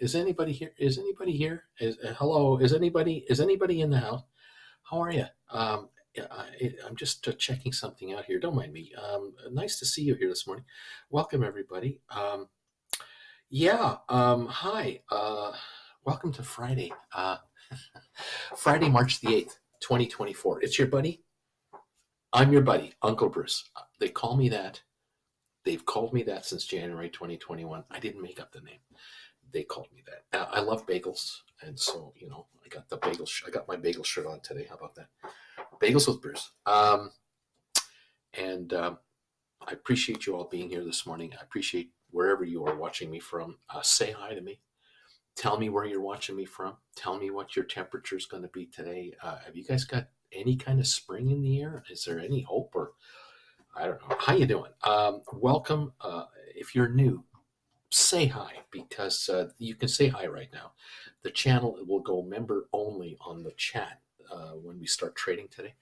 Is anybody here? Is anybody here? Hello? Is anybody in the house? How are you? I'm just checking something out here. Don't mind me. Nice to see you here this morning. Welcome everybody. Hi. Welcome to Friday. Friday, March the 8th, 2024. It's your buddy. I'm your buddy, Uncle Bruce. They call me that. They've called me that since January 2021. I didn't make up the name. They called me that. I love bagels, and so I got the bagel. I got my bagel shirt on today. How about that? Bagels with Bruce. I appreciate you all being here this morning. I appreciate wherever you are watching me from. Say hi to me. Tell me where you're watching me from. Tell me what your temperature is going to be today. Have you guys got any kind of spring in the air? Is there any hope, or I don't know? How you doing? Welcome. If you're new, say hi, because you can say hi right now. The channel will go member only on the chat when we start trading today.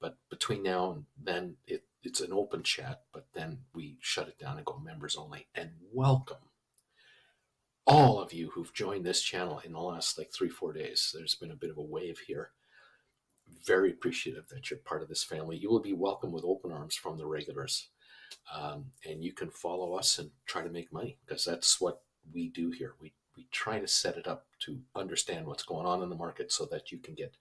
But between now and then, it's an open chat, but then we shut it down and go members only. And welcome all of you who've joined this channel in the last 3-4 days. There's been a bit of a wave here. Very appreciative that you're part of this family. You will be welcomed with open arms from the regulars. And you can follow us and try to make money, because that's what we do here. We try to set it up to understand what's going on in the market so that you can get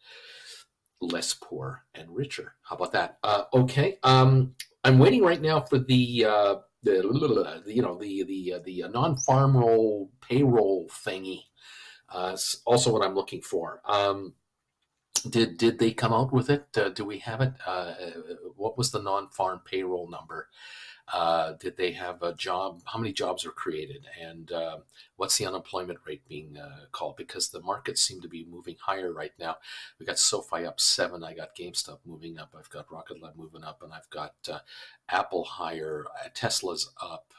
less poor and richer. How about that? Okay. I'm waiting right now for the non-farm roll payroll thingy. Also what I'm looking for. Did they come out with it? Do we have it? What was the non-farm payroll number? Did they have a job? How many jobs were created? And what's the unemployment rate being called? Because the markets seem to be moving higher right now. We got SoFi up 7. I got GameStop moving up. I've got Rocket Lab moving up, and I've got Apple higher. Tesla's up.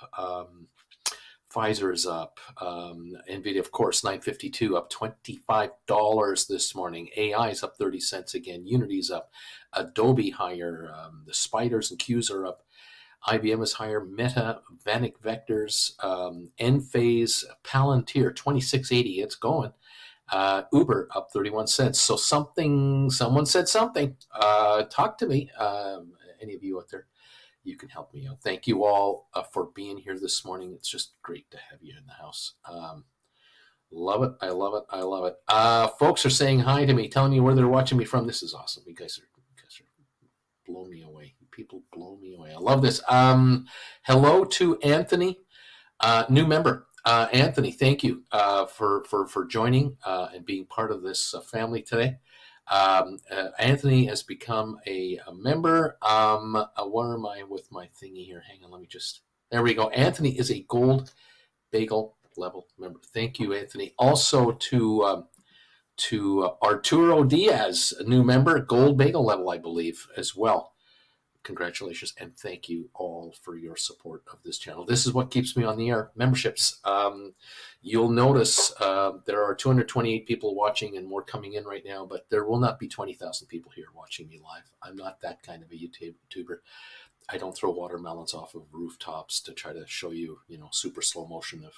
Pfizer is up. Nvidia, of course, 952, up $25 this morning. AI is up 30 cents again. Unity's up. Adobe higher. The Spiders and Qs are up. IBM is higher. Meta, Vanik Vectors, Enphase, Palantir, 2680. It's going. Uber up 31 cents. So someone said something. Talk to me. Any of you out there, you can help me out. Thank you all for being here this morning. It's just great to have you in the house. Love it. I love it. I love it. Folks are saying hi to me, telling me where they're watching me from. This is awesome. You guys are blow me away. People blow me away. I love this. Hello to Anthony, new member. Anthony, thank you for joining and being part of this family today. Anthony has become a member. Where am I with my thingy here? Hang on, there we go. Anthony is a gold bagel level member. Thank you, Anthony. Also to Arturo Diaz, a new member, gold bagel level, I believe, as well. Congratulations, and thank you all for your support of this channel. This is what keeps me on the air, memberships. You'll notice there are 228 people watching and more coming in right now, but there will not be 20,000 people here watching me live. I'm not that kind of a YouTuber. I don't throw watermelons off of rooftops to try to show you, super slow motion of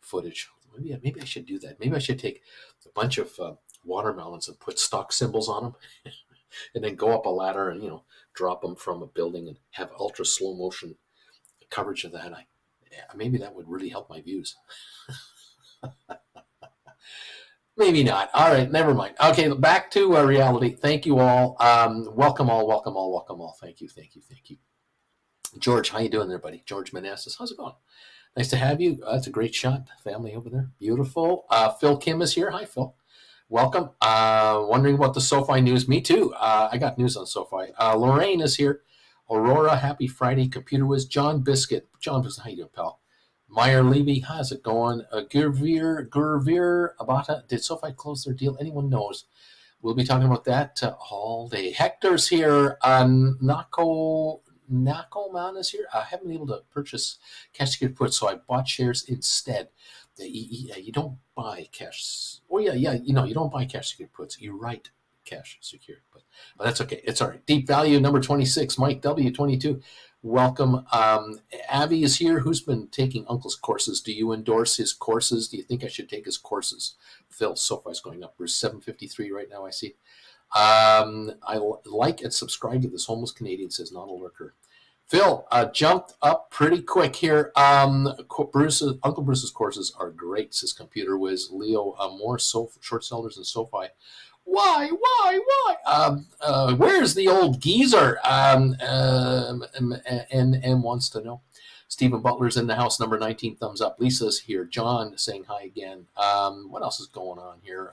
footage. Maybe I should do that. Maybe I should take a bunch of watermelons and put stock symbols on them and then go up a ladder and, drop them from a building and have ultra slow motion coverage of that. Maybe that would really help my views. Maybe not. All right, never mind. Okay, back to reality. Thank you all. Welcome all, welcome all, welcome all. Thank you, thank you, thank you. George, how you doing there, buddy? George Manassas, how's it going? Nice to have you. That's a great shot. Family over there. Beautiful. Phil Kim is here. Hi, Phil. Welcome. Wondering about the SoFi news. Me too. I got news on SoFi. Lorraine is here. Aurora, happy Friday. Computer Whiz. John Biscuit. John Biscuit, how you doing, pal? Meyer Levy, how's it going? Gurveer Abata. Did SoFi close their deal? Anyone knows? We'll be talking about that all day. Hector's here. Nako Man is here. I haven't been able to purchase cash secured puts, so I bought shares instead. You don't buy cash. Oh yeah. You don't buy cash secured puts. You write cash secured, but that's okay. It's all right. Deep Value number 26, Mike W 22. Welcome. Avi is here. Who's been taking Uncle's courses? Do you endorse his courses? Do you think I should take his courses? Phil, SoFi's going up. We're 753 right now, I see. I like and subscribe to this homeless Canadian, says not a lurker. Phil, jumped up pretty quick here. Uncle Bruce's courses are great, says Computer Whiz. Leo, more short sellers than SoFi. Why? Where's the old geezer? And wants to know. Stephen Butler's in the house, number 19, thumbs up. Lisa's here. John saying hi again. What else is going on here?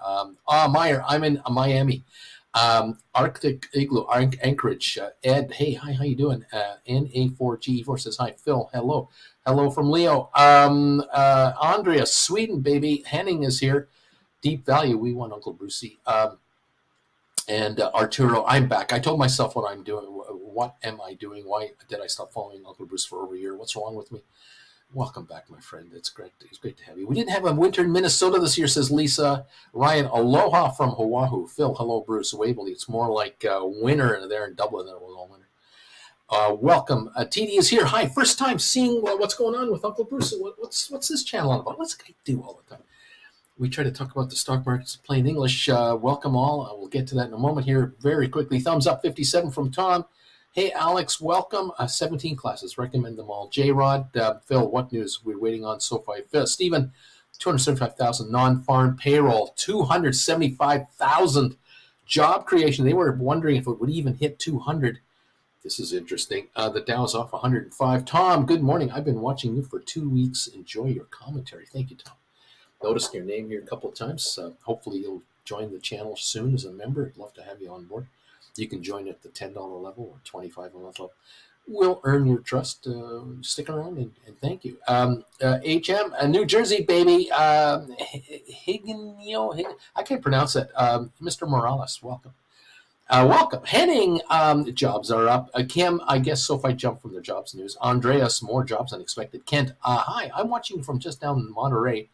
Meyer, I'm in Miami. Arctic Igloo, Anchorage. Ed, hey, hi, how you doing? NA4G4 says hi. Phil, hello from Leo. Andrea, Sweden, baby. Henning is here. Deep Value, we want Uncle Brucey. And Arturo, I'm back. I told myself what I'm doing. What am I doing? Why did I stop following Uncle Bruce for over a year? What's wrong with me? Welcome back, my friend. It's great to have you. We didn't have a winter in Minnesota this year, says Lisa. Ryan, aloha from Oahu. Phil, hello, Bruce. Waverly. It's more like winter there in Dublin than it was all winter. Welcome. TD is here. Hi, first time seeing what's going on with Uncle Bruce. What's this channel all about? What's the guy do all the time? We try to talk about the stock markets in plain English. Welcome all. We'll get to that in a moment here very quickly. Thumbs up 57 from Tom. Hey, Alex, welcome. 17 classes. Recommend them all. J-Rod, Phil, what news? We're waiting on SoFi. Phil, Stephen, 275,000 non-farm payroll, 275,000 job creation. They were wondering if it would even hit 200. This is interesting. The Dow's off 105. Tom, good morning. I've been watching you for 2 weeks. Enjoy your commentary. Thank you, Tom. Noticed your name here a couple of times. Hopefully you'll join the channel soon as a member. I'd love to have you on board. You can join at the $10 level or $25 a month level. We'll earn your trust. Stick around and thank you. HM, New Jersey, baby. Higgino, I can't pronounce it. Mr. Morales, welcome. Welcome. Henning, jobs are up. Kim, I guess SoFi jumped from their jobs news. Andreas, more jobs unexpected. Kent, hi. I'm watching you from just down in Monterey.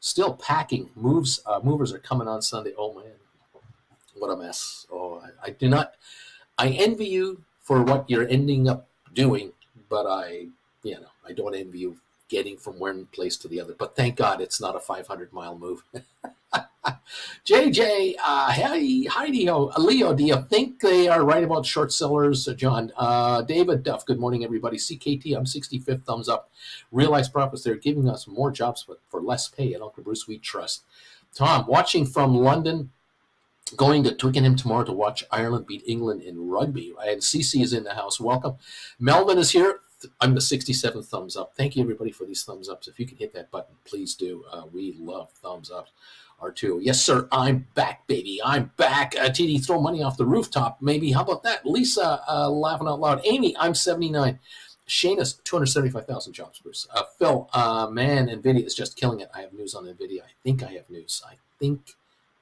Still packing. Movers are coming on Sunday. Oh, man. What a mess. Oh, I do not. I envy you for what you're ending up doing, but I don't envy you getting from one place to the other. But thank God it's not a 500-mile move. JJ, Heidi-ho, Leo, do you think they are right about short sellers? John, David Duff, good morning, everybody. CKT, I'm 65th, thumbs up. Realized profits, they're giving us more jobs but for less pay. And Uncle Bruce, we trust. Tom, watching from London, going to Twickenham tomorrow to watch Ireland beat England in rugby. And CC is in the house. Welcome. Melvin is here. I'm the 67th thumbs up. Thank you, everybody, for these thumbs ups. If you can hit that button, please do. We love thumbs ups. R2. Yes, sir. I'm back, baby. I'm back. TD, throw money off the rooftop. Maybe. How about that? Lisa, laughing out loud. Amy, I'm 79. Shayna's 275,000 jobs, Bruce. Phil, man, Nvidia is just killing it. I have news on Nvidia. I think I have news. I think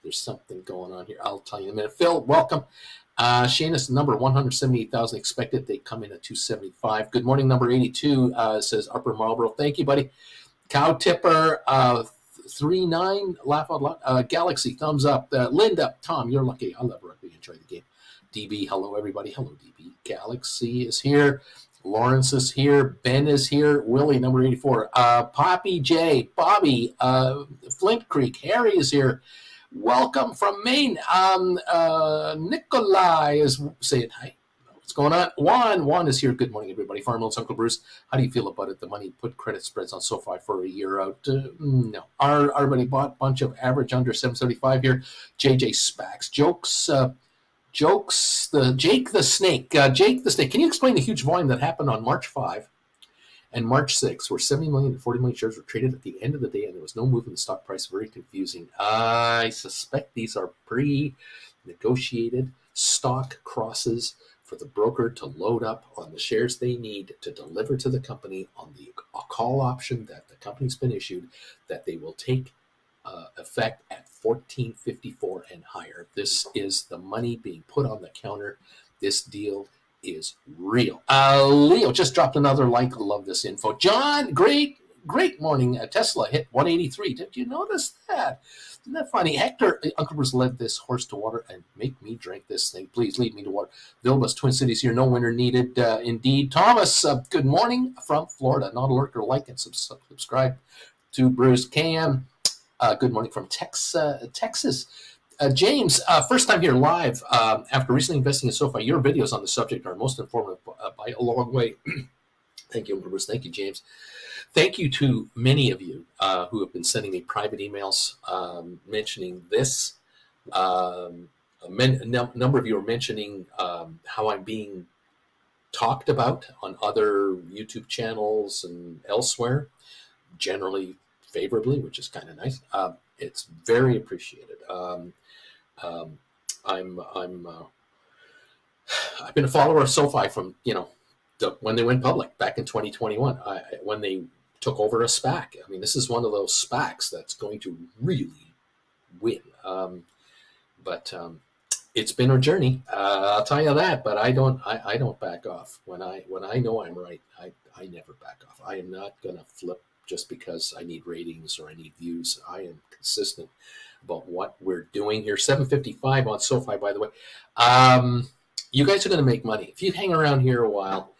there's something going on here. I'll tell you in a minute. Phil, welcome. Shayna's number 178,000 expected. They come in at 275. Good morning, number 82, says Upper Marlboro. Thank you, buddy. Cow Tipper, 39, laugh out loud. Galaxy, thumbs up. Linda, Tom, you're lucky. I love rugby. Enjoy the game. DB, hello, everybody. Hello, DB. Galaxy is here. Lawrence is here. Ben is here. Willie, number 84. Poppy J, Bobby, Flint Creek. Harry is here. Welcome from Maine. Nikolai is saying hi. What's going on? Juan is here. Good morning, everybody. Farmlands, Uncle Bruce. How do you feel about it? The money put credit spreads on SoFi for a year out. No. Everybody bought a bunch of average under 775 here. JJ Spax. Jokes. Jake the Snake. Jake the Snake. Can you explain the huge volume that happened on March 5 and March 6, where 70 million and 40 million shares were traded at the end of the day, and there was no move in the stock price? Very confusing. I suspect these are pre-negotiated stock crosses for the broker to load up on the shares they need to deliver to the company on the call option that the company's been issued, that they will take effect at 14.54 and higher. This is the money being put on the counter. This deal is real. Leo just dropped another like. Love this info. John, great Great morning. Tesla hit 183. Did you notice that? Isn't that funny? Hector, Uncle Bruce led this horse to water and make me drink this thing. Please lead me to water. Vilbus, Twin Cities here. No winner needed. Indeed. Thomas, good morning from Florida. Not a lurker. Like and subscribe to Bruce. KM, good morning from Texas. James, first time here live after recently investing in SoFi. Your videos on the subject are most informative by a long way. Thank you, Uncle Bruce. Thank you, James. Thank you to many of you who have been sending me private emails mentioning this. A number of you are mentioning how I'm being talked about on other YouTube channels and elsewhere, generally favorably, which is kind of nice. It's very appreciated. I've been a follower of SoFi from when they went public back in 2021. When they took over a SPAC. I mean, this is one of those SPACs that's going to really win. But it's been a journey. I'll tell you that. But I don't back off when I know I'm right. I never back off. I am not gonna flip just because I need ratings or I need views. I am consistent about what we're doing here. 755 on SoFi, by the way. You guys are going to make money if you hang around here a while.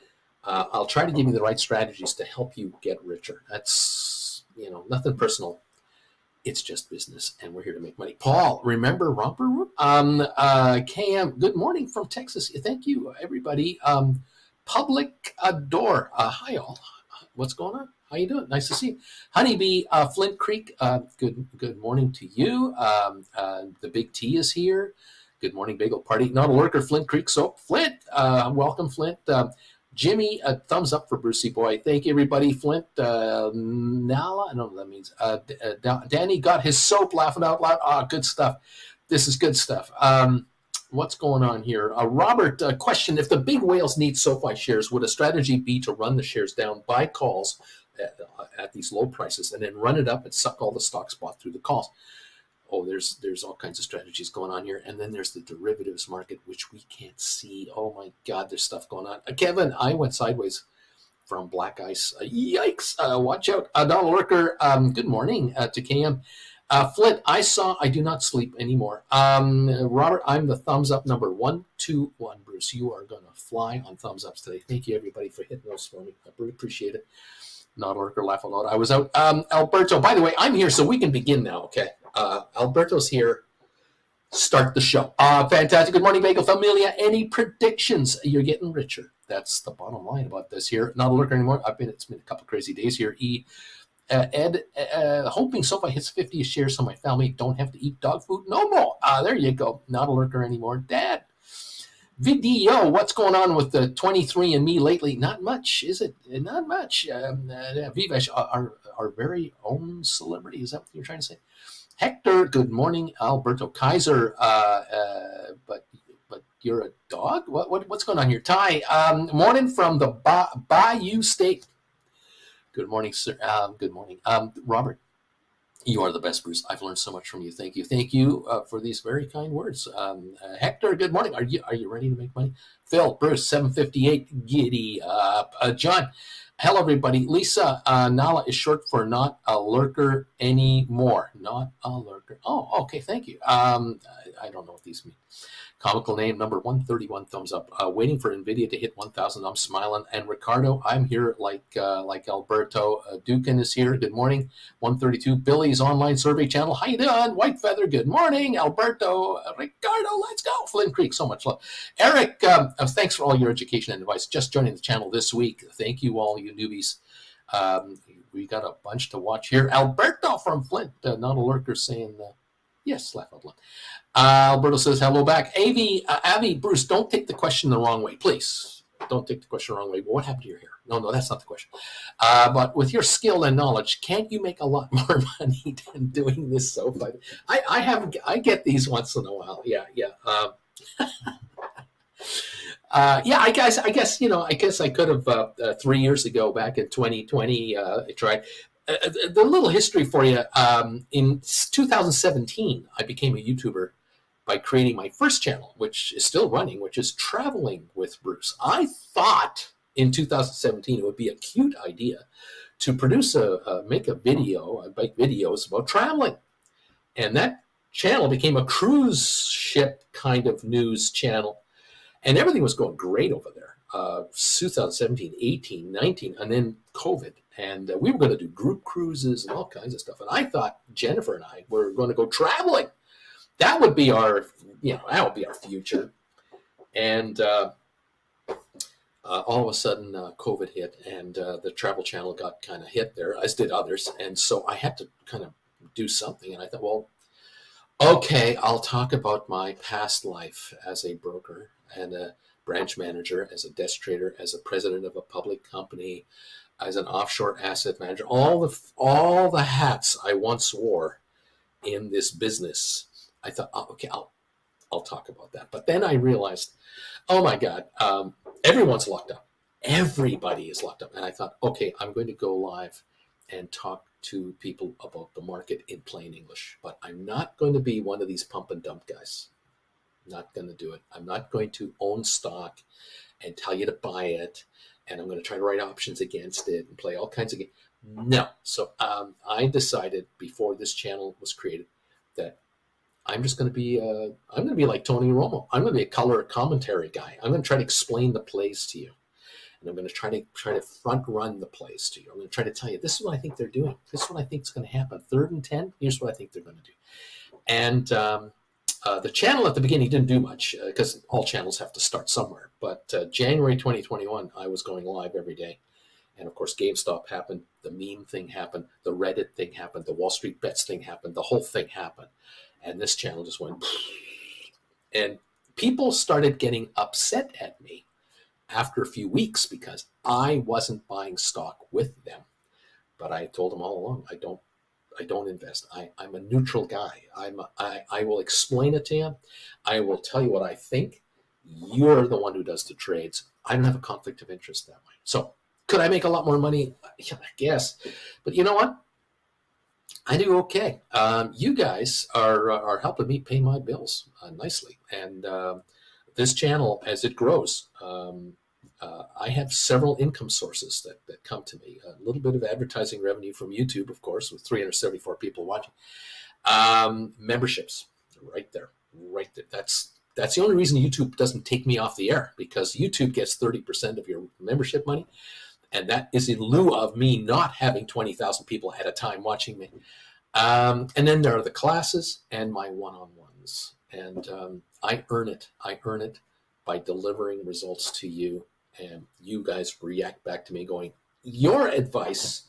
I'll try to give you the right strategies to help you get richer. That's, nothing personal. It's just business, and we're here to make money. Paul, remember Romper Room? KM, good morning from Texas. Thank you, everybody. Public Door. Hi, all. What's going on? How you doing? Nice to see you. Honeybee, Flint Creek, good morning to you. The Big T is here. Good morning, Bagel Party. Not a lurker, Flint Creek. So, Flint, welcome, Flint. Jimmy, a thumbs up for Brucey Boy. Thank you, everybody. Flint, Nala, I don't know what that means. Danny got his soap, laughing out loud. Good stuff. This is good stuff. What's going on here? Robert, question. If the big whales need SoFi shares, would a strategy be to run the shares down, buy calls at these low prices, and then run it up and suck all the stocks bought through the calls? Oh, there's all kinds of strategies going on here. And then there's the derivatives market, which we can't see. Oh, my God, there's stuff going on. Kevin, I went sideways from black ice. Yikes. Watch out. Donald Lurker, good morning to KM. Flint, I do not sleep anymore. Robert, I'm the thumbs up number 121. Bruce, you are going to fly on thumbs ups today. Thank you, everybody, for hitting those for me. I really appreciate it. Not a lurker, laugh a lot. I was out. Alberto, by the way, I'm here, so we can begin now, okay? Alberto's here. Start the show. Fantastic. Good morning, Bagel Familia. Any predictions? You're getting richer. That's the bottom line about this here. Not a lurker anymore. It's been a couple of crazy days here. Ed, hoping SoFi hits 50 shares so my family don't have to eat dog food no more. There you go. Not a lurker anymore. Dad. Video, what's going on with the 23andMe lately? Not much, is it? Not much. Vivesh, our very own celebrity. Is that what you're trying to say? Hector, good morning. Alberto Kaiser, but you're a dog? What's going on here? Ty, morning from the Bayou State. Good morning, sir. Good morning. Robert, you are the best, Bruce. I've learned so much from you. Thank you. Thank you for these very kind words. Hector, good morning. Are you ready to make money? Phil, Bruce, 758, giddy up. John, hello, everybody. Lisa, Nala is short for not a lurker anymore. Not a lurker. Oh, okay. Thank you. I don't know what these mean. Comical name, number 131, thumbs up. Waiting for Nvidia to hit 1,000. I'm smiling. And Ricardo, I'm here like Alberto. Dukin is here. Good morning. 132, Billy's online survey channel. How you doing? White Feather, good morning. Alberto, Ricardo, let's go. Flint Creek, so much love. Eric, thanks for all your education and advice. Just joining the channel this week. Thank you all, you newbies. We got a bunch to watch here. Alberto from Flint, not a lurker, saying yes, laugh out loud. Alberto says hello back. Avi, Bruce, don't take the question the wrong way, please. Don't take the question the wrong way. What happened to your hair? No, that's not the question. But with your skill and knowledge, can't you make a lot more money than doing this so far? I get these once in a while. Yeah. I guess I could have 3 years ago, back in 2020, tried. The little history for you. In 2017, I became a YouTuber by creating my first channel, which is still running, which is Traveling with Bruce. I thought in 2017 it would be a cute idea to make a video, make videos about traveling. And that channel became a cruise ship kind of news channel. And everything was going great over there. 2017, 18, 19, and then COVID. And we were going to do group cruises and all kinds of stuff. And I thought Jennifer and I were going to go traveling. That would be our, that would be our future. And all of a sudden, COVID hit, and the Travel Channel got kind of hit there, as did others. And so I had to kind of do something. And I thought, well, okay, I'll talk about my past life as a broker and a branch manager, as a desk trader, as a president of a public company, as an offshore asset manager, all the hats I once wore in this business. I thought, oh, okay, I'll talk about that. But then I realized, oh my God, everyone's locked up. Everybody is locked up. And I thought, okay, I'm going to go live and talk to people about the market in plain English. But I'm not going to be one of these pump and dump guys. Not going to do it. I'm not going to own stock and tell you to buy it. And I'm going to try to write options against it and play all kinds of games. No. So I decided before this channel was created that I'm just going to be, I'm going to be like Tony Romo. I'm going to be a color commentary guy. I'm going to try to explain the plays to you. And I'm going to try to front run the plays to you. I'm going to try to tell you, this is what I think they're doing. This is what I think is going to happen. 3rd and 10, here's what I think they're going to do. And the channel at the beginning didn't do much because all channels have to start somewhere. But January 2021, I was going live every day. And of course, GameStop happened. The meme thing happened. The Reddit thing happened. The Wall Street Bets thing happened. The whole thing happened. And this channel just went. And people started getting upset at me after a few weeks because I wasn't buying stock with them. But I told them all along, I don't invest. I'm a neutral guy. I will explain it to you. I will tell you what I think. You're the one who does the trades. I don't have a conflict of interest that way. So could I make a lot more money? Yeah, I guess. But you know what? I do okay. You guys are helping me pay my bills nicely. And this channel, as it grows, I have several income sources that come to me. A little bit of advertising revenue from YouTube, of course, with 374 people watching. Memberships, right there. That's the only reason YouTube doesn't take me off the air, because YouTube gets 30% of your membership money. And that is in lieu of me not having 20,000 people at a time watching me. And then there are the classes and my one-on-ones. And I earn it. I earn it by delivering results to you. And you guys react back to me going, your advice,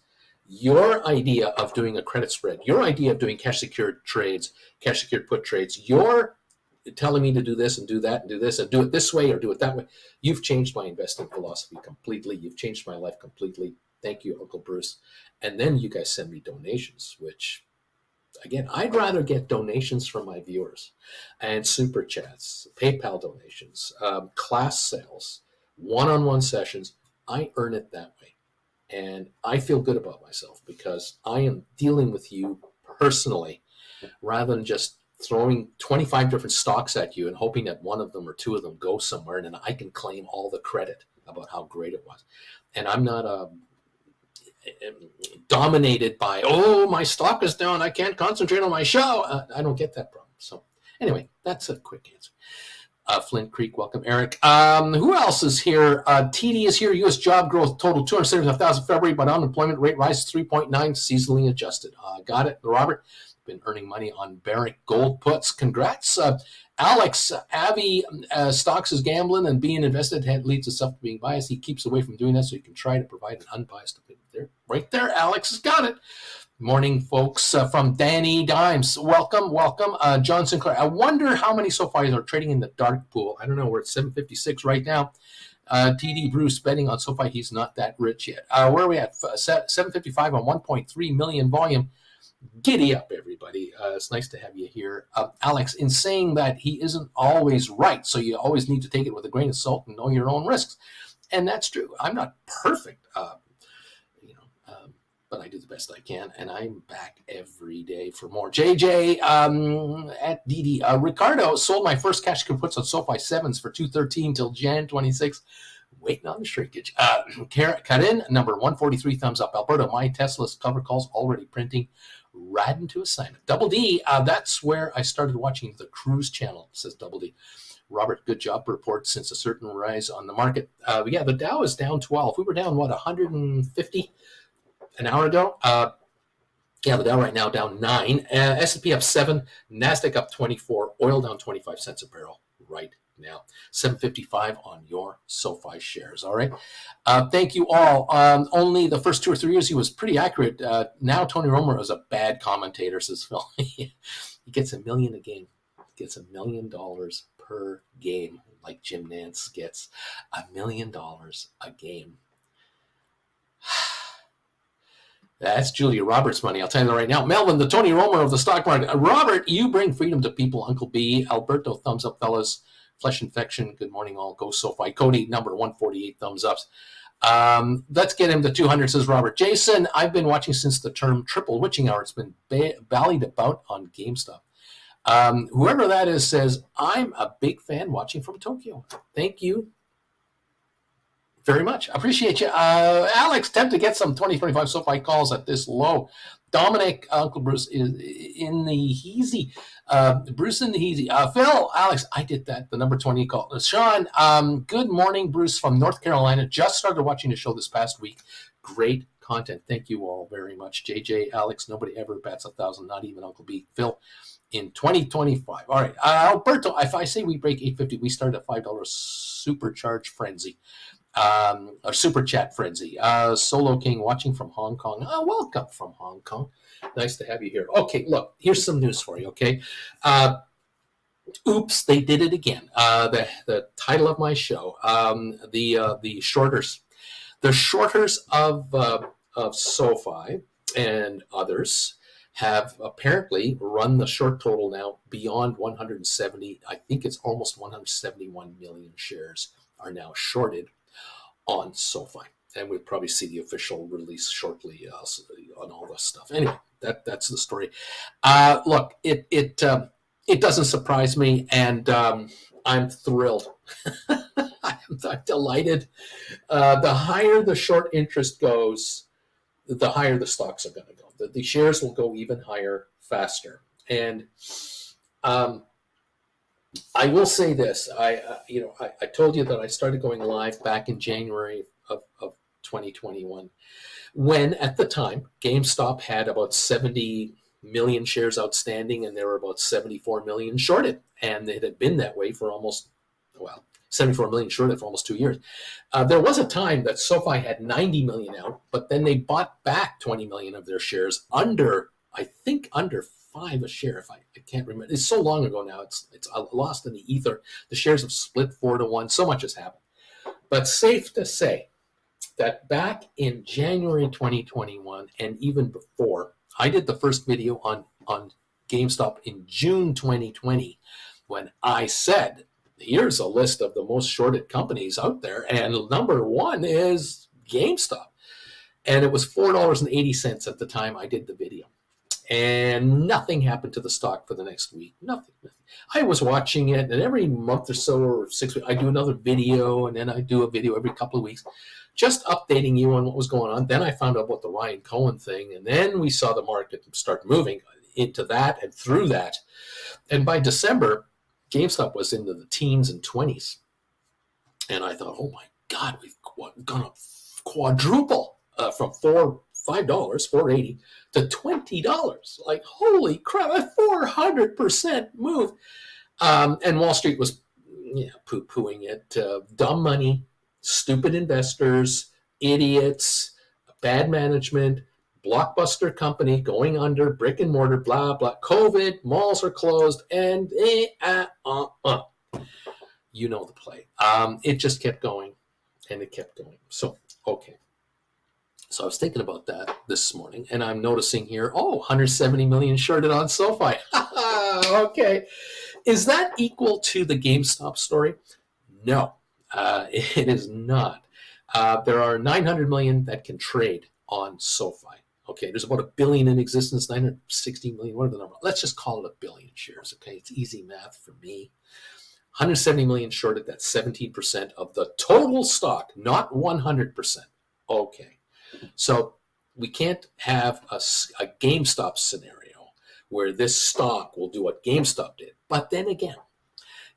your idea of doing a credit spread, your idea of doing cash secured trades, cash secured put trades, your telling me to do this and do that and do this and do it this way or do it that way. You've changed my investing philosophy completely. You've changed my life completely. Thank you, Uncle Bruce. And then you guys send me donations, which, again, I'd rather get donations from my viewers and super chats, PayPal donations, class sales, one-on-one sessions. I earn it that way. And I feel good about myself because I am dealing with you personally rather than just throwing 25 different stocks at you and hoping that one of them or two of them go somewhere and then I can claim all the credit about how great it was. And I'm not dominated by, oh, my stock is down, I can't concentrate on my show. I don't get that problem. So anyway, that's a quick answer. Flint Creek, welcome, Eric. Who else is here? TD is here. U.S. job growth total 275,000 February, but unemployment rate rises 3.9, seasonally adjusted. Got it, Robert. Been earning money on Barrick gold puts. Congrats. Alex, Avi, stocks is gambling and being invested leads to self being biased. He keeps away from doing that so he can try to provide an unbiased opinion. There, right there, Alex has got it. Morning, folks, from Danny Dimes. Welcome. John Sinclair. I wonder how many SoFis are trading in the dark pool. I don't know. We're at 756 right now. TD Bruce betting on SoFi. He's not that rich yet. Where are we at? 755 on 1.3 million volume. Giddy up, everybody. It's nice to have you here. Alex, in saying that he isn't always right, so you always need to take it with a grain of salt and know your own risks. And that's true. I'm not perfect, but I do the best I can, and I'm back every day for more. JJ at DD. Ricardo sold my first cash puts on SoFi 7s for $213 till Jan 26. waiting on the shrinkage. Karin, number 143, thumbs up. Alberta, my Tesla's cover calls already printing. Right into assignment. Double D, that's where I started watching the cruise channel, says Double D. Robert, good job report since a certain rise on the market. Yeah, the Dow is down 12. We were down, 150 an hour ago? Yeah, the Dow right now down 9. S&P up 7. NASDAQ up 24. Oil down 25 cents a barrel right now. 755 on your SoFi shares. All right. Thank you all. Only the first 2 or 3 years he was pretty accurate. Now Tony Romer is a bad commentator, says Phil. He gets $1 million a game. He gets $1 million per game, like Jim Nantz gets $1 million a game. That's Julia Roberts' money. I'll tell you that right now. Melvin, the Tony Romer of the stock market. Robert, you bring freedom to people. Uncle B. Alberto, thumbs up, fellas. Flesh Infection, good morning all. Go SoFi. Cody, number 148, thumbs ups. Let's get him to 200, says Robert. Jason, I've been watching since the term triple witching hour. It's been ballied about on GameStop. Whoever that is says, I'm a big fan watching from Tokyo. Thank you very much. I appreciate you. Alex, attempt to get some 2025 SoFi calls at this low. Dominic, Uncle Bruce is in the Heezy. Bruce in the Heezy. Phil, Alex, I did that. The number 20 call. Sean, good morning, Bruce from North Carolina. Just started watching the show this past week. Great content. Thank you all very much. JJ, Alex, nobody ever bats 1,000, not even Uncle B. Phil, in 2025. All right. Alberto, if I say we break 850, we start a $5 supercharge frenzy. Or super chat frenzy. Solo King watching from Hong Kong. Welcome from Hong Kong. Nice to have you here. Okay, look, here's some news for you, okay? Oops, they did it again. The title of my show, the shorters. The shorters of SoFi and others have apparently run the short total now beyond 170. I think it's almost 171 million shares are now shorted on SoFi, and we'll probably see the official release shortly on all this stuff. Anyway, that's the story. Look, it doesn't surprise me, and I'm thrilled. I'm delighted. The higher the short interest goes, the higher the stocks are going to go. The shares will go even higher faster, and I will say this. I told you that I started going live back in January of 2021, when at the time GameStop had about 70 million shares outstanding, and there were about 74 million shorted, and it had been that way for 74 million shorted for almost 2 years. There was a time that SoFi had 90 million out, but then they bought back 20 million of their shares under 5 a share. If I can't remember, it's so long ago now. It's lost in the ether. The shares have split 4-1. So much has happened. But safe to say that back in January 2021 and even before, I did the first video on GameStop in June 2020 when I said, here's a list of the most shorted companies out there, and number 1 is GameStop. And it was $4.80 at the time I did the video. And nothing happened to the stock for the next week. Nothing. I was watching it, and every month or so, or 6 weeks, I do another video, and then I do a video every couple of weeks, just updating you on what was going on. Then I found out about the Ryan Cohen thing, and then we saw the market start moving into that and through that. And by December, GameStop was into the teens and 20s. And I thought, oh my God, we've gone up quadruple from $5, $4.80 to $20. Like, holy crap, a 400% move. And Wall Street was poo-pooing it. Dumb money, stupid investors, idiots, bad management, blockbuster company going under, brick and mortar, blah, blah, COVID, malls are closed, and you know the play. It just kept going, and it kept going. So, okay. So I was thinking about that this morning, and I'm noticing here, 170 million shorted on SoFi. Okay. Is that equal to the GameStop story? No, it is not. There are 900 million that can trade on SoFi. Okay, there's about 1 billion in existence, 960 million, what are the number? Let's just call it 1 billion shares, okay? It's easy math for me. 170 million shorted. That's 17% of the total stock, not 100%. Okay. So we can't have a GameStop scenario where this stock will do what GameStop did. But then again,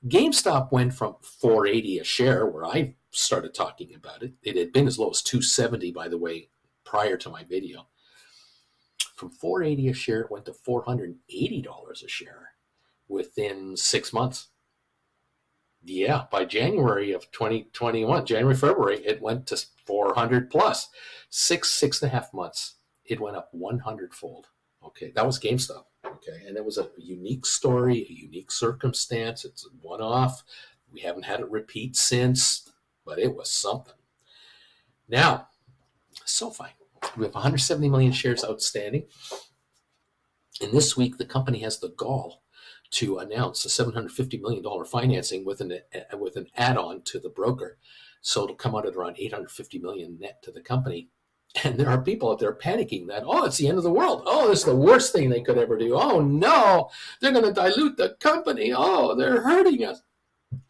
GameStop went from $4.80 a share, where I started talking about it. It had been as low as $2.70, by the way, prior to my video. From $4.80 a share, it went to $480 a share within 6 months. Yeah, by January of 2021, January, February, it went to 400 plus. 6.5 months, it went up 100-fold. Okay, that was GameStop. Okay, and it was a unique story, a unique circumstance. It's a one-off. We haven't had it repeat since, but it was something. Now, SoFi, we have 170 million shares outstanding. And this week, the company has the gall to announce a $750 million financing with an add-on to the broker. So it'll come out at around $850 million net to the company. And there are people out there panicking that, oh, it's the end of the world. Oh, this is the worst thing they could ever do. Oh, no, they're going to dilute the company. Oh, they're hurting us.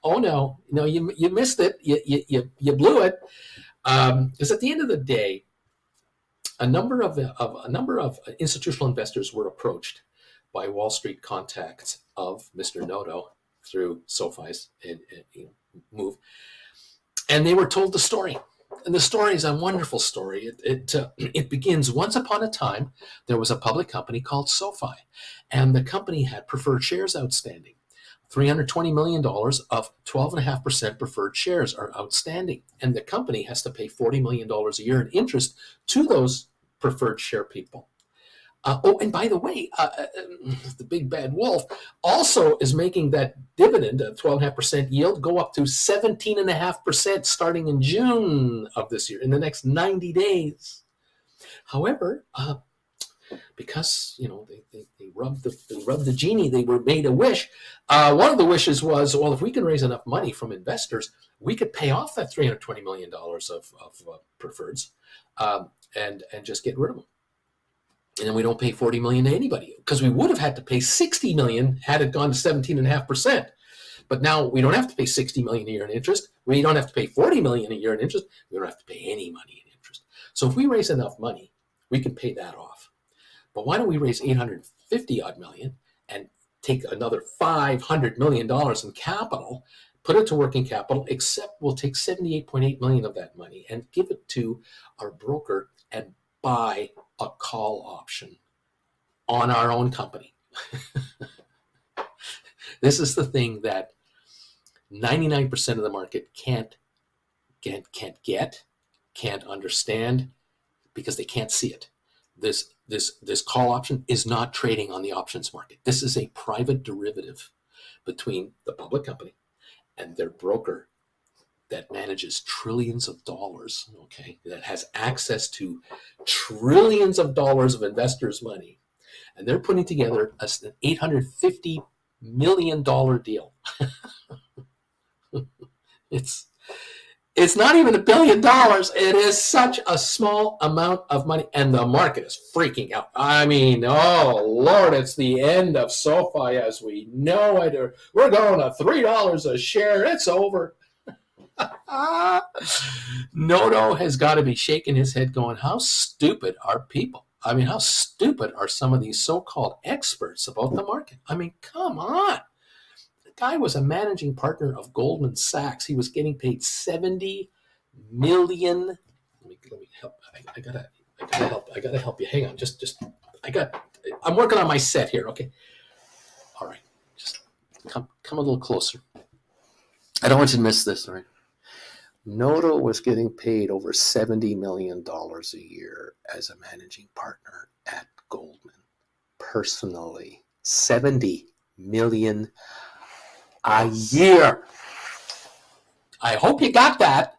Oh, no, you missed it. You blew it. Because at the end of the day, a number of institutional investors were approached by Wall Street contacts of Mr. Noto through SoFi's move, and they were told the story. And the story is a wonderful story. It begins, once upon a time, there was a public company called SoFi, and the company had preferred shares outstanding. $320 million of 12.5% preferred shares are outstanding, and the company has to pay $40 million a year in interest to those preferred share people. And by the way, the big bad wolf also is making that dividend, a 12.5% yield, go up to 17.5% starting in June of this year, in the next 90 days. However, because they rubbed the genie, they were made a wish. One of the wishes was, well, if we can raise enough money from investors, we could pay off that $320 million of preferreds and just get rid of them. And then we don't pay $40 million to anybody, because we would have had to pay $60 million had it gone to 17.5%. But now we don't have to pay $60 million a year in interest. We don't have to pay $40 million a year in interest. We don't have to pay any money in interest. So if we raise enough money, we can pay that off. But why don't we raise $850 odd million and take another $500 million in capital, put it to working capital, except we'll take $78.8 million of that money and give it to our broker and buy a call option on our own company. This is the thing that 99% of the market can't get, can't understand, because they can't see it. This call option is not trading on the options market. This is a private derivative between the public company and their broker that manages trillions of dollars, okay, that has access to trillions of dollars of investors' money. And they're putting together an $850 million deal. It's not even $1 billion. It is such a small amount of money, and the market is freaking out. I mean, oh, Lord, it's the end of SoFi as we know it. We're going to $3 a share. It's over. Noto has got to be shaking his head going, how stupid are people? I mean, how stupid are some of these so-called experts about the market? I mean, come on. The guy was a managing partner of Goldman Sachs. He was getting paid $70 million. Let me help. I gotta help you. Hang on. I'm working on my set here. Okay. All right. Just come a little closer. I don't want you to miss this. All right. Noto was getting paid over $70 million a year as a managing partner at Goldman. Personally, $70 million a year. I hope you got that.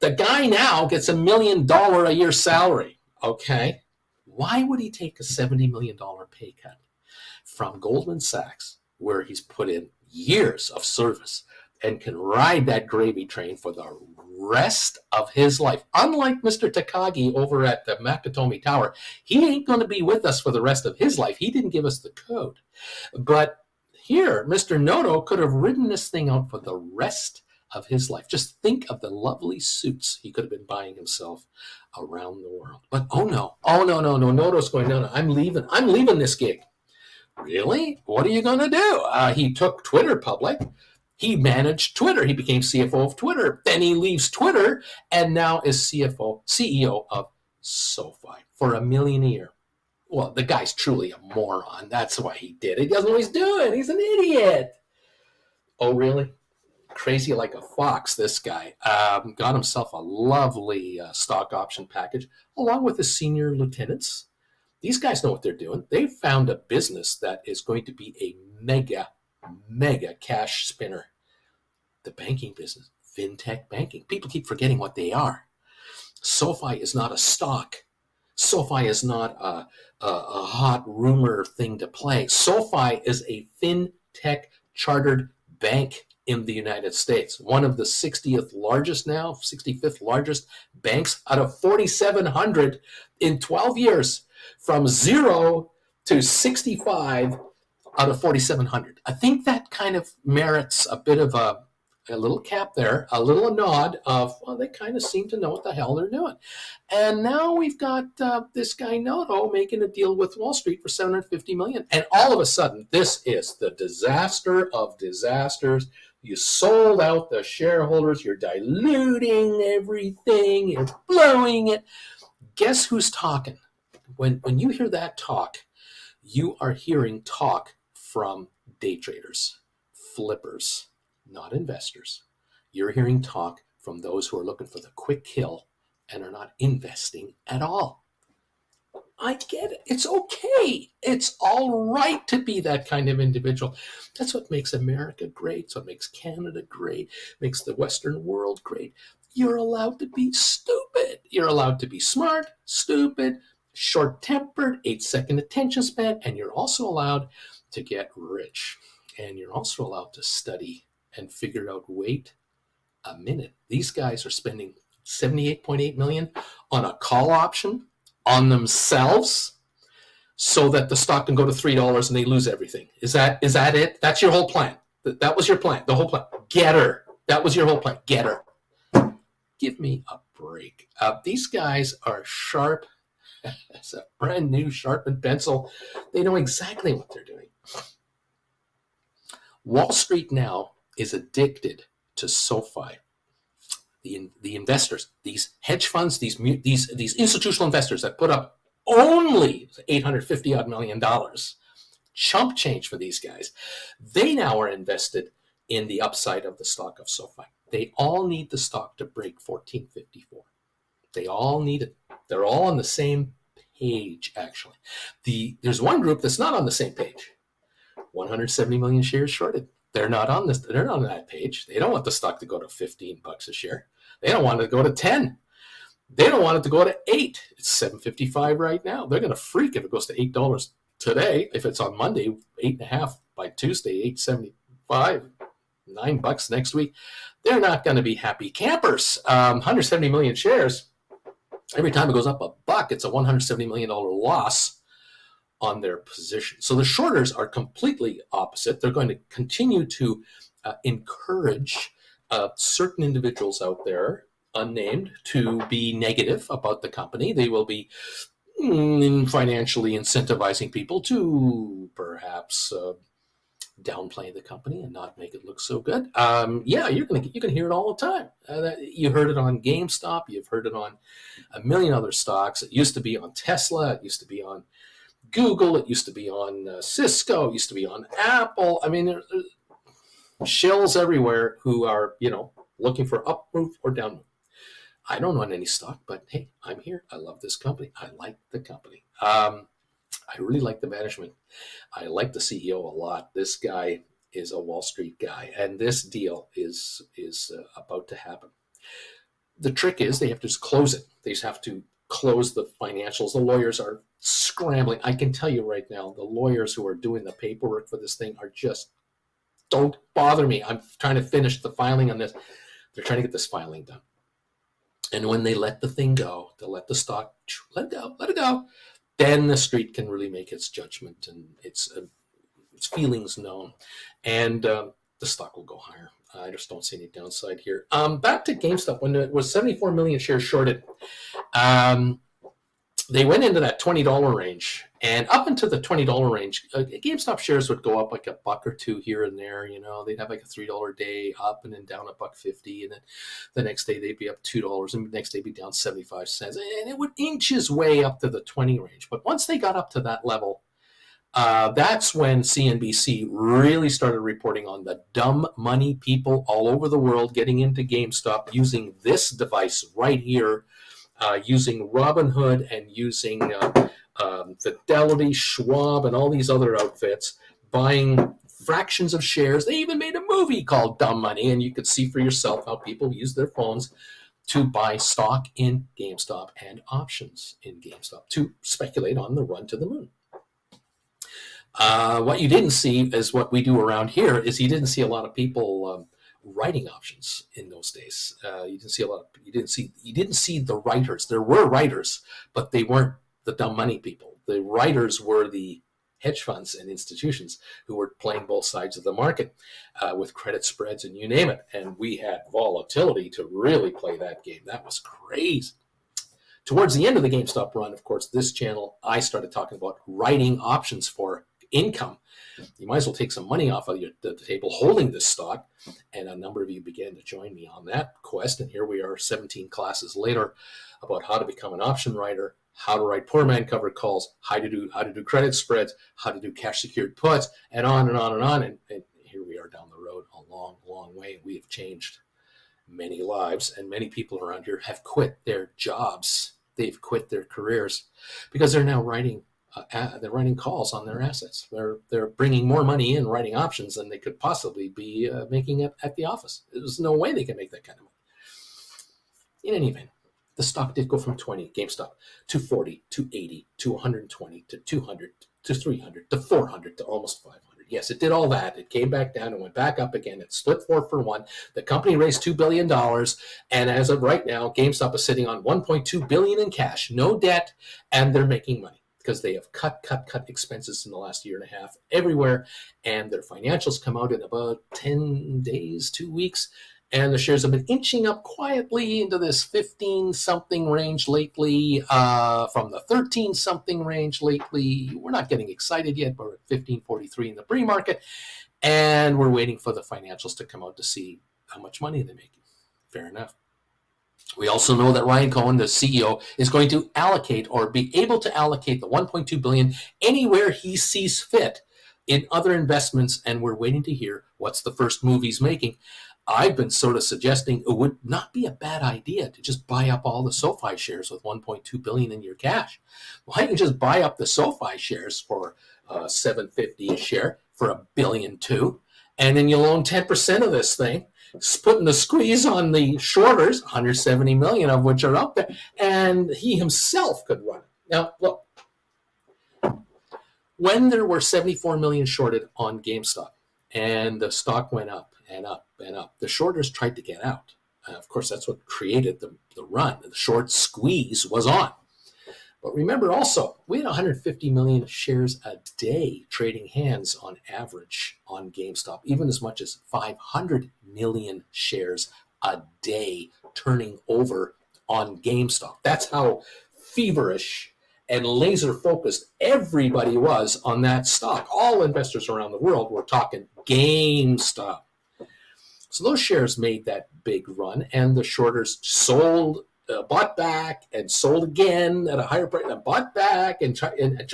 The guy now gets $1 million a year salary. Okay. Why would he take a $70 million pay cut from Goldman Sachs, where he's put in years of service and can ride that gravy train for the rest of his life? Unlike Mr. Takagi over at the Nakatomi Tower, he ain't going to be with us for the rest of his life. He didn't give us the code. But here, Mr. Noto could have ridden this thing out for the rest of his life. Just think of the lovely suits he could have been buying himself around the world. But oh no, Noto's going, no, I'm leaving this gig. Really? What are you going to do? He took Twitter public. He managed Twitter. He became CFO of Twitter. Then he leaves Twitter and now is CEO of SoFi for $1 million a year. Well, the guy's truly a moron. That's why he did it. He doesn't know what he's doing. He's an idiot. Oh, really? Crazy like a fox, this guy. Got himself a lovely stock option package along with his senior lieutenants. These guys know what they're doing. They found a business that is going to be a mega cash spinner. The banking business, fintech banking. People keep forgetting what they are. SoFi is not a stock. SoFi is not a hot rumor thing to play. SoFi is a fintech chartered bank in the United States. One of the 65th largest banks out of 4,700 in 12 years. From 0 to 65 out of 4,700. I think that kind of merits a bit of a little cap there, a little nod of, well, they kind of seem to know what the hell they're doing. And now we've got this guy Noto making a deal with Wall Street for $750 million. And all of a sudden, this is the disaster of disasters. You sold out the shareholders. You're diluting everything. You're blowing it. Guess who's talking? When you hear that talk, you are hearing talk from day traders, flippers, not investors. You're hearing talk from those who are looking for the quick kill and are not investing at all. I get it. It's okay. It's all right to be that kind of individual. That's what makes America great. It's what makes Canada great, makes the Western world great. You're allowed to be stupid. You're allowed to be smart, stupid, short-tempered, 8-second attention span, and you're also allowed to get rich. And you're also allowed to study and figure out, wait a minute. These guys are spending $78.8 million on a call option on themselves so that the stock can go to $3 and they lose everything. Is that it? That's your whole plan. That was your plan, the whole plan. Get her. That was your whole plan. Get her. Give me a break. These guys are sharp. It's a brand new sharpened pencil. They know exactly what they're doing. Wall Street now is addicted to SoFi. The investors, these hedge funds, these institutional investors that put up only $850 million, chump change for these guys. They now are invested in the upside of the stock of SoFi. They all need the stock to break 1454. They all need it. They're all on the same page, actually. There's one group that's not on the same page. 170 million shares shorted. They're not on this. They're not on that page. They don't want the stock to go to $15 a share. They don't want it to go to 10. They don't want it to go to 8. It's $7.55 right now. They're going to freak if it goes to $8 today. If it's on Monday, 8.5 by Tuesday, $8.75, $9 next week. They're not going to be happy campers. 170 million shares. Every time it goes up $1, it's a $170 million loss on their position. So the shorters are completely opposite. They're going to continue to encourage certain individuals out there, unnamed, to be negative about the company. They will be financially incentivizing people to perhaps downplay the company and not make it look so good. You can hear it all the time. You heard it on GameStop. You've heard it on a million other stocks. It used to be on Tesla. It used to be on Google. It used to be on Cisco. It used to be on Apple. I mean, there's shills everywhere who are, looking for up move or down move. I don't own any stock, but hey, I'm here. I love this company. I like the company. I really like the management. I like the CEO a lot. This guy is a Wall Street guy, and this deal is about to happen. The trick is they have to just close it. They just have to close the financials. The lawyers are scrambling. I can tell you right now, the lawyers who are doing the paperwork for this thing are just, don't bother me. I'm trying to finish the filing on this. They're trying to get this filing done. And when they let the thing go, they'll let the stock, let it go, then the street can really make its judgment. And it's its feelings known, and the stock will go higher. I just don't see any downside here. Back to GameStop, when it was 74 million shares shorted, they went into that $20 range, and up into the $20 range, GameStop shares would go up like a buck or two here and there. They'd have like a $3 day up and then down $1.50, and then the next day they'd be up $2, and the next day be down 75 cents, and it would inch its way up to the 20 range. But once they got up to that level, that's when CNBC really started reporting on the dumb money people all over the world getting into GameStop using this device right here, using Robinhood and using Fidelity, Schwab, and all these other outfits, buying fractions of shares. They even made a movie called Dumb Money, and you could see for yourself how people use their phones to buy stock in GameStop and options in GameStop to speculate on the run to the moon. What you didn't see is what we do around here is you didn't see a lot of people writing options in those days. You didn't see the writers. There were writers, but they weren't the dumb money people. The writers were the hedge funds and institutions who were playing both sides of the market with credit spreads and you name it. And we had volatility to really play that game. That was crazy. Towards the end of the GameStop run, of course, this channel, I started talking about writing options for income. You might as well take some money off of the table holding this stock. And a number of you began to join me on that quest. And here we are 17 classes later about how to become an option writer, how to write poor man covered calls, how to do credit spreads, how to do cash secured puts, and on and on and on. And here we are down the road a long, long way. We have changed many lives, and many people around here have quit their jobs. They've quit their careers because they're now writing calls on their assets. They're bringing more money in writing options than they could possibly be making it at the office. There's no way they can make that kind of money. In any event, the stock did go from 20, GameStop, to 40, to 80, to 120, to 200, to 300, to 400, to almost 500. Yes, it did all that. It came back down and went back up again. It split 4-for-1. The company raised $2 billion. And as of right now, GameStop is sitting on $1.2 billion in cash, no debt, and they're making money because they have cut expenses in the last year and a half everywhere. And their financials come out in about 10 days, 2 weeks. And the shares have been inching up quietly into this 15-something range lately, from the 13-something range lately. We're not getting excited yet, but we're at 15.43 in the pre-market. And we're waiting for the financials to come out to see how much money they're making. Fair enough. We also know that Ryan Cohen, the CEO, is going to allocate or be able to allocate the $1.2 billion anywhere he sees fit in other investments. And we're waiting to hear what's the first move he's making. I've been sort of suggesting it would not be a bad idea to just buy up all the SoFi shares with $1.2 billion in your cash. Why don't you just buy up the SoFi shares for $7.50 a share for $1.2 billion, and then you'll own 10% of this thing, putting the squeeze on the shorters, 170 million of which are out there, and he himself could run it. Now, look, when there were 74 million shorted on GameStop and the stock went up and up and up, the shorters tried to get out. Of course, that's what created the run. The short squeeze was on. But remember also, we had 150 million shares a day trading hands on average on GameStop, even as much as 500 million shares a day turning over on GameStop. That's how feverish and laser focused everybody was on that stock. All investors around the world were talking GameStop. So those shares made that big run, and the shorters sold, bought back, and sold again at a higher price, and bought back, and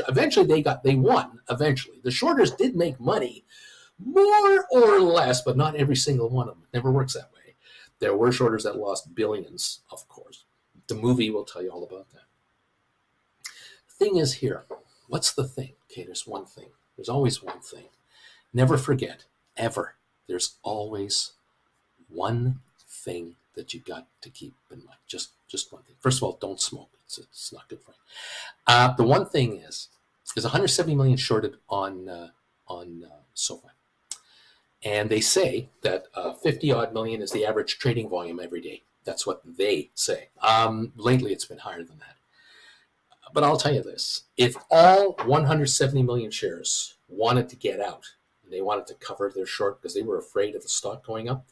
eventually they won. Eventually, the shorters did make money, more or less, but not every single one of them. It never works that way. There were shorters that lost billions, of course. The movie will tell you all about that. The thing is here, what's the thing? Okay, there's one thing. There's always one thing. Never forget, ever. There's always one thing that you got to keep in mind. Just one thing. First of all, don't smoke. It's not good for you. The one thing is 170 million shorted on SoFi, and they say that 50 odd million is the average trading volume every day. That's what they say. Lately, it's been higher than that. But I'll tell you this: if all 170 million shares wanted to get out, and they wanted to cover their short because they were afraid of the stock going up,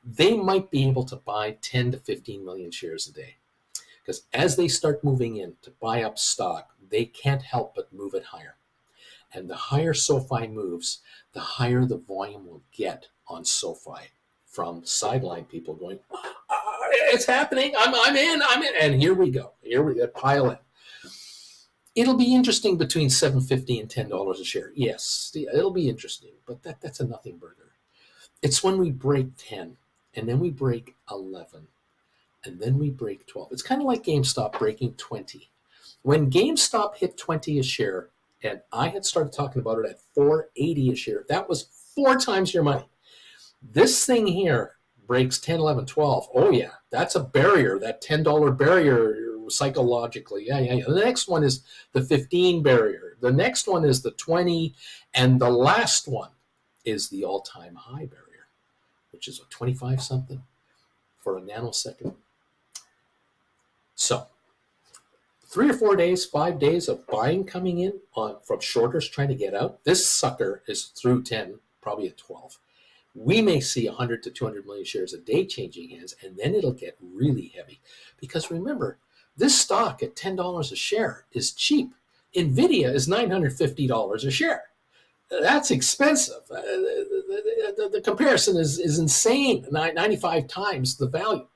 they might be able to buy 10 to 15 million shares a day. Because as they start moving in to buy up stock, they can't help but move it higher. And the higher SoFi moves, the higher the volume will get on SoFi from sideline people going, it's happening, I'm in, and here we go, pile in. It'll be interesting between $7.50 and $10 a share. Yes, it'll be interesting, but that's a nothing burger. It's when we break 10, and then we break 11, and then we break 12. It's kind of like GameStop breaking 20. When GameStop hit 20 a share, and I had started talking about it at $4.80 a share, that was 4 times your money. This thing here breaks 10, 11, 12. Oh, yeah, that's a barrier, that $10 barrier psychologically. Yeah. The next one is the 15 barrier. The next one is the 20. And the last one is the all-time high barrier, which is a 25 something for a nanosecond. So 3 or 4 days, 5 days of buying coming in from shorters trying to get out. This sucker is through 10, probably at 12. We may see 100 to 200 million shares a day changing hands, and then it'll get really heavy. Because remember, this stock at $10 a share is cheap. Nvidia is $950 a share. That's expensive. The comparison is insane, 95 times the value.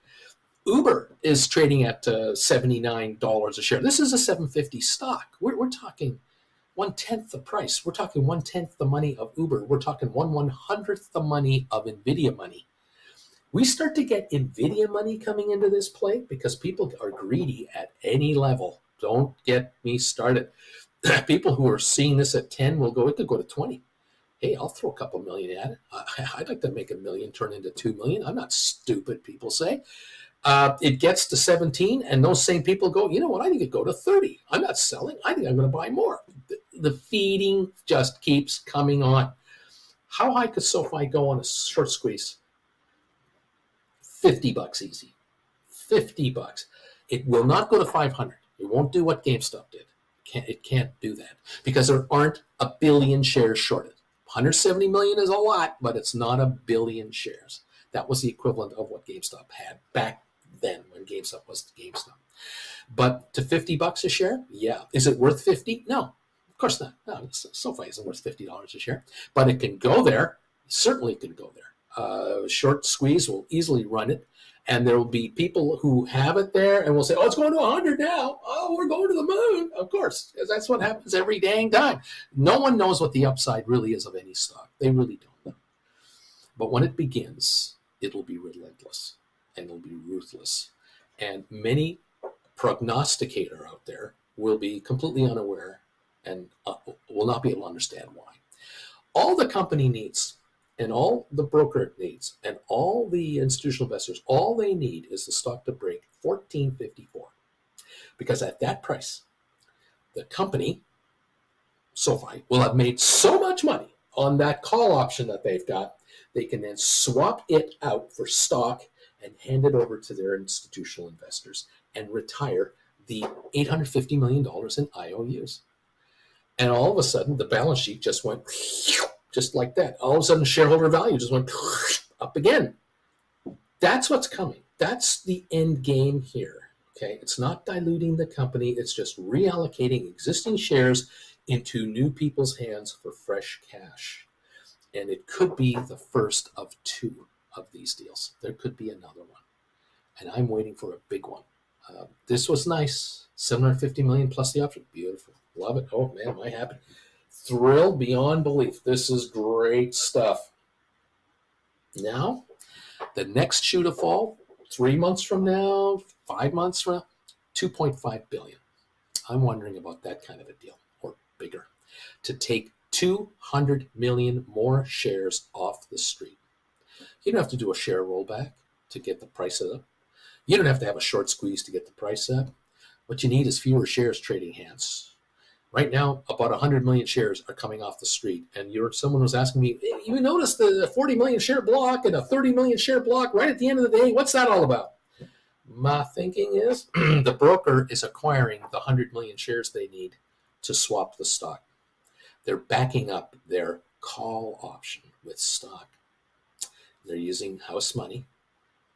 Uber is trading at $79 a share. This is a $7.50 stock. We're talking 1/10 the price. We're talking 1/10 the money of Uber. We're talking 1/100th the money of Nvidia money. We start to get Nvidia money coming into this play because people are greedy at any level. Don't get me started. People who are seeing this at 10 will go, it could go to 20. Hey, I'll throw a couple million at it. I'd like to make $1 million turn into $2 million. I'm not stupid, people say. It gets to 17, and those same people go, you know what, I think it go to 30. I'm not selling. I think I'm going to buy more. The feeding just keeps coming on. How high could SoFi go on a short squeeze? $50 easy. $50. It will not go to 500. It won't do what GameStop did. It can't do that because there aren't a billion shares shorted. 170 million is a lot, but it's not a billion shares. That was the equivalent of what GameStop had back then when GameStop was GameStop. But to $50 a share, yeah. Is it worth 50? No, of course not. No, SoFi isn't worth $50 a share, but it can go there. Certainly can go there. Short squeeze will easily run it, and there will be people who have it there and will say, oh, it's going to 100 now. Oh, we're going to the moon. Of course, because that's what happens every dang time. No one knows what the upside really is of any stock. They really don't know. But when it begins, it'll be relentless and it'll be ruthless. And many prognosticator out there will be completely unaware and will not be able to understand why. All the company needs and all the broker needs and all the institutional investors, all they need is the stock to break 1454. Because at that price, the company, SoFi, will have made so much money on that call option that they've got, they can then swap it out for stock and hand it over to their institutional investors and retire the $850 million in IOUs. And all of a sudden, the balance sheet just went just like that. All of a sudden, shareholder value just went up again. That's what's coming. That's the end game here. Okay, it's not diluting the company. It's just reallocating existing shares into new people's hands for fresh cash. And it could be the first of 2 of these deals. There could be another one. And I'm waiting for a big one. This was nice. 750 million plus the option. Beautiful. Love it. Oh, man, am I happy. Thrilled beyond belief. This is great stuff. Now, the next shoe to fall, 3 months from now, 5 months from now, 2.5 billion. I'm wondering about that kind of a deal, or bigger, to take 200 million more shares off the street. You don't have to do a share rollback to get the price up. You don't have to have a short squeeze to get the price up. What you need is fewer shares trading hands. Right now, about 100 million shares are coming off the street. And someone was asking me, hey, you notice the 40 million share block and a 30 million share block right at the end of the day? What's that all about? My thinking is the broker is acquiring the 100 million shares they need to swap the stock. They're backing up their call option with stock. They're using house money.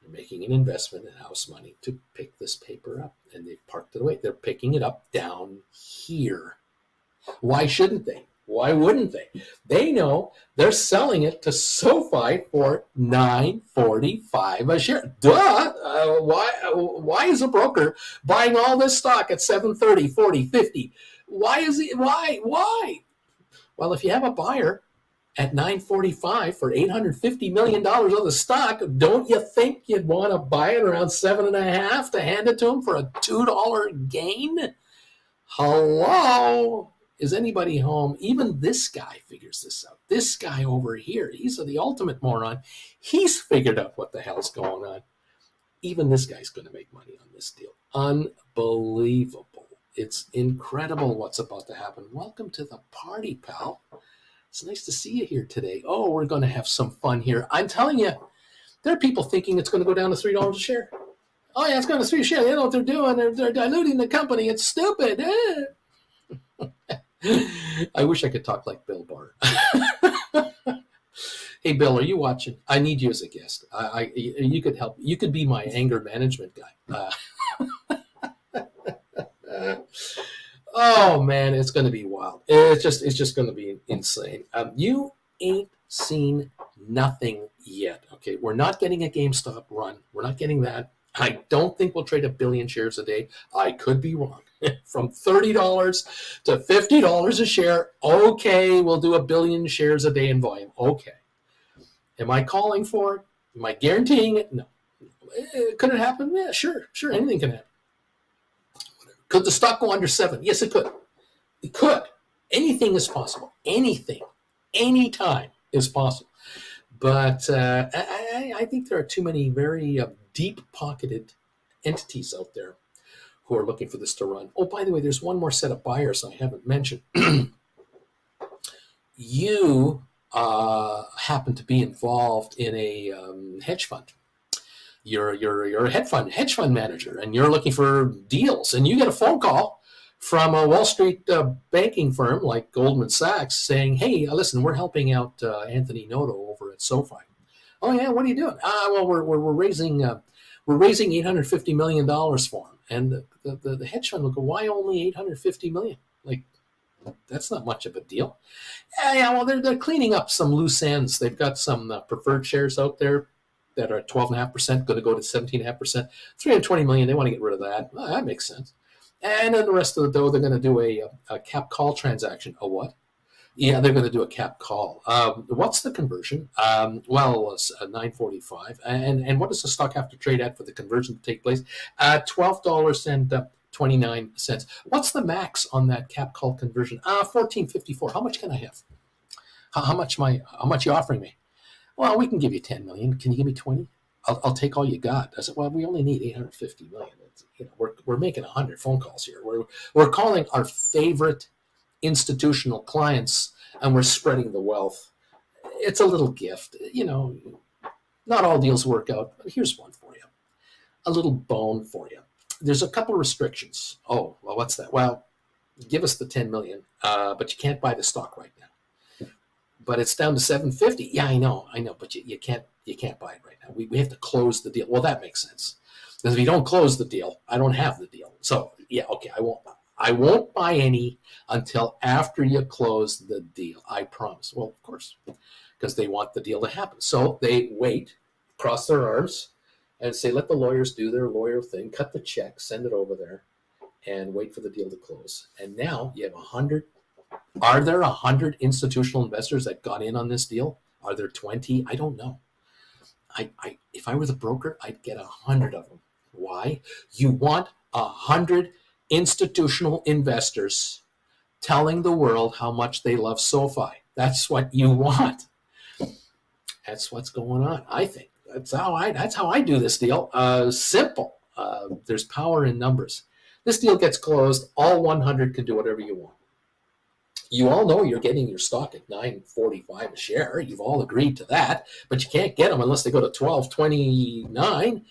They're making an investment in house money to pick this paper up, and they've parked it away. They're picking it up down here. Why shouldn't they? Why wouldn't they? They know they're selling it to SoFi for $9.45 a share. Duh! Why is a broker buying all this stock at $7.30, $40, $50? Why is it? Why? Well, if you have a buyer at $9.45 for $850 million of the stock, don't you think you'd want to buy it around $7.50 to hand it to them for a $2 gain? Hello? Is anybody home? Even this guy figures this out. This guy over here, he's the ultimate moron. He's figured out what the hell's going on. Even this guy's going to make money on this deal. Unbelievable. It's incredible what's about to happen. Welcome to the party, pal. It's nice to see you here today. Oh, we're going to have some fun here. I'm telling you, there are people thinking it's going to go down to $3 a share. Oh, yeah, it's going to $3 a share. They know what they're doing. They're diluting the company. It's stupid. I wish I could talk like Bill Barr. Hey, Bill, are you watching? I need you as a guest. You could help. You could be my anger management guy. Oh man, it's going to be wild. It's just going to be insane. You ain't seen nothing yet. Okay, we're not getting a GameStop run. We're not getting that. I don't think we'll trade 1 billion shares a day. I could be wrong. From $30 to $50 a share. Okay, we'll do 1 billion shares a day in volume. Okay. Am I calling for it? Am I guaranteeing it? No. Could it happen? Yeah, sure. Anything can happen. Could the stock go under 7? Yes, it could. It could. Anything is possible. Anything. Anytime is possible. But I think there are too many very deep-pocketed entities out there who are looking for this to run. Oh, by the way, there's one more set of buyers I haven't mentioned. You happen to be involved in a hedge fund. You're a hedge fund manager, and you're looking for deals, and you get a phone call from a Wall Street banking firm like Goldman Sachs saying, "Hey, listen, we're helping out Anthony Noto over at SoFi." Oh yeah, what are you doing? Well, we're raising $850 million for him, and the hedge fund will go, "Why only $850 million? Like, that's not much of a deal." Yeah. Well, they're cleaning up some loose ends. They've got some preferred shares out there that are at 12.5%, going to go to 17.5%. $320 million. They want to get rid of that. Well, that makes sense. And then the rest of the dough, they're going to do a cap call transaction. A what? Yeah, they're going to do a cap call. What's the conversion? Well, it's 9.45. And what does the stock have to trade at for the conversion to take place? $12.29. What's the max on that cap call conversion? 14.54. How much can I have? How much you offering me? Well, we can give you 10 million. Can you give me 20? I'll take all you got. I said, well, we only need 850 million. We're making 100 phone calls here. We're calling our favorite institutional clients, and we're spreading the wealth. It's a little gift. Not all deals work out, but here's one for you. A little bone for you. There's a couple of restrictions. Oh, well, what's that? Well, give us the 10 million, but you can't buy the stock right now. But it's down to 750. Yeah, I know, but you can't buy it right now. We have to close the deal. Well, that makes sense. Because if you don't close the deal, I don't have the deal. So yeah, okay, I won't buy any until after you close the deal. I promise. Well, of course, because they want the deal to happen. So they wait, cross their arms, and say, let the lawyers do their lawyer thing, cut the check, send it over there, and wait for the deal to close. And now you have 100. Are there 100 institutional investors that got in on this deal? Are there 20? I don't know. If I were the broker, I'd get 100 of them. Why? You want 100 institutional investors telling the world how much they love SoFi. That's what you want. That's what's going on. I think that's how I do this deal. Simple. There's power in numbers. This deal gets closed. All 100 can do whatever you want. You all know you're getting your stock at $9.45 a share. You've all agreed to that, but you can't get them unless they go to $12.29.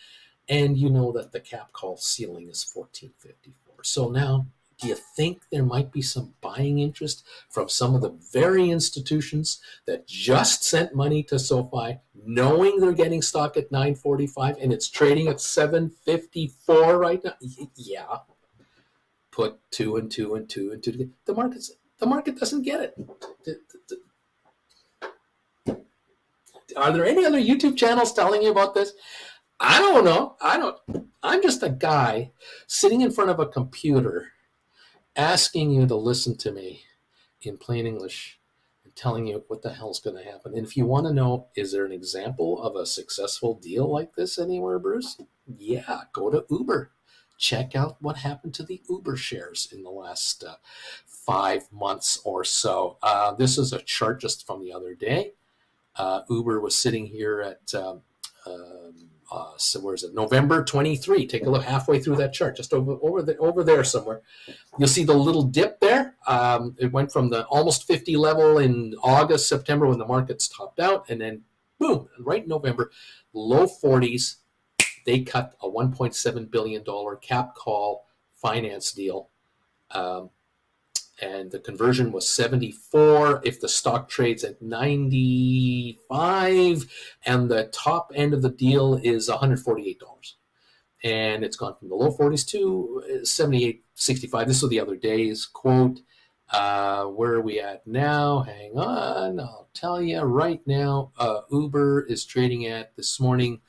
And you know that the cap call ceiling is $14.54. So now Do you think there might be some buying interest from some of the very institutions that just sent money to SoFi, knowing they're getting stock at 9.45 and it's trading at 7.54 right now? Yeah, put two and two and two and two together. The market doesn't get it. Are there any other YouTube channels telling you about this? I don't know. I'm just a guy sitting in front of a computer asking you to listen to me in plain English and telling you what the hell's going to happen. And if you want to know, is there an example of a successful deal like this anywhere, Bruce? Yeah, go to Uber. Check out what happened to the Uber shares in the last 5 months or so. This is a chart just from the other day. Uber was sitting here at so where is it? November 23. Take a look halfway through that chart, just over there somewhere. You'll see the little dip there. It went from the almost 50 level in August, September when the markets topped out, and then boom, right in November, low 40s. They cut a $1.7 billion cap call finance deal. And the conversion was 74 if the stock trades at 95, and the top end of the deal is $148. And it's gone from the low 40s to 78.65. This was the other day's quote. Where are we at now? Hang on, I'll tell you right now. Uber is trading at this morning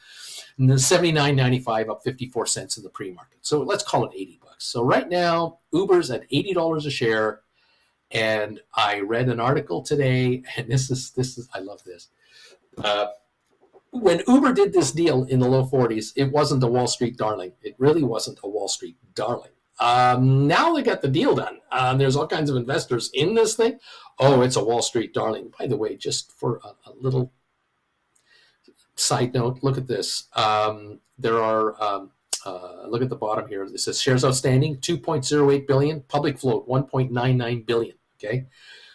$79.95, up 54 cents in the pre-market. So let's call it $80. So right now, Uber's at $80 a share, and I read an article today, and this is I love this. When Uber did this deal in the low 40s, it wasn't a Wall Street darling. It really wasn't a Wall Street darling. Now they got the deal done. There's all kinds of investors in this thing. Oh, it's a Wall Street darling. By the way, just for a little side note, look at this. There are look at the bottom here. It says shares outstanding 2.08 billion, public float 1.99 billion. Okay,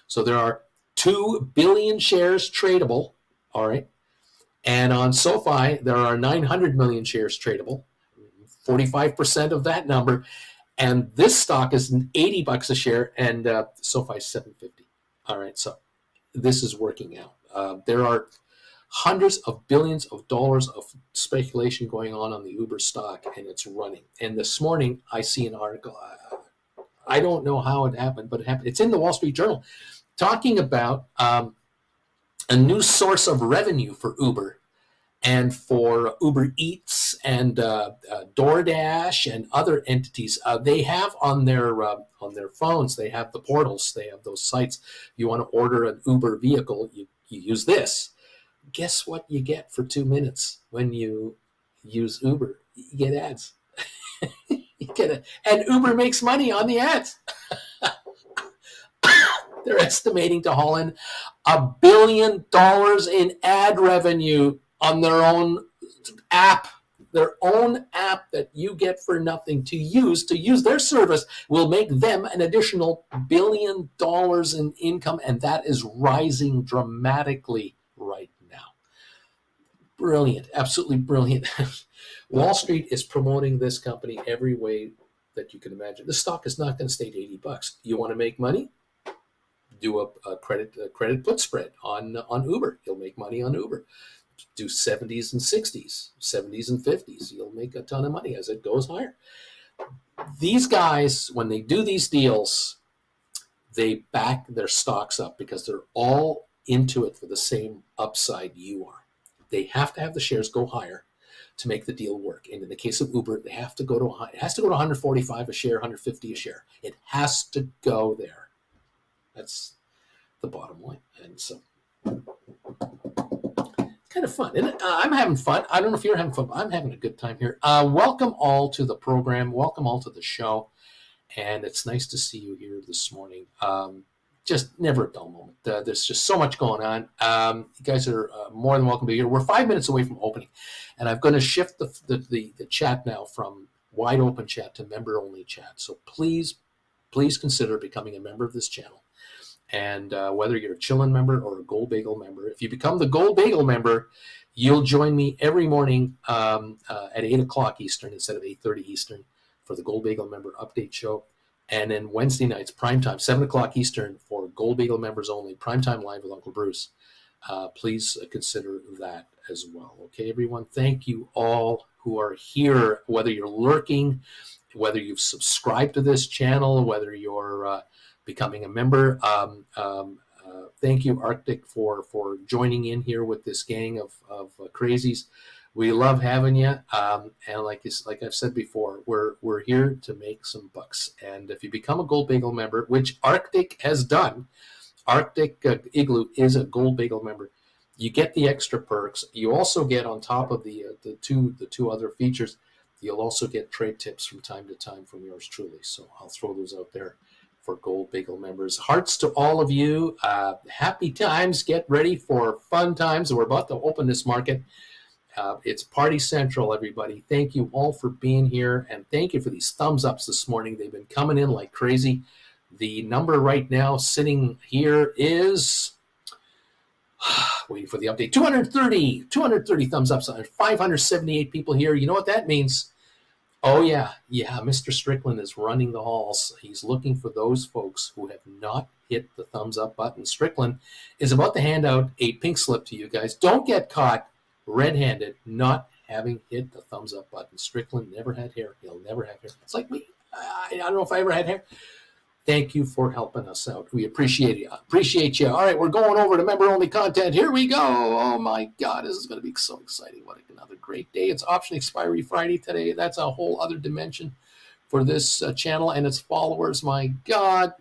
so there are 2 billion shares tradable. All right, and on SoFi there are 900 million shares tradable, 45% of that number, and this stock is $80 a share, and SoFi is $7.50. All right, so this is working out. There are hundreds of billions of dollars of speculation going on the Uber stock, and it's running. And this morning, I see an article. I don't know how it happened, but it happened. It's in the Wall Street Journal, talking about a new source of revenue for Uber and for Uber Eats and DoorDash and other entities. They have on their phones, they have the portals, they have those sites. If you want to order an Uber vehicle, you use this. Guess what you get for 2 minutes when you use Uber? You get ads. You get it. And Uber makes money on the ads. They're estimating to haul in $1 billion in ad revenue on their own app. Their own app that you get for nothing to use their service will make them an additional $1 billion in income, and that is rising dramatically right now. Brilliant, absolutely brilliant. Wall Street is promoting this company every way that you can imagine. The stock is not going to stay at $80. You want to make money? Do a credit put spread on Uber. You'll make money on Uber. Do 70s and 60s, 70s and 50s. You'll make a ton of money as it goes higher. These guys, when they do these deals, they back their stocks up because they're all into it for the same upside you are. They have to have the shares go higher to make the deal work. And in the case of Uber, it has to go to 145 a share, 150 a share. It has to go there. That's the bottom line. And so kind of fun. And I'm having fun. I don't know if you're having fun, but I'm having a good time here. Welcome all to the program. Welcome all to the show. And it's nice to see you here this morning. Just never a dull moment. There's just so much going on. You guys are more than welcome to be here. We're 5 minutes away from opening, and I'm going to shift the chat now from wide open chat to member only chat. So please consider becoming a member of this channel. And whether you're a Chillin' member or a Gold Bagel member, if you become the Gold Bagel member, you'll join me every morning at 8 o'clock Eastern instead of 8:30 Eastern for the Gold Bagel member update show. And then Wednesday nights, prime time, 7 o'clock Eastern for Gold Bagel members only, prime time live with Uncle Bruce. Please consider that as well. Okay, everyone, thank you all who are here, whether you're lurking, whether you've subscribed to this channel, whether you're becoming a member. Thank you, Arctic, for joining in here with this gang of crazies. We love having you, and like I've said before, we're here to make some bucks. And if you become a Gold Bagel member, which Arctic has done, Arctic Igloo is a Gold Bagel member, you get the extra perks. You also get, on top of the two other features, you'll also get trade tips from time to time from yours truly. So I'll throw those out there for Gold Bagel members. Hearts to all of you. Happy times. Get ready for fun times. We're about to open this market. It's Party Central, everybody. Thank you all for being here, and thank you for these thumbs ups this morning. They've been coming in like crazy. The number right now sitting here is, waiting for the update, 230 thumbs ups. 578 people here. You know what that means? Oh, yeah, Mr. Strickland is running the halls. He's looking for those folks who have not hit the thumbs up button. Strickland is about to hand out a pink slip to you guys. Don't get caught red-handed not having hit the thumbs up button. Strickland never had hair. He'll never have hair. It's like me. I don't know if I ever had hair. Thank you for helping us out. We appreciate you. All right, we're going over to member-only content. Here we go. Oh, my God. This is going to be so exciting. What another great day. It's Option Expiry Friday today. That's a whole other dimension for this channel and its followers. My God.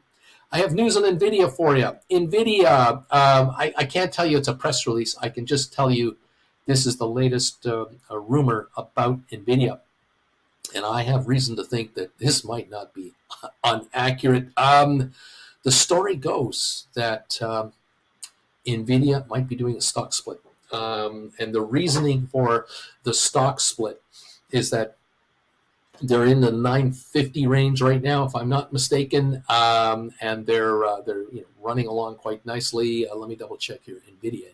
I have news on Nvidia for you. Nvidia, I can't tell you it's a press release. I can just tell you this is the latest rumor about Nvidia. And I have reason to think that this might not be inaccurate. The story goes that Nvidia might be doing a stock split. And the reasoning for the stock split is that they're in the 950 range right now, if I'm not mistaken, and they're running along quite nicely. Let me double check here. Nvidia.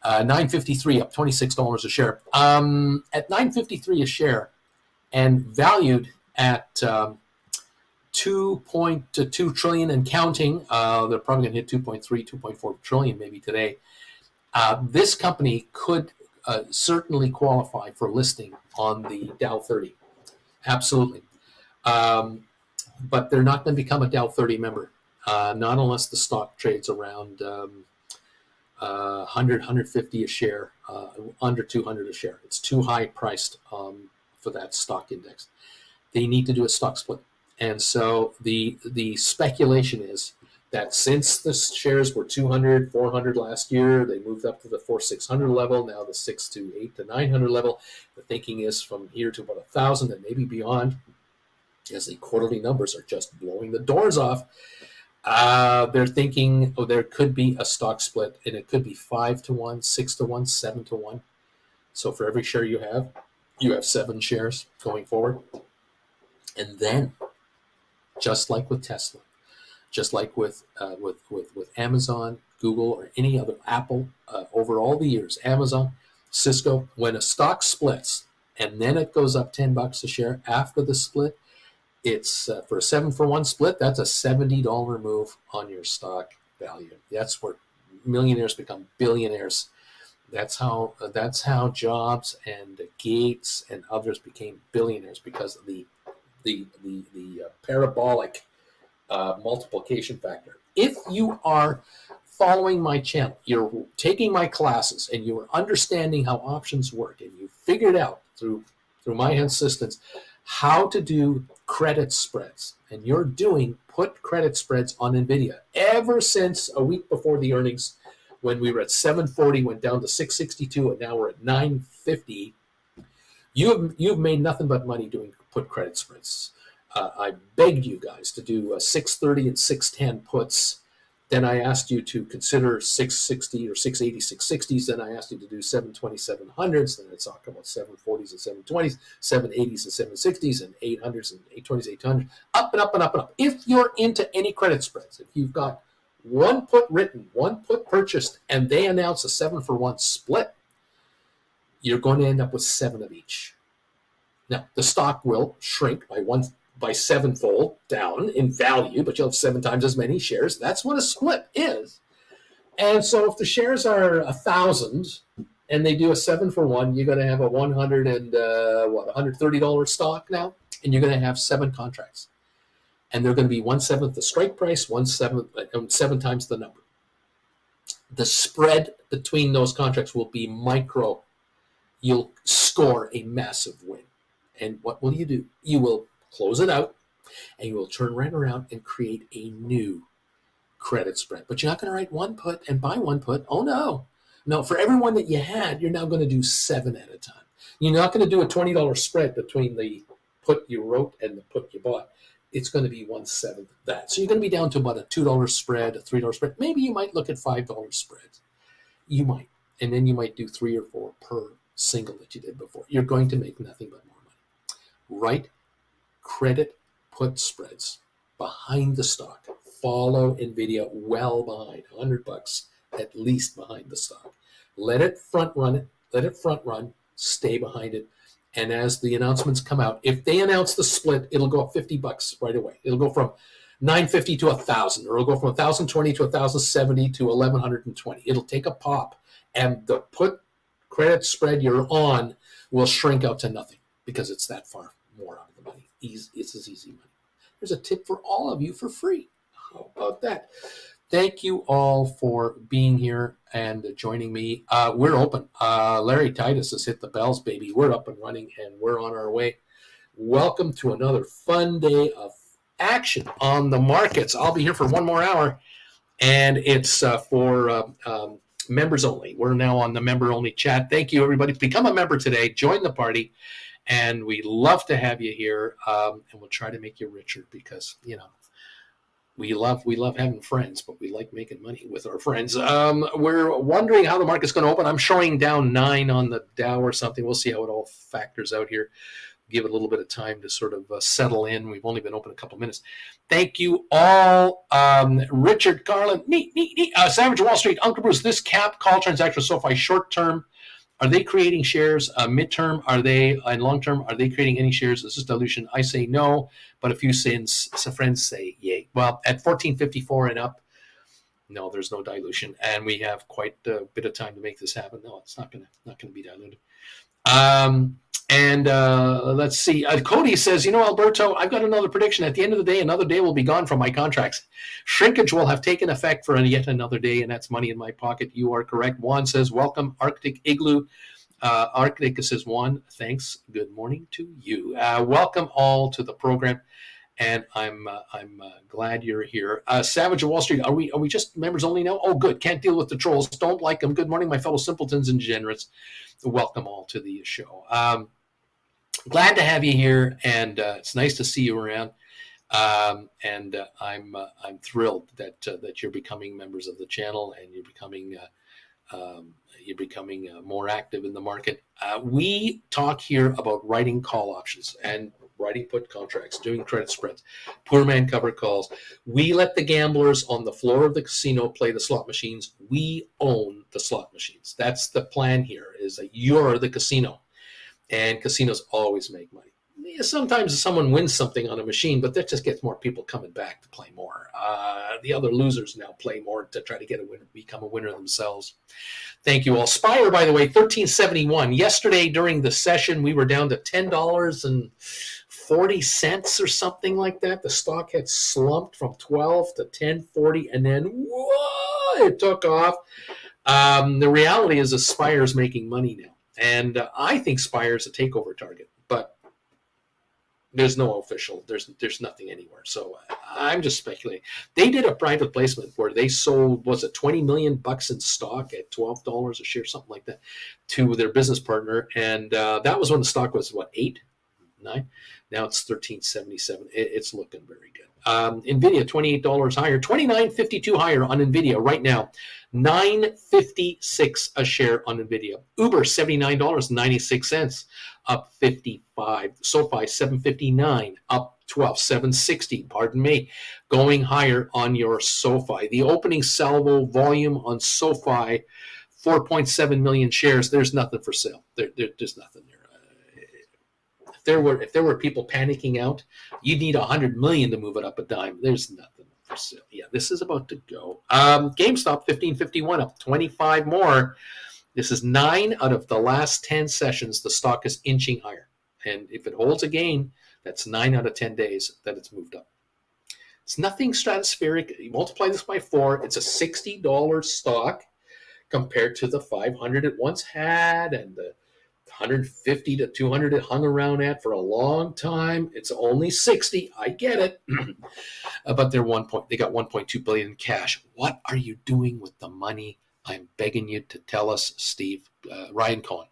953, up $26 a share. At 953 a share, and valued at 2.2 trillion and counting. They're probably going to hit 2.3, 2.4 trillion maybe today. This company could certainly qualify for listing on the Dow 30. Absolutely. But they're not going to become a Dow 30 member, not unless the stock trades around 100, 150 a share, under 200 a share. It's too high priced for that stock index. They need to do a stock split. And so the speculation is that since the shares were 200, 400 last year, they moved up to the 400-600 level, now the 600 to 800 to 900 level. The thinking is from here to about 1,000 and maybe beyond, as the quarterly numbers are just blowing the doors off. They're thinking, there could be a stock split, and it could be 5 to 1, 6 to 1, 7 to 1. So for every share you have 7 shares going forward. And then, just like with Tesla, just like with Amazon, Google, or any other, Apple, over all the years, Amazon, Cisco, when a stock splits and then it goes up $10 a share after the split, it's for a 7-for-1 split, that's a $70 move on your stock value. That's where millionaires become billionaires. That's how Jobs and Gates and others became billionaires, because of the parabolic multiplication factor. If you are following my channel, you're taking my classes, and you're understanding how options work, and you figured out through my assistance how to do credit spreads, and you're doing put credit spreads on Nvidia ever since a week before the earnings, when we were at 740, went down to 662, and now we're at 950. You've made nothing but money doing put credit spreads. I begged you guys to do 630 and 610 puts. Then I asked you to consider 660 or 680, 660s. Then I asked you to do 720, 700s. Then I talked about 740s and 720s, 780s and 760s, and 800s and 820s, 800s. Up and up and up and up. If you're into any credit spreads, if you've got one put written, one put purchased, and they announce a 7-for-1 split, you're going to end up with 7 of each. Now, the stock will shrink by by sevenfold down in value, but you'll have 7 times as many shares. That's what a split is. And so if the shares are 1,000 and they do a 7-for-1, you're going to have a $130 stock now, and you're going to have 7 contracts. And they're going to be 1/7 the strike price, 1/7, 7 times the number. The spread between those contracts will be micro. You'll score a massive win. And what will you do? You will close it out, and you will turn right around and create a new credit spread. But you're not going to write one put and buy one put. Oh, no. No, for every one that you had, you're now going to do 7 at a time. You're not going to do a $20 spread between the put you wrote and the put you bought. It's going to be 1/7 of that. So you're going to be down to about a $2 spread, a $3 spread. Maybe you might look at $5 spreads. You might. And then you might do 3 or 4 per single that you did before. You're going to make nothing but more money. Write credit put spreads behind the stock. Follow Nvidia well behind, $100 at least behind the stock. Let it front run. Stay behind it. And as the announcements come out, if they announce the split, it'll go up $50 right away. It'll go from $950 to $1,000, or it'll go from $1,020 to $1,070 to $1,120. It'll take a pop, and the put credit spread you're on will shrink out to nothing because it's that far more out of the money. It's as easy money. There's a tip for all of you for free. How about that? Thank you all for being here and joining me. We're open. Larry Titus has hit the bells, baby. We're up and running, and we're on our way. Welcome to another fun day of action on the markets. I'll be here for 1 more hour, and it's for members only. We're now on the member-only chat. Thank you, everybody. Become a member today. Join the party, and we love to have you here, and we'll try to make you richer because, we love having friends, but we like making money with our friends. We're wondering how the market's going to open. I'm showing down 9 on the Dow or something. We'll see how it all factors out here. Give it a little bit of time to sort of settle in. We've only been open a couple minutes. Thank you all. Richard Garland, Savage Wall Street, Uncle Bruce, this cap call transaction, SoFi short term. Are they creating shares? Midterm, are they? And long term, are they creating any shares? Is this dilution? I say no, but a few friends say yay. Well, at 14.54 and up, no, there's no dilution, and we have quite a bit of time to make this happen. No, it's not gonna be diluted. Let's see. Cody says, Alberto, I've got another prediction. At the end of the day, another day will be gone from my contracts. Shrinkage will have taken effect for yet another day, and that's money in my pocket. You are correct. Juan says, welcome, Arctic Igloo. Arctic says, Juan, thanks. Good morning to you. Welcome all to the program, and I'm glad you're here. Savage of Wall Street, are we just members only now? Oh, good. Can't deal with the trolls. Don't like them. Good morning, my fellow simpletons and degenerates. Welcome all to the show. Glad to have you here, and it's nice to see you around. I'm thrilled that you're becoming members of the channel, and you're becoming more active in the market. We talk here about writing call options and writing put contracts, doing credit spreads, poor man cover calls. We let the gamblers on the floor of the casino play the slot machines. We own the slot machines. That's the plan here, is that you're the casino. And casinos always make money. Sometimes someone wins something on a machine, but that just gets more people coming back to play more. The other losers now play more to try to get a winner, become a winner themselves. Thank you all. Spire, by the way, $13.71. Yesterday during the session, we were down to $10.40 or something like that. The stock had slumped from 12 to 10.40, and then whoa, it took off. The reality is that Spire's making money now. And I think Spire is a takeover target, but there's no official. There's nothing anywhere. So I'm just speculating. They did a private placement where they sold, was it $20 million in stock at $12 a share, something like that, to their business partner. And that was when the stock was, what, 8, 9? Now it's $13.77. It's looking very good. Nvidia, $28 higher, $29.52 higher on Nvidia right now. $9.56 a share on Nvidia. Uber, $79.96, up 55. SoFi, $7.59, up 12. $7.60, pardon me, going higher on your SoFi. The opening salvo volume on SoFi, 4.7 million shares. There's nothing for sale. There's nothing there. If there were people panicking out, you'd need 100 million to move it up a dime. There's nothing for sale. Yeah, this is about to go. GameStop 1551 up 25 more. This is 9 out of the last 10 sessions. The stock is inching higher, and if it holds again, that's 9 out of 10 days that it's moved up. It's nothing stratospheric. You multiply this by 4. It's a $60 stock compared to the 500 it once had and the 150 to 200 it hung around at for a long time. It's only 60. I get it. But they got 1.2 billion in cash. What are you doing with the money? I'm begging you to tell us, Steve. Ryan Cohen,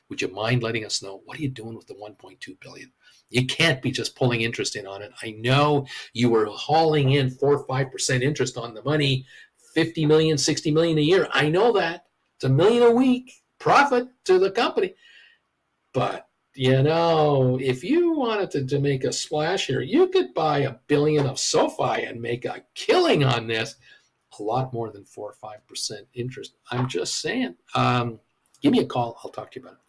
would you mind letting us know what are you doing with the 1.2 billion? You can't be just pulling interest in on it. I know you were hauling in 4 or 5% interest on the money, 50 million, 60 million a year. I know that. It's $1 million a week profit to the company. But, if you wanted to make a splash here, you could buy $1 billion of SoFi and make a killing on this. A lot more than 4 or 5% interest. I'm just saying. Give me a call. I'll talk to you about it.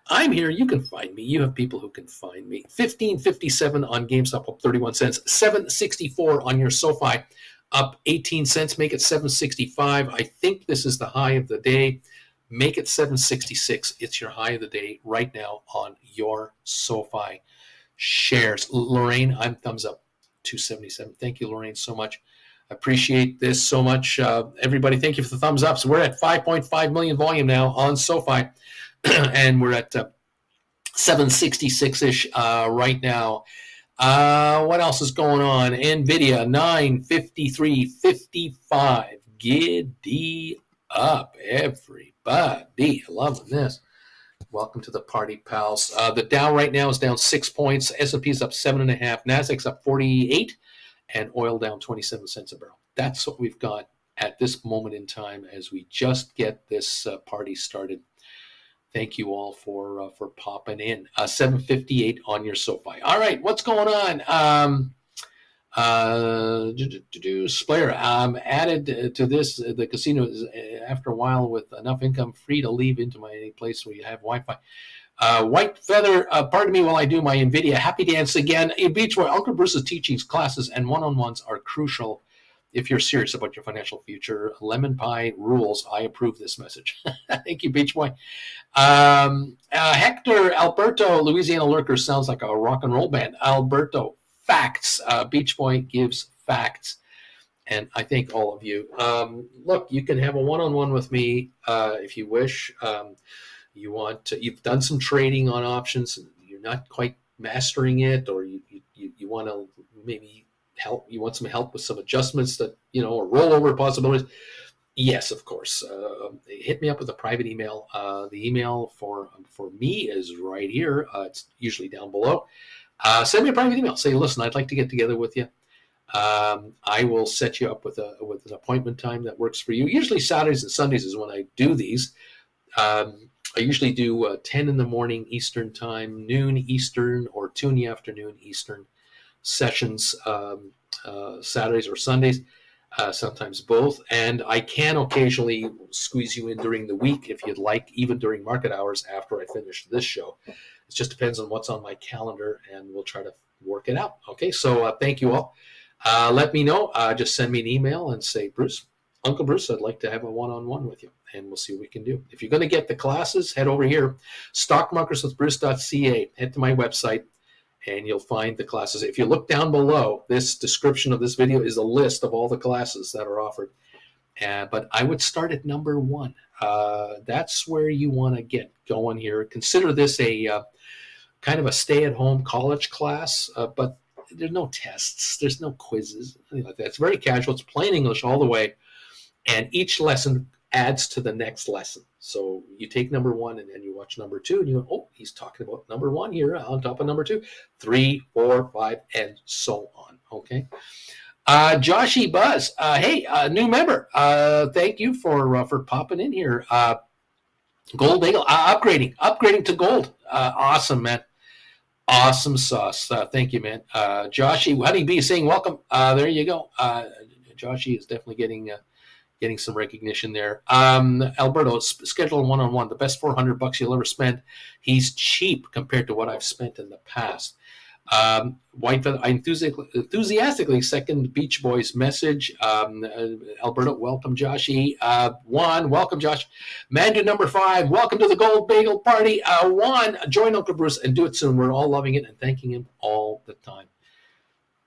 I'm here. You can find me. You have people who can find me. 15.57 on GameStop, up 31 cents. 7.64 on your SoFi, up 18 cents. Make it 7.65. I think this is the high of the day. Make it 7.66. It's your high of the day right now on your SoFi shares. Lorraine, I'm thumbs up. 277. Thank you, Lorraine, so much. I appreciate this so much. Everybody, thank you for the thumbs up. So we're at 5.5 million volume now on SoFi, and we're at 766-ish right now. What else is going on? Nvidia, 953.55. Giddy up, everybody. Loving this. Welcome to the party, pals. The Dow right now is down 6 points. S&P is up 7.5. Nasdaq's up 48. And oil down 27 cents a barrel. That's what we've got at this moment in time as we just get this party started. Thank you all for popping in. 7:58 on your SoFi. All right, what's going on? Splayer added to this. The casino is, after a while, with enough income, free to leave into my place where you have Wi-Fi. White Feather, pardon me while I do my Nvidia happy dance again. In Beachboy, Uncle Bruce's teachings, classes, and one-on-ones are crucial if you're serious about your financial future. Lemon Pie rules. I approve this message. Thank you, Beachboy. Hector Alberto, Louisiana Lurker, sounds like a rock and roll band. Alberto, facts. Beachboy gives facts. And I thank all of you. Look, you can have a one-on-one with me if you wish. You've done some trading on options, you're not quite mastering it, or you want to maybe help, you want some help with some adjustments that, or rollover possibilities. Yes, of course. Hit me up with a private email. The email for me is right here. It's usually down below. Send me a private email. Say, listen, I'd like to get together with you. I will set you up with an appointment time that works for you. Usually Saturdays and Sundays is when I do these. I usually do 10 in the morning Eastern time, noon Eastern, or 2 in the afternoon Eastern sessions, Saturdays or Sundays, sometimes both. And I can occasionally squeeze you in during the week if you'd like, even during market hours after I finish this show. It just depends on what's on my calendar, and we'll try to work it out. Okay, so thank you all. Let me know. Just send me an email and say, Bruce, Uncle Bruce, I'd like to have a one-on-one with you, and we'll see what we can do. If you're going to get the classes, head over here, stockmarkerswithbruce.ca. Head to my website, and you'll find the classes. If you look down below, this description of this video is a list of all the classes that are offered. But I would start at number 1. That's where you want to get going here. Consider this a kind of a stay-at-home college class, but there's no tests, there's no quizzes, anything like that. It's very casual. It's plain English all the way. And each lesson adds to the next lesson. So you take number 1 and then you watch number 2 and you go, oh, he's talking about number 1 here on top of number 2, 3, 4, 5, and so on. Okay. Joshy Buzz, hey, new member. Thank you for popping in here. Gold Bagel, upgrading to gold. Awesome, man. Awesome sauce. Thank you, man. Joshy Honeybee saying welcome. There you go. Joshy is definitely getting getting some recognition there. Alberto, schedule one-on-one, the best $400 you'll ever spend. He's cheap compared to what I've spent in the past. White, I enthusiastically second Beach Boys message. Alberto, welcome, Joshy. Juan, welcome, Josh. Mandu number 5, welcome to the Gold Bagel Party. Juan, join Uncle Bruce and do it soon. We're all loving it and thanking him all the time.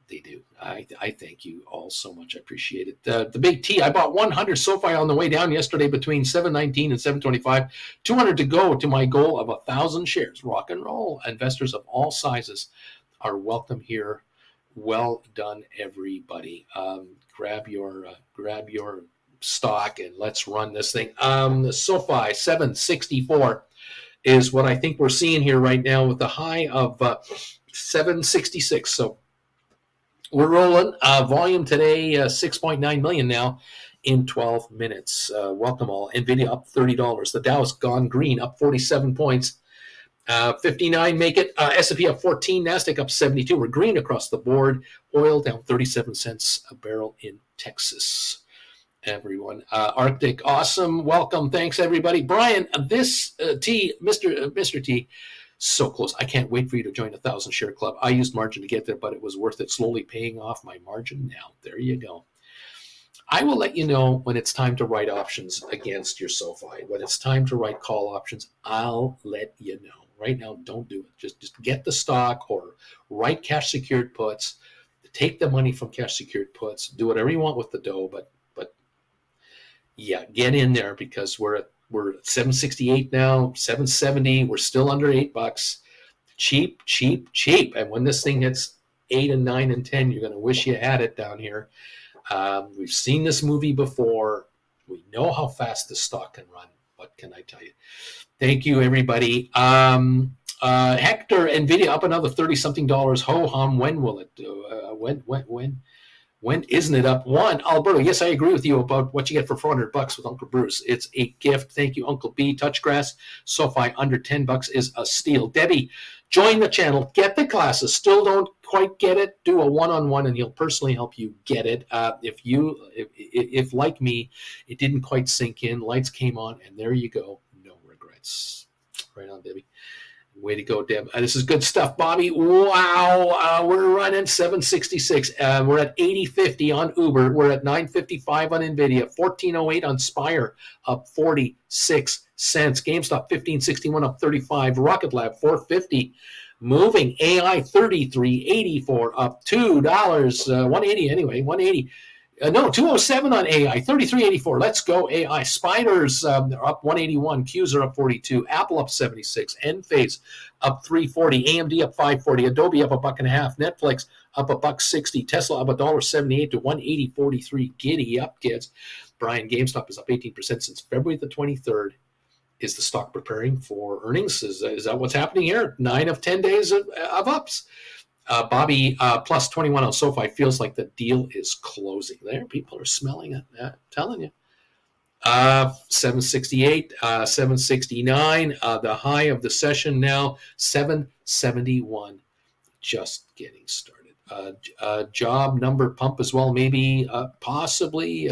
They do. I thank you all so much. I appreciate it. The Big T, I bought 100 SoFi on the way down yesterday between 719 and 725. 200 to go to my goal of 1,000 shares. Rock and roll. Investors of all sizes are welcome here. Well done, everybody. Grab your stock and let's run this thing. The SoFi 764 is what I think we're seeing here right now with the high of 766. So we're rolling. Volume today, 6.9 million now in 12 minutes. Welcome all. Nvidia up $30. The Dow's gone green, up 47 points. 59 make it. S&P up 14. NASDAQ up 72. We're green across the board. Oil down 37 cents a barrel in Texas. Everyone. Arctic, awesome. Welcome. Thanks, everybody. Brian, this Mr. T, so close. I can't wait for you to join 1,000 share club. I used margin to get there, but it was worth it. Slowly paying off my margin now. There you go. I will let you know when it's time to write options against your SoFi. When it's time to write call options, I'll let you know. Right now, don't do it. Just get the stock or write cash secured puts. Take the money from cash secured puts. Do whatever you want with the dough, but yeah, get in there because we're at 768 now, 770. We're still under $8. Cheap. And when this thing hits 8 and 9 and 10, you're going to wish you had it down here. We've seen this movie before. We know how fast this stock can run. What can I tell you? Thank you, everybody. Hector, Nvidia up another $30-something. Ho hum. When will it do? When isn't it up? One, Alberto, yes, I agree with you about what you get for $400 with Uncle Bruce. It's a gift. Thank you, Uncle B. Touchgrass, SoFi under $10 is a steal. Debbie, join the channel. Get the classes. Still don't quite get it? Do a one-on-one, and he'll personally help you get it. If like me, it didn't quite sink in. Lights came on, and there you go. No regrets. Right on, Debbie. Way to go, Deb. This is good stuff, Bobby. Wow. We're running 766. We're at 80.50 on Uber. We're at 9.55 on Nvidia. 14.08 on Spire, up 46 cents. GameStop 15.61, up 35. Rocket Lab 4.50. Moving AI 33.84, up $2. 180 anyway. 180. No, 207 on AI, 33.84. Let's go AI. Spiders are up 181. Qs are up 42. Apple up 76. Enphase up 340. AMD up 540. Adobe up $1.50. Netflix up $1.60. Tesla up $1.78 to 180.43. Giddy up, kids. Brian, GameStop is up 18% since February the 23rd. Is the stock preparing for earnings? Is that what's happening here? 9 of 10 days of ups. Bobby, plus 21 on SoFi, feels like the deal is closing. There, people are smelling it. I'm telling you. 768, 769. The high of the session now, 771. Just getting started. Job number pump as well, maybe, possibly.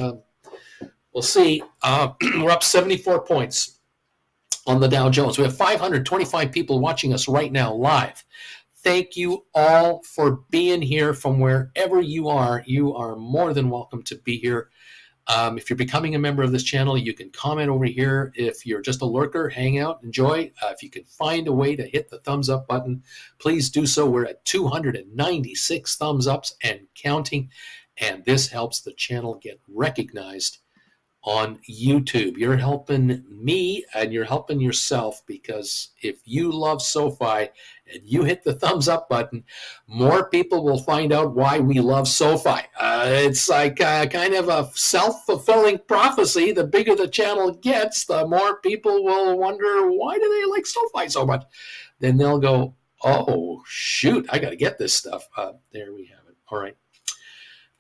We'll see. We're up 74 points on the Dow Jones. We have 525 people watching us right now live. Thank you all for being here from wherever you are. You are more than welcome to be here. If you're becoming a member of this channel, you can comment over here. If you're just a lurker, hang out, enjoy. If you can find a way to hit the thumbs up button, please do so. We're at 296 thumbs ups and counting, and this helps the channel get recognized on YouTube. You're helping me and you're helping yourself, because if you love SoFi and you hit the thumbs up button, more people will find out why we love SoFi. It's like kind of a self-fulfilling prophecy. The bigger the channel gets, the more people will wonder, why do they like SoFi so much? Then they'll go, oh, shoot, I got to get this stuff. There we have it. All right.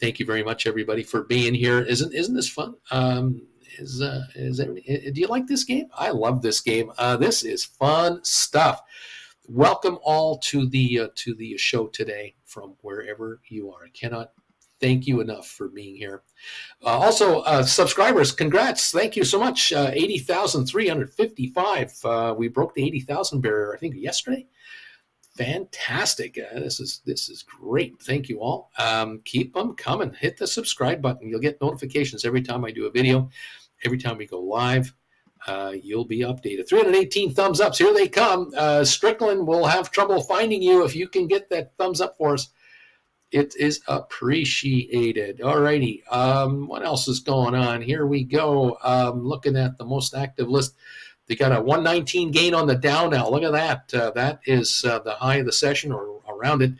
Thank you very much, everybody, for being here. Isn't this fun? Do you like this game? I love this game. This is fun stuff. Welcome all to the show today from wherever you are. I cannot thank you enough for being here. Also, subscribers, congrats. Thank you so much. 80,355. We broke the 80,000 barrier, I think, yesterday. Fantastic. This is great. Thank you all. Keep them coming. Hit the subscribe button. You'll get notifications every time I do a video, every time we go live. You'll be updated. 318 thumbs ups. Here they come. Strickland will have trouble finding you if you can get that thumbs up for us. It is appreciated. All righty. What else is going on? Here we go. Looking at the most active list. They got a 119 gain on the Dow now. Look at that. That is the high of the session or around it.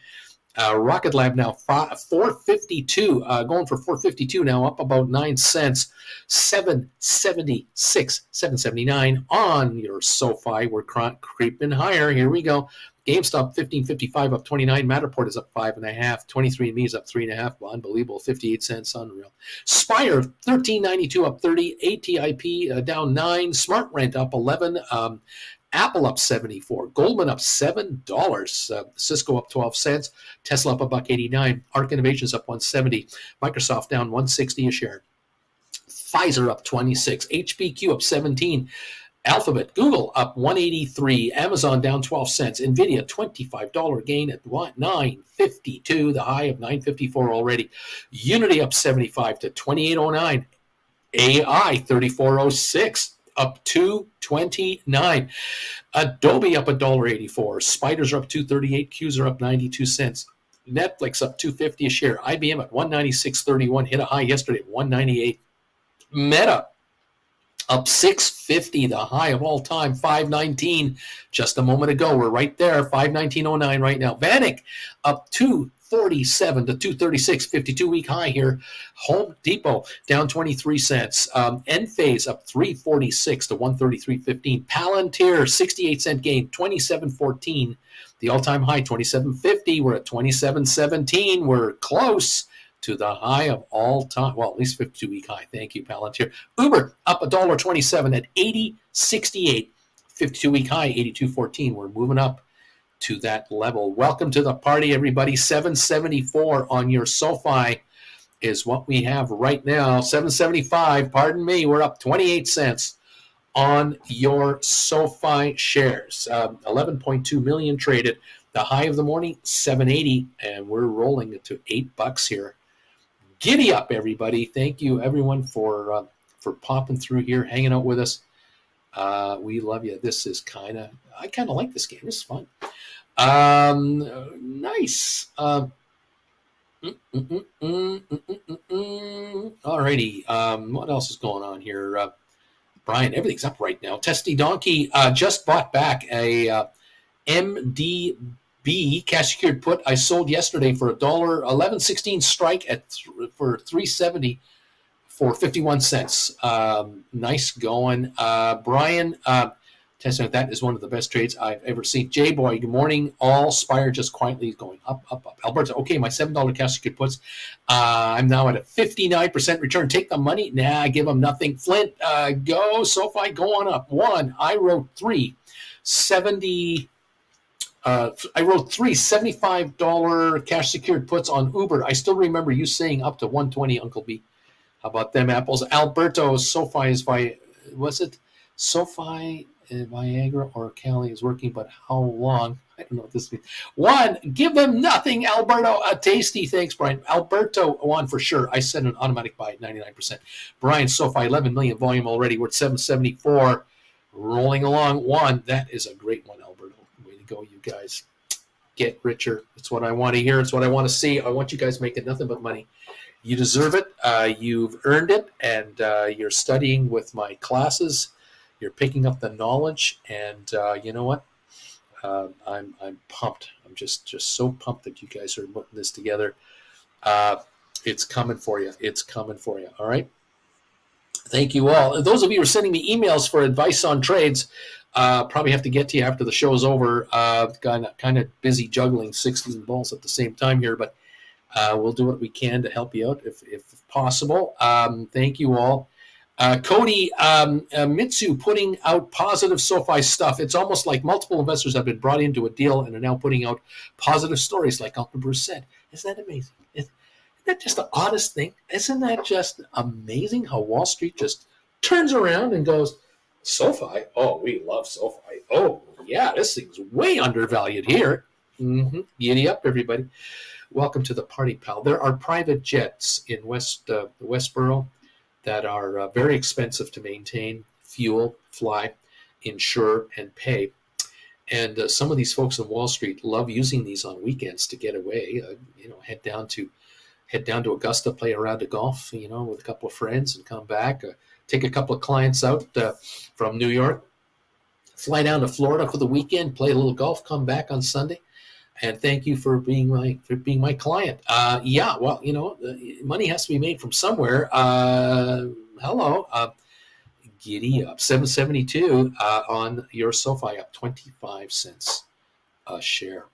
Rocket Lab now 452, going for 452 now, up about 9 cents. 776, 779 on your SoFi. We're creeping higher. Here we go. GameStop 15.55 up 29. Matterport is up 5.5. 23andMe is up 3.5. Unbelievable. 58 cents. Unreal. Spire 13.92 up 30. ATIP down 9. Smart Rent up 11. Apple up 74. Goldman up $7. Cisco up 12 cents. Tesla up $1.89. Arc Innovations up 170. Microsoft down 160 a share. Pfizer up 26. HPQ up 17. Alphabet, Google up 183, Amazon down 12 cents, Nvidia $25 gain at $9.52, the high of $9.54 already. Unity up 75 to $28.09, AI $34.06 up $2.29, Adobe up $1.84, Spiders are up $2.38, Qs are up 92 cents. Netflix up $2.50 a share, IBM at $196.31, hit a high yesterday at $198. Meta up $6.50, the high of all time, $5.19 just a moment ago. We're right there, $5.19.09 right now. Vanik up $2.47 to $2.36, 52-week high here. Home Depot down 23 cents. Enphase up $3.46 to $133.15. Palantir 68-cent gain, $27.14. The all-time high, $27.50. We're at $27.17. We're close to the high of all time, well, at least 52-week high. Thank you, Palantir. Uber up $1.27 at $80.68. 52-week high, $82.14. We're moving up to that level. Welcome to the party, everybody. $7.74 on your SoFi is what we have right now. $7.75, pardon me, we're up 28 cents on your SoFi shares. 11.2 million traded. The high of the morning, $7.80, and we're rolling it to $8 here. Giddy up, everybody. Thank you, everyone, for popping through here, hanging out with us. We love you. This is I kind of like this game. This is fun. Nice. Alrighty. What else is going on here? Brian, everything's up right now. Testy Donkey just bought back a MDB cash secured put I sold yesterday for $11.16 strike for $3.70 for 51 cents. Nice going, Brian. That is one of the best trades I've ever seen. J Boy, good morning. All Spire just quietly going up. Alberta, okay, my $7 cash secured puts. I'm now at a 59% return. Take the money. Nah, give them nothing. Flint, go. SoFi, go on up. I wrote three $75 cash secured puts on Uber. I still remember you saying up to 120, Uncle B. How about them apples? Alberto, SoFi is was it SoFi, Viagra, or Cali is working, but how long? I don't know what this means. Give them nothing, Alberto. Tasty, thanks, Brian. Alberto, for sure. I sent an automatic buy at 99%. Brian, SoFi, 11 million volume already. We're at 774. Rolling along. That is a great one, Alberto. Way to go, you guys. Get richer. It's what I want to hear. It's what I want to see. I want you guys making nothing but money. You deserve it. You've earned it, and you're studying with my classes. You're picking up the knowledge, and you know what? I'm pumped. I'm just so pumped that you guys are putting this together. It's coming for you. It's coming for you. All right. Thank you all. Those of you who are sending me emails for advice on trades, probably have to get to you after the show's over. Kind of busy juggling 16 balls at the same time here, but we'll do what we can to help you out if possible. Thank you all. Cody, Mitsu putting out positive SoFi stuff. It's almost like multiple investors have been brought into a deal and are now putting out positive stories, like Uncle Bruce said. Isn't that amazing? that just the oddest thing? Isn't that just amazing how Wall Street just turns around and goes, SoFi? Oh, we love SoFi. Oh, yeah, this thing's way undervalued here. Giddy up, everybody. Welcome to the party, pal. There are private jets in Westboro that are very expensive to maintain, fuel, fly, insure, and pay. And some of these folks on Wall Street love using these on weekends to get away. Head down to Augusta, play a round of golf, with a couple of friends, and come back. Take a couple of clients out from New York, fly down to Florida for the weekend, play a little golf, come back on Sunday, and thank you for being my client. Yeah, well, money has to be made from somewhere. Hello. Giddy up. 772 on your SoFi, up 25 cents a share.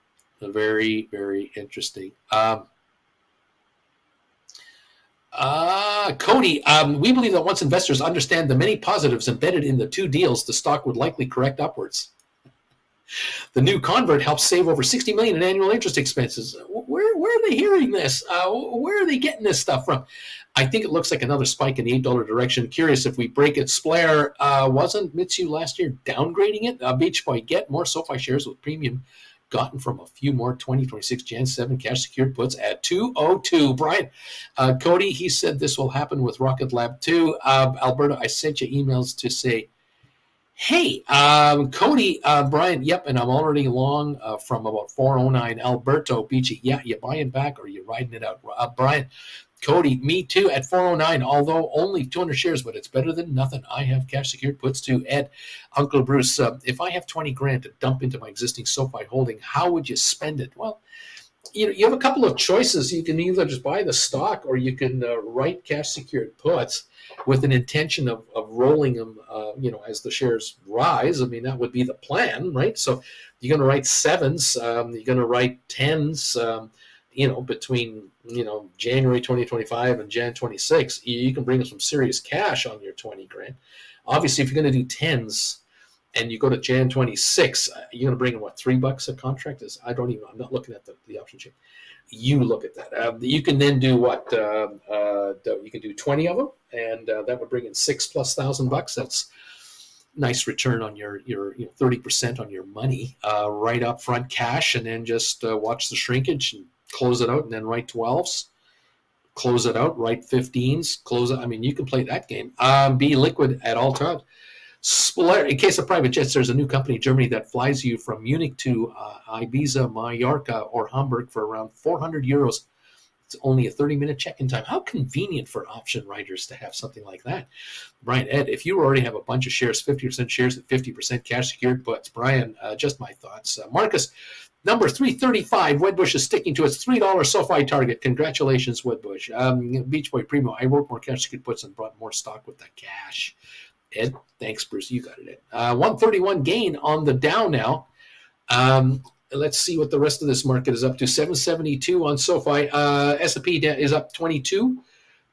Very, very interesting. Cody, we believe that once investors understand the many positives embedded in the two deals, the stock would likely correct upwards. The new convert helps save over $60 million in annual interest expenses. Where are they hearing this? Where are they getting this stuff from? I think it looks like another spike in the $8 direction. Curious if we break it. Splair, wasn't Mitsu last year downgrading it? Beach Boy, get more SoFi shares with premium gotten from a few more 2026 Jan 7 cash secured puts at 202. Brian, Cody, he said this will happen with Rocket Lab too. Alberta, I sent you emails to say, hey, Cody, Brian, yep, and I'm already long from about 409. Alberto, Beachy, yeah, you buying back or you riding it out? Brian, Cody, me too at 409, although only 200 shares, but it's better than nothing. I have cash secured puts to Ed. Uncle Bruce, if I have 20 grand to dump into my existing SoFi holding, how would you spend it? Well, you have a couple of choices. You can either just buy the stock or you can write cash secured puts with an intention of rolling them, as the shares rise. I mean, that would be the plan, right? So you're going to write sevens, you're going to write tens, between, January 2025 and Jan 26, you can bring some serious cash on your 20 grand. Obviously, if you're going to do tens and you go to Jan 26, you're going to bring in what, $3 a contract? I'm not looking at the option chain. You look at that. You can then do what? You can do 20 of them, and that would bring in $6,000+. That's nice return on your 30% on your money, right up front cash, and then just watch the shrinkage and close it out, and then write 12s, close it out, write 15s, close it. I mean, you can play that game. Be liquid at all times. In case of private jets, there's a new company in Germany that flies you from Munich to Ibiza, Mallorca, or Hamburg for around 400 euros. It's only a 30-minute check-in time. How convenient for option writers to have something like that. Brian, Ed, if you already have a bunch of shares, 50% shares at 50% cash secured puts. Brian, just my thoughts. Marcus, number 335, Wedbush is sticking to its $3 SoFi target. Congratulations, Wedbush. Beach Boy Primo, I wrote more cash secured puts and brought more stock with the cash. Ed, thanks, Bruce. You got it, Ed. 131 gain on the Dow now. Let's see what the rest of this market is up to. 772 on SoFi. S&P is up 22.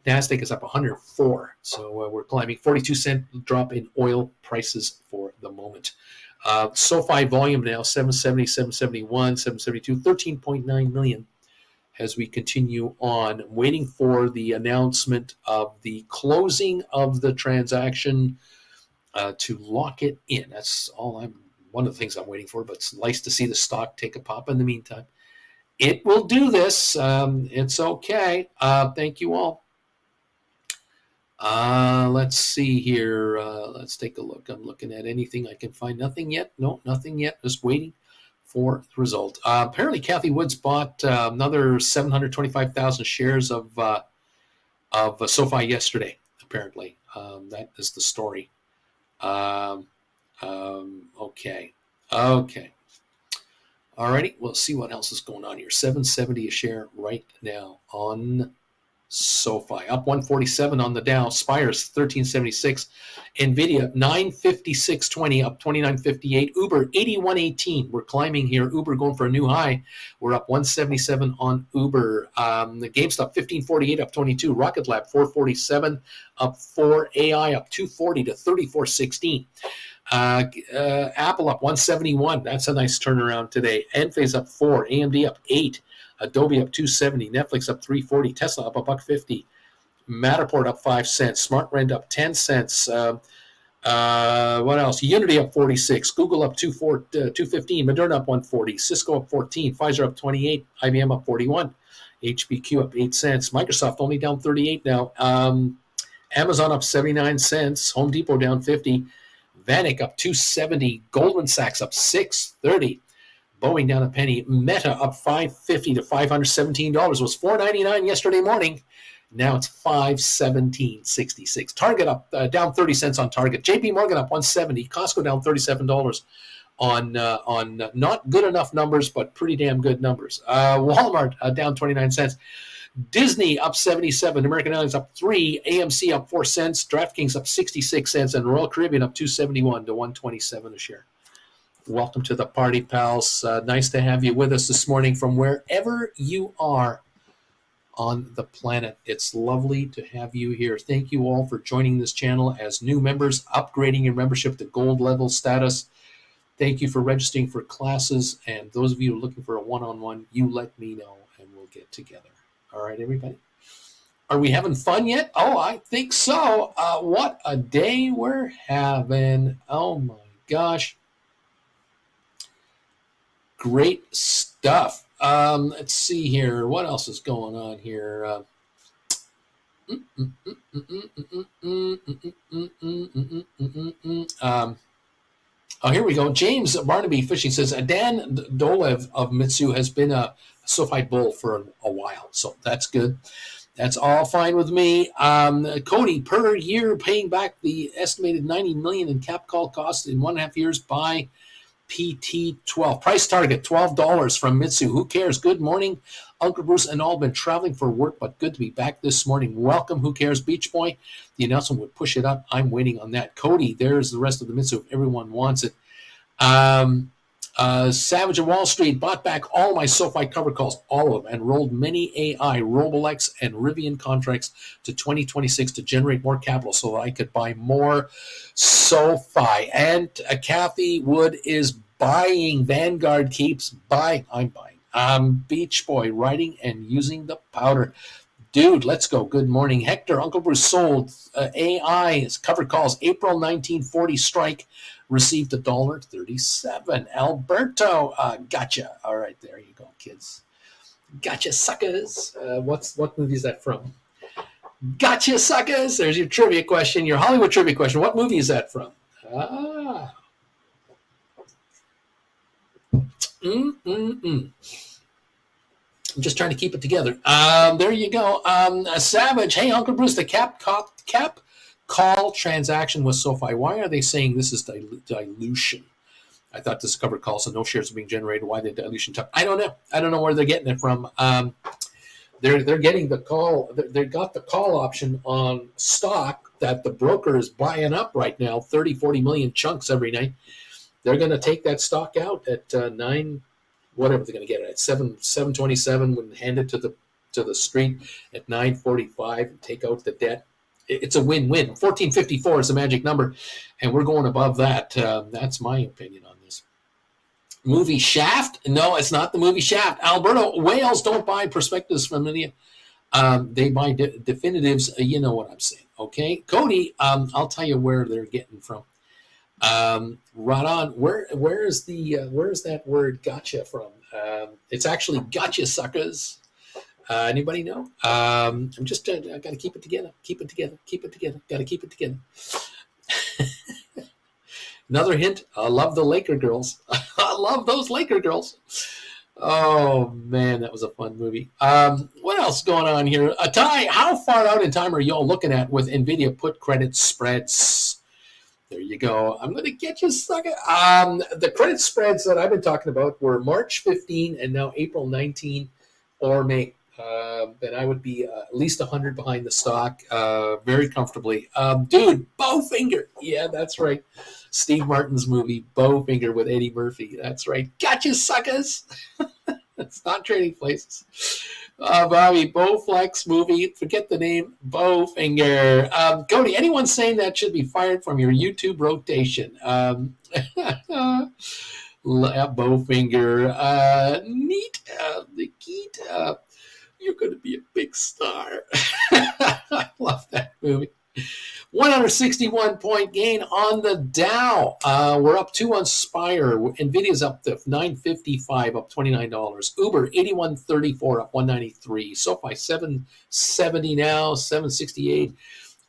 NASDAQ is up 104. So we're climbing. 42-cent drop in oil prices for the moment. SoFi volume now 770, 771, 772, 13.9 million. As we continue on, waiting for the announcement of the closing of the transaction to lock it in. That's all one of the things I'm waiting for, but it's nice to see the stock take a pop in the meantime. It will do this. It's okay. Thank you all. Let's see here. Let's take a look. I'm looking at anything I can find. Nothing yet. No, nothing yet. Just waiting for the result. Apparently, Kathy Woods bought another 725,000 shares of SoFi yesterday. Apparently, that is the story. Okay. Alrighty, we'll see what else is going on here. 770 a share right now on SoFi, up 147 on the Dow. Spires 1376. Nvidia 956.20, up 29.58. Uber 81.18. We're climbing here. Uber going for a new high. We're up 177 on Uber. The GameStop 1548, up 22. Rocket Lab 447, up 4. AI up 240 to 34.16. Apple up 171. That's a nice turnaround today. Enphase up 4. AMD up 8. Adobe up 270, Netflix up 340, Tesla up $1.50, Matterport up 5 cents, SmartRent up 10 cents. What else? Unity up 46, Google up 215, Moderna up 140, Cisco up 14, Pfizer up 28, IBM up 41, HBQ up 8 cents, Microsoft only down 38 now. Amazon up 79 cents, Home Depot down 50, Vanik up 270, Goldman Sachs up 630, Boeing down a penny, Meta up $5.50 to $517. It was $4.99 yesterday morning. Now it's $517.66. Target up down 30 cents on Target. JP Morgan up 170. Costco down $37 on not good enough numbers, but pretty damn good numbers. Walmart down 29 cents. Disney up 77, American Airlines up 3, AMC up 4 cents, DraftKings up 66 cents, and Royal Caribbean up 271 to 127 a share. Welcome to the party, pals. Nice to have you with us this morning from wherever you are on the planet. It's lovely to have you here. Thank you all for joining this channel as new members, upgrading your membership to gold level status. Thank you for registering for classes, and those of you looking for a one-on-one, you let me know and we'll get together. All right, everybody. Are we having fun yet? Oh, I think so. What a day we're having. Oh my gosh. Great stuff. Let's see here. What else is going on here? Here we go. James Barnaby Fishing says, Dan Dolev of Mitsu has been a SoFi bull for a while, so that's good. That's all fine with me. Cody, per year, paying back the estimated $90 million in cap call costs in 1.5 years by PT12. Price target, $12 from Mitsu. Who cares? Good morning, Uncle Bruce and all. Been traveling for work, but good to be back this morning. Welcome. Who cares? Beach Boy. The announcement would push it up. I'm waiting on that. Cody, there's the rest of the Mitsu if everyone wants it. Savage of Wall Street bought back all my SoFi cover calls, all of them, and rolled many AI, Robolex, and Rivian contracts to 2026 to generate more capital so that I could buy more SoFi. And Kathy Wood is buying. Vanguard keeps buying. I'm buying. Beach Boy writing and using the powder. Dude, let's go. Good morning. Hector, Uncle Bruce sold AI cover calls. April 1940 strike. Received $1.37. Alberto, gotcha. All right, there you go, kids. Gotcha, suckers. What movie is that from? Gotcha, suckers. There's your trivia question, your Hollywood trivia question. What movie is that from? I'm just trying to keep it together. There you go. Savage, hey, Uncle Bruce, the cap call transaction with SoFi. Why are they saying this is dilution? I thought this covered call, so no shares are being generated. Why the dilution? I don't know. I don't know where they're getting it from. They're getting the call. They got the call option on stock that the broker is buying up right now, 30, 40 million chunks every night. They're going to take that stock out at 9, whatever they're going to get it at 727 and hand it to the street at 945 and take out the debt. It's a win-win. 1454 is the magic number, and we're going above that. That's my opinion on this. Movie Shaft? No, it's not the movie Shaft. Alberto, whales don't buy prospectus from India. They buy definitives. You know what I'm saying, okay? Cody, I'll tell you where they're getting from. Right on. Where is that word gotcha from? It's actually gotcha, suckers. Anybody know? I'm just I got to keep it together. Got to keep it together. Another hint. I love the Laker girls. I love those Laker girls. Oh man, that was a fun movie. What else going on here? Ty, how far out in time are y'all looking at with Nvidia put credit spreads? There you go. I'm going to get you, sucker. The credit spreads that I've been talking about were March 15 and now April 19 or May. Then I would be at least 100 behind the stock very comfortably. Dude, Bowfinger. Yeah, that's right. Steve Martin's movie, Bowfinger with Eddie Murphy. That's right. Gotcha, suckers. It's not Trading Places. Bobby, Bowflex movie. Forget the name. Bowfinger. Cody, anyone saying that should be fired from your YouTube rotation. Bowfinger. Neat. The Keat. You're going to be a big star. I love that movie. 161-point gain on the Dow. We're up 2 on Spire. Nvidia's up to 955, up $29. Uber 81.34, up 193. SoFi 770 now, 768,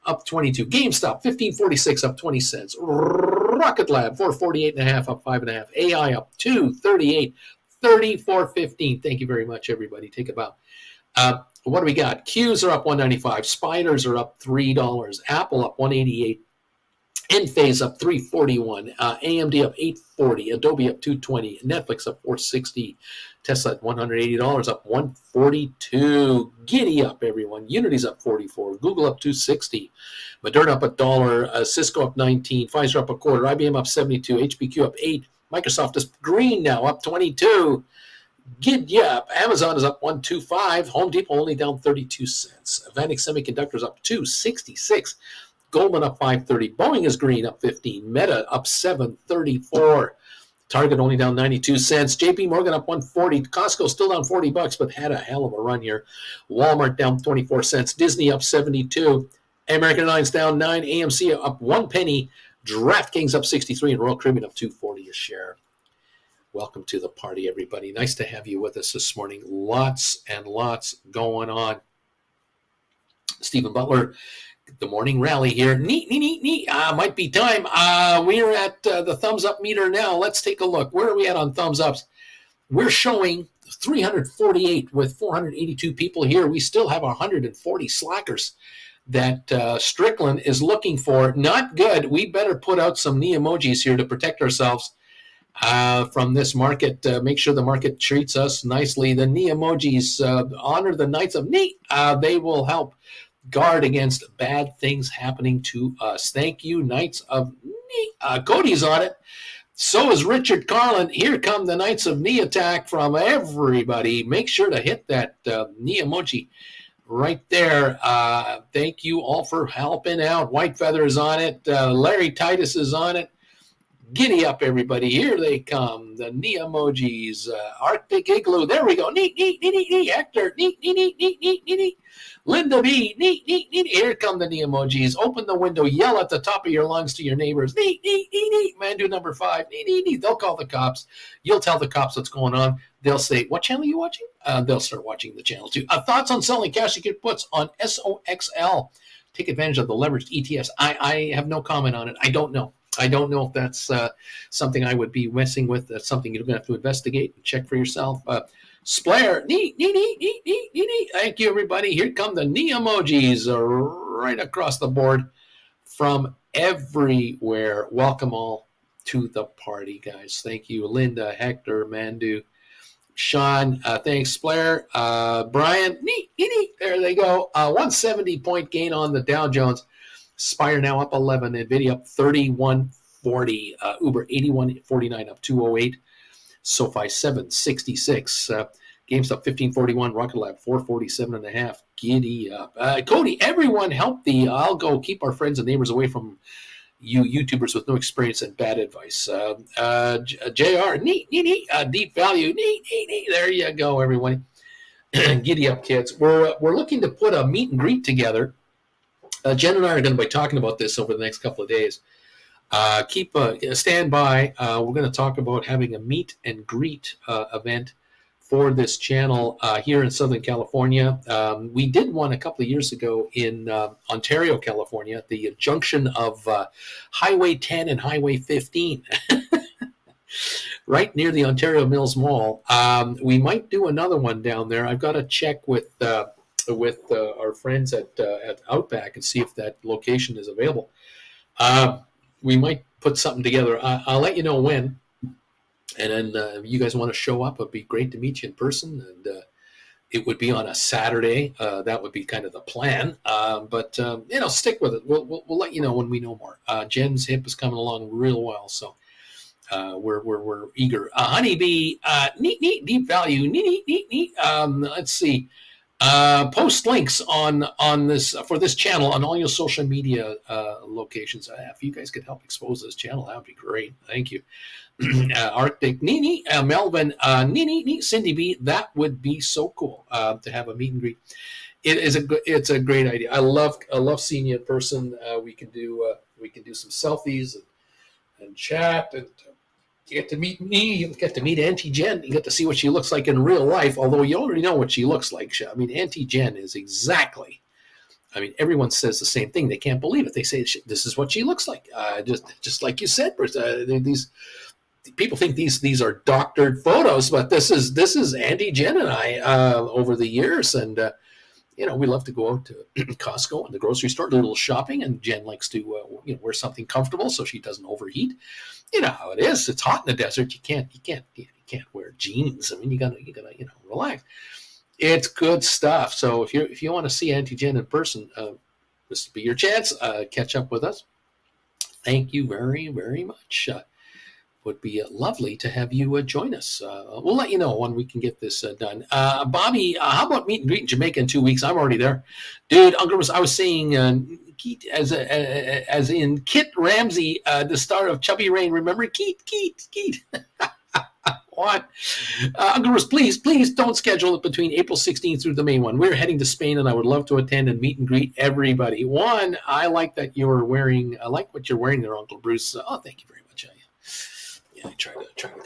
up 22. GameStop 1546, up 20 cents. Rocket Lab 448.5, up 5.5. AI up 238, 34.15. Thank you very much, everybody. Take a bow. What do we got? Qs are up 195. Spiders are up $3. Apple up 188. Enphase up 341. AMD up 840. Adobe up 220. Netflix up 460. Tesla at $180, up 142. Giddy up, everyone. Unity's up 44. Google up 260. Moderna up $1. Cisco up 19. Pfizer up a quarter. IBM up 72. HPQ up 8. Microsoft is green now, up 22. Giddy up. Amazon is up 125. Home Depot only down 32 cents. Atlantic Semiconductors up 266. Goldman up 530. Boeing is green, up 15. Meta up 734. Target only down 92 cents. JP Morgan up 140. Costco still down $40, but had a hell of a run here. Walmart down 24 cents. Disney up 72. American Airlines down 9. AMC up 1 penny. DraftKings up 63, and Royal Caribbean up 240 a share. Welcome to the party, everybody. Nice to have you with us this morning. Lots and lots going on. Stephen Butler, the morning rally here. Neat. Might be time. We're at the thumbs up meter now. Let's take a look. Where are we at on thumbs ups? We're showing 348 with 482 people here. We still have 140 slackers that Strickland is looking for. Not good. We better put out some knee emojis here to protect ourselves from this market. Make sure the market treats us nicely. The knee emojis honor the Knights of Knee. They will help guard against bad things happening to us. Thank you, Knights of Knee. Cody's on it. So is Richard Carlin. Here come the Knights of Knee attack from everybody. Make sure to hit that knee emoji right there. Thank you all for helping out. White Feather is on it. Larry Titus is on it. Giddy up, everybody. Here they come. The knee emojis. Arctic Igloo. There we go. Neat. Hector. Neat. Linda B. Neat. Here come the knee emojis. Open the window. Yell at the top of your lungs to your neighbors. Neat. Mandu number 5. Neat. They'll call the cops. You'll tell the cops what's going on. They'll say, what channel are you watching? They'll start watching the channel too. Thoughts on selling cash ticket puts on SOXL. Take advantage of the leveraged ETFs. I have no comment on it. I don't know if that's something I would be messing with. That's something you're going to have to investigate and check for yourself. Splair, neat. Thank you, everybody. Here come the knee emojis right across the board from everywhere. Welcome all to the party, guys. Thank you, Linda, Hector, Mandu, Sean. Thanks, Splair. Brian, neat. There they go. 170-point gain on the Dow Jones. Spire now up 11. Nvidia up 31.40. Uber 81.49, up 208. SoFi 766. GameStop 15.41. Rocket Lab 447.5. Giddy up. Cody, everyone help the algo keep our friends and neighbors away from you YouTubers with no experience and bad advice. JR, neat. Deep value, neat. There you go, everyone. Giddy up, kids. We're looking to put a meet and greet together. Jen and I are going to be talking about this over the next couple of days. Stand by. We're going to talk about having a meet and greet event for this channel here in Southern California. We did one a couple of years ago in Ontario, California, at the junction of Highway 10 and Highway 15, right near the Ontario Mills Mall. We might do another one down there. I've got to check with our friends at Outback and see if that location is available. We might put something together. I'll let you know when. And then if you guys want to show up, it'd be great to meet you in person. And it would be on a Saturday. That would be kind of the plan. But stick with it. We'll let you know when we know more. Jen's hip is coming along real well, so we're eager. Honeybee, neat, deep value, neat. Let's see. Post links on this for this channel on all your social media locations. If you guys could help expose this channel, that would be great. Thank you. Arctic Nini, Melvin, Nini, Cindy B. That would be so cool to have a meet and greet. It's a great idea. I love seeing you in person. We can do some selfies and chat, and you get to meet me. You get to meet Auntie Jen. You get to see what she looks like in real life. Although you already know what she looks like. I mean, Auntie Jen is exactly. I mean, everyone says the same thing. They can't believe it. They say this is what she looks like. Just like you said, Bruce. These people think these are doctored photos, but this is Auntie Jen and I over the years, and we love to go out to Costco and the grocery store, do a little shopping, and Jen likes to wear something comfortable so she doesn't overheat. You know how it is. It's hot in the desert. You can't wear jeans. I mean, you gotta relax. It's good stuff. So if you want to see Auntie Jen in person, this will be your chance. Catch up with us. Thank you very, very much. Would be lovely to have you join us. We'll let you know when we can get this done. Bobby, how about meet and greet in Jamaica in 2 weeks? I'm already there, dude. Uncle, I was saying Keith as in Kit Ramsey, the star of Chubby Rain. Remember Keith? What? Uncle Bruce, please don't schedule it between April 16th through the May 1. We're heading to Spain, and I would love to attend and meet and greet everybody. One, I like that you're wearing. I like what you're wearing there, Uncle Bruce. Oh, thank you very much. I try to kind of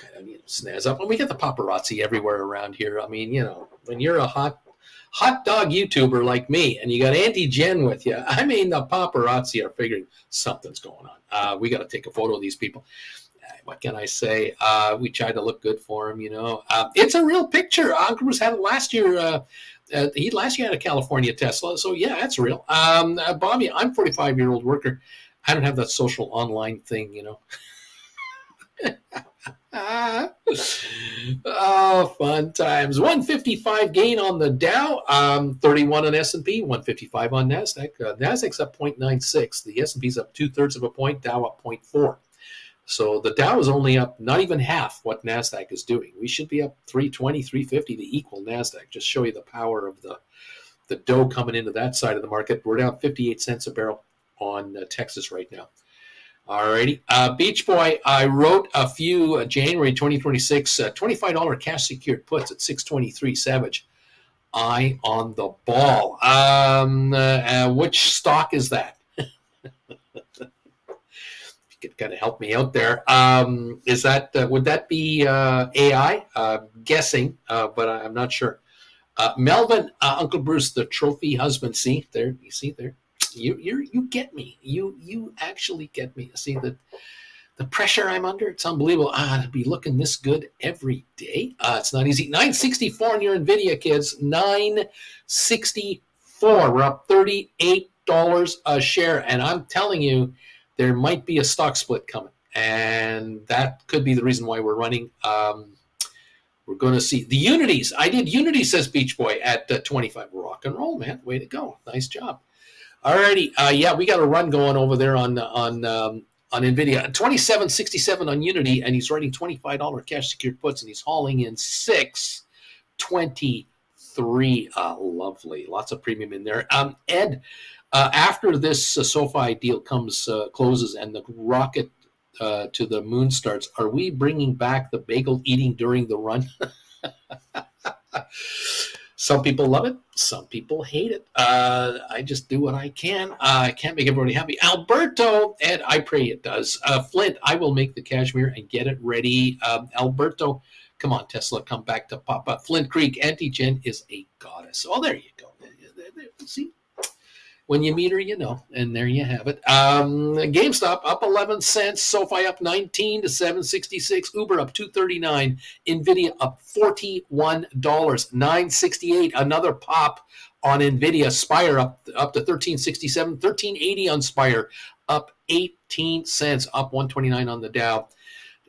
snazz up. And we get the paparazzi everywhere around here. I mean, when you're a hot dog YouTuber like me, and you got Auntie Jen with you, I mean, the paparazzi are figuring something's going on. We got to take a photo of these people. What can I say? We tried to look good for him, It's a real picture. Uncle Bruce had it last year. He last year had a California Tesla, so yeah, that's real. Bobby, I'm 45-year-old worker. I don't have that social online thing, Oh, fun times. 155 gain on the Dow, 31 on S&P, 155 on NASDAQ. NASDAQ's up 0.96. The S&P's up 2/3 of a point, Dow up 0.4. So the Dow is only up not even half what NASDAQ is doing. We should be up 320, 350 to equal NASDAQ. Just show you the power of the dough coming into that side of the market. We're down 58 cents a barrel on Texas right now. Alrighty. Beach Boy, I wrote a few January 2026 $25 cash secured puts at 623 Savage. Eye on the ball. Which stock is that? You could kind of help me out there. Is that would that be AI? Guessing, but I'm not sure. Melvin, Uncle Bruce, the trophy husband. See there? You see there? You get me. You actually get me. See the pressure I'm under. It's unbelievable. To be looking this good every day. It's not easy. 964 on your Nvidia, kids. 964. We're up $38 a share, and I'm telling you, there might be a stock split coming, and that could be the reason why we're running. We're going to see the Unities. I did Unity, says Beach Boy, at 25. Rock and roll, man. Way to go. Nice job. Alrighty, yeah, we got a run going over there on Nvidia. 27.67 on Unity, and he's writing $25 cash secured puts, and he's hauling in 623. Lovely, lots of premium in there. Ed, after this SoFi deal closes, and the rocket to the moon starts, are we bringing back the bagel eating during the run? Some people love it. Some people hate it. I just do what I can. I can't make everybody happy. Alberto, and I pray it does. Flint, I will make the cashmere and get it ready. Alberto, come on, Tesla, come back to pop up. Flint Creek, Auntie Jen is a goddess. Oh, there you go. See? When you meet her, you know. And there you have it. GameStop up 11 cents. SoFi up 19 to 766. Uber up 239. Nvidia up $41. 968. Another pop on Nvidia. Spire up to 1367. 1380 on Spire. Up 18 cents. Up 129 on the Dow.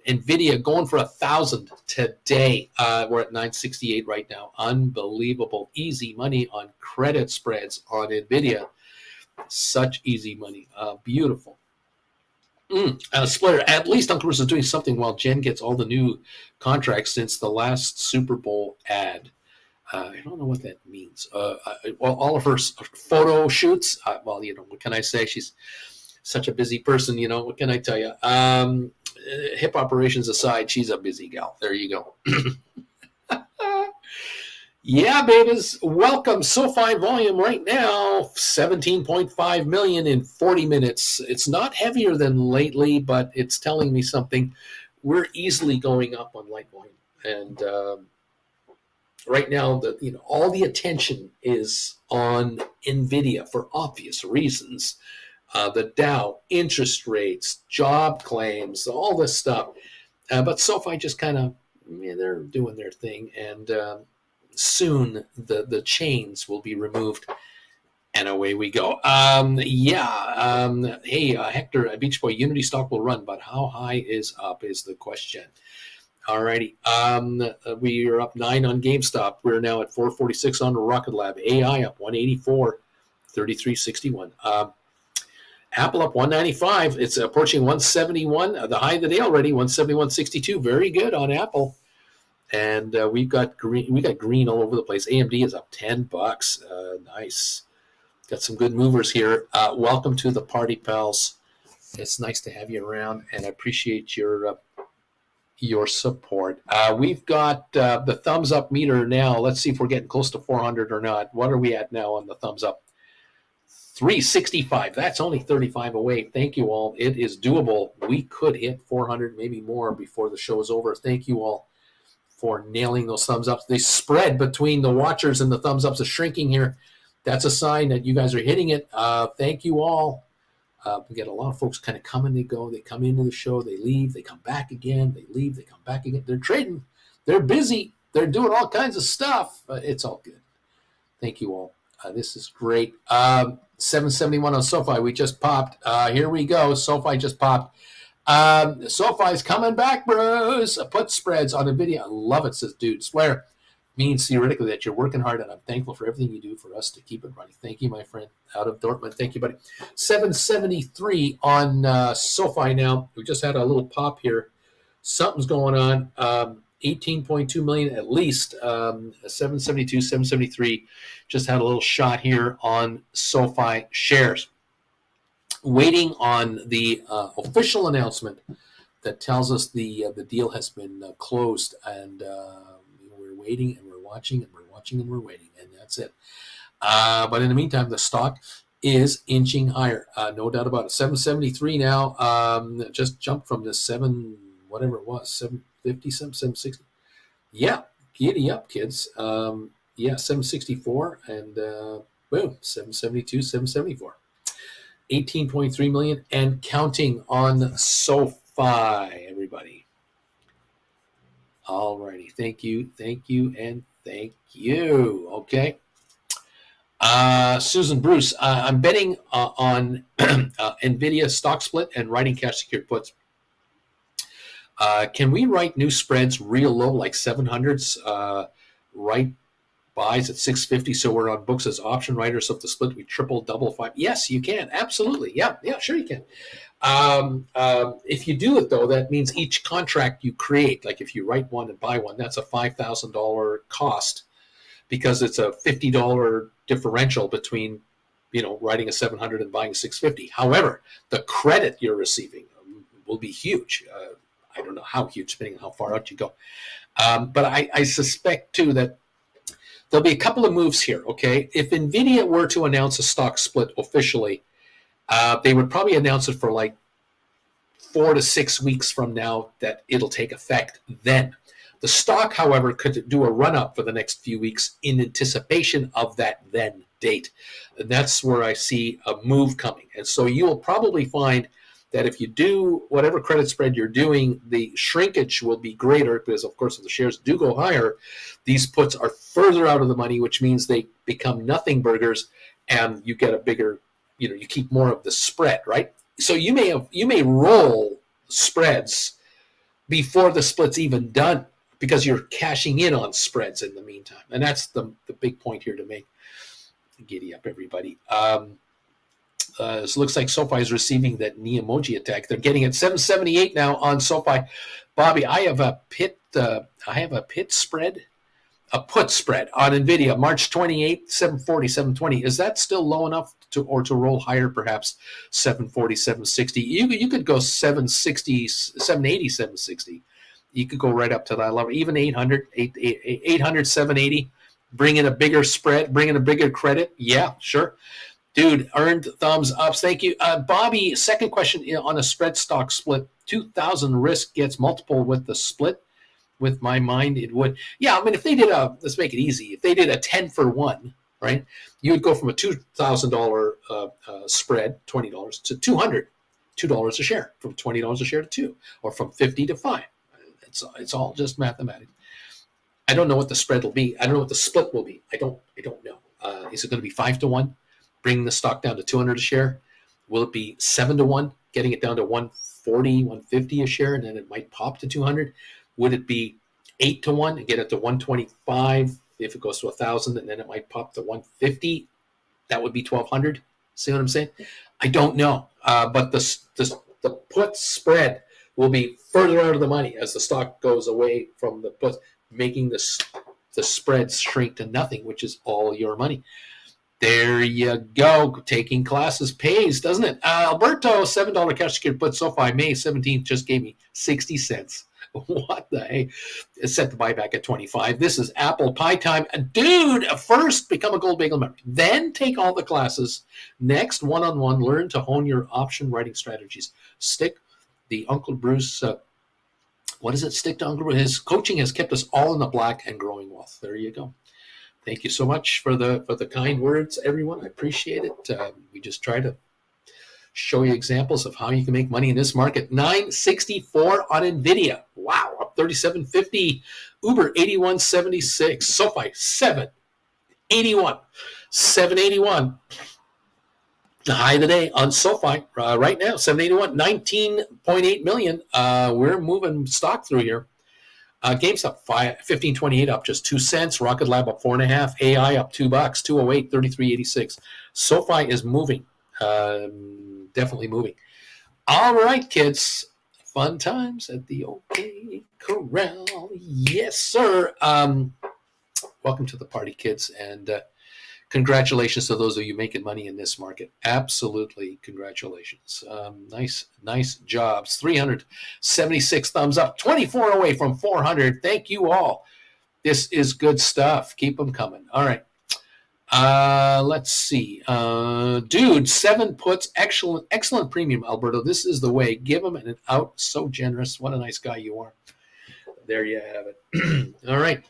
Nvidia going for 1,000 today. We're at 968 right now. Unbelievable. Easy money on credit spreads on Nvidia. Such easy money. Beautiful. Splitter, at least Uncle Bruce is doing something while Jen gets all the new contracts since the last Super Bowl ad. I don't know what that means. Well, all of her photo shoots. Well, what can I say? She's such a busy person. What can I tell you? Hip operations aside, she's a busy gal. There you go. Yeah, babies. Welcome. SoFi volume right now, 17.5 million in 40 minutes. It's not heavier than lately, but it's telling me something. We're easily going up on Litecoin. And right now, all the attention is on Nvidia for obvious reasons. The Dow, interest rates, job claims, all this stuff. But SoFi just kind of, they're doing their thing. And soon the chains will be removed, and away we go. Hey, Hector, Beach Boy, Unity stock will run, but how high is up is the question. Alrighty, we are up 9 on GameStop. We're now at 446 on Rocket Lab. AI up 184, 33.61. Apple up 195. It's approaching 171. The high of the day already, 171.62. Very good on Apple. And we got green all over the place. AMD is up $10. Nice. Got some good movers here. Welcome to the party, pals. It's nice to have you around, and I appreciate your support. We've got the thumbs up meter now. Let's see if we're getting close to 400 or not. What are we at now on the thumbs up? 365. That's only 35 away. Thank you all. It is doable. We could hit 400, maybe more before the show is over. Thank you all for nailing those thumbs ups. The spread between the watchers and the thumbs ups is shrinking here. That's a sign that you guys are hitting it. Thank you all. We get a lot of folks kind of come and they go. They come into the show, they leave, they come back again, they leave, they come back again. They're trading. They're busy. They're doing all kinds of stuff. It's all good. Thank you all. This is great. 771 on SoFi. We just popped. Here we go. SoFi just popped. SoFi's coming back, bros. Put spreads on Nvidia. I love it, says dude. Swear means theoretically that you're working hard, and I'm thankful for everything you do for us to keep it running. Thank you, my friend. Out of Dortmund. Thank you, buddy. 773 on SoFi now. We just had a little pop here. Something's going on. 18.2 million at least. 772, 773. Just had a little shot here on SoFi shares. Waiting on the official announcement that tells us the deal has been closed, and we're waiting and we're watching and we're watching and we're waiting, and that's it. But in the meantime, the stock is inching higher, no doubt about it. 773 now, just jumped from the 750, 760. Yeah, giddy up, kids. 764 and boom, 772, 774. 18.3 million and counting on SoFi, everybody. All righty. Thank you, and thank you. Okay. Susan Bruce, I'm betting on Nvidia stock split and writing cash secured puts. Can we write new spreads real low, like 700s, write buys at 650, so we're on books as option writers? So if the split, we triple, double, five. Yes, you can. Absolutely. Yeah, sure you can. If you do it, though, that means each contract you create, like if you write one and buy one, that's a $5,000 cost, because it's a $50 differential between, writing a 700 and buying a 650. However, the credit you're receiving will be huge. I don't know how huge, depending on how far out you go. But I suspect, too, that there'll be a couple of moves here, okay? If Nvidia were to announce a stock split officially, they would probably announce it for like 4 to 6 weeks from now that it'll take effect then. The stock, however, could do a run-up for the next few weeks in anticipation of that then date. And that's where I see a move coming. And so you'll probably find that if you do whatever credit spread you're doing, the shrinkage will be greater because, of course, if the shares do go higher, these puts are further out of the money, which means they become nothing burgers, and you get a bigger, you keep more of the spread, right? So you may roll spreads before the split's even done because you're cashing in on spreads in the meantime, and that's the big point here to make. Giddy up, everybody. So it looks like SoFi is receiving that knee emoji attack. They're getting at 778 now on SoFi. Bobby, I have a pit spread a put spread on Nvidia, March 28th, 740, 720. Is that still low enough to roll higher, perhaps 740, 760? You could go 760, 780, 760. You could go right up to that level, even 800, 800, 780. Bring in a bigger spread, bring in a bigger credit. Yeah, sure. Dude, earned thumbs ups. Thank you. Bobby, second question on a spread stock split. 2,000 risk gets multiple with the split. With my mind, it would. Yeah, I mean, if they did let's make it easy. If they did a 10 for 1, right, you would go from a $2,000 spread, $20 to $200 a share, from $20 a share to 2, or from 50 to 5. It's all just mathematics. I don't know what the spread will be. I don't know what the split will be. I don't know. Is it going to be 5 to 1, bringing the stock down to 200 a share? Will it be 7 to 1, getting it down to 140, 150 a share, and then it might pop to 200? Would it be 8 to 1 and get it to 125 if it goes to 1,000, and then it might pop to 150? That would be 1,200. See what I'm saying? I don't know. But the put spread will be further out of the money as the stock goes away from the puts, making the spreads shrink to nothing, which is all your money. There you go. Taking classes pays, doesn't it? Alberto, $7 cash secured put SoFi May 17th just gave me 60 cents. What the hey? It's set the buyback at 25. This is apple pie time. Dude, first become a Gold Bagel member. Then take all the classes. Next, one-on-one, learn to hone your option writing strategies. Stick the Uncle Bruce, what is it? Stick to Uncle Bruce. His coaching has kept us all in the black and growing wealth. There you go. Thank you so much for the kind words, everyone. I appreciate it. We just try to show you examples of how you can make money in this market. 964 on Nvidia. Wow, up 37.50. Uber 81.76. SoFi 781. 781. The high of the day on SoFi right now, 781, 19.8 million. We're moving stock through here. GameStop 15.28 up just 2 cents. Rocket Lab up 4.5. AI up $2, 208, 33.86. SoFi is moving. Definitely moving. All right, kids. Fun times at the OK Corral. Yes, sir. Welcome to the party, kids. And congratulations to those of you making money in this market. Absolutely, congratulations. Nice jobs. 376 thumbs up. 24 away from 400. Thank you all. This is good stuff. Keep them coming. All right. Let's see. Dude, 7 puts. Excellent premium, Alberto. This is the way. Give them an out. So generous. What a nice guy you are. There you have it. All right.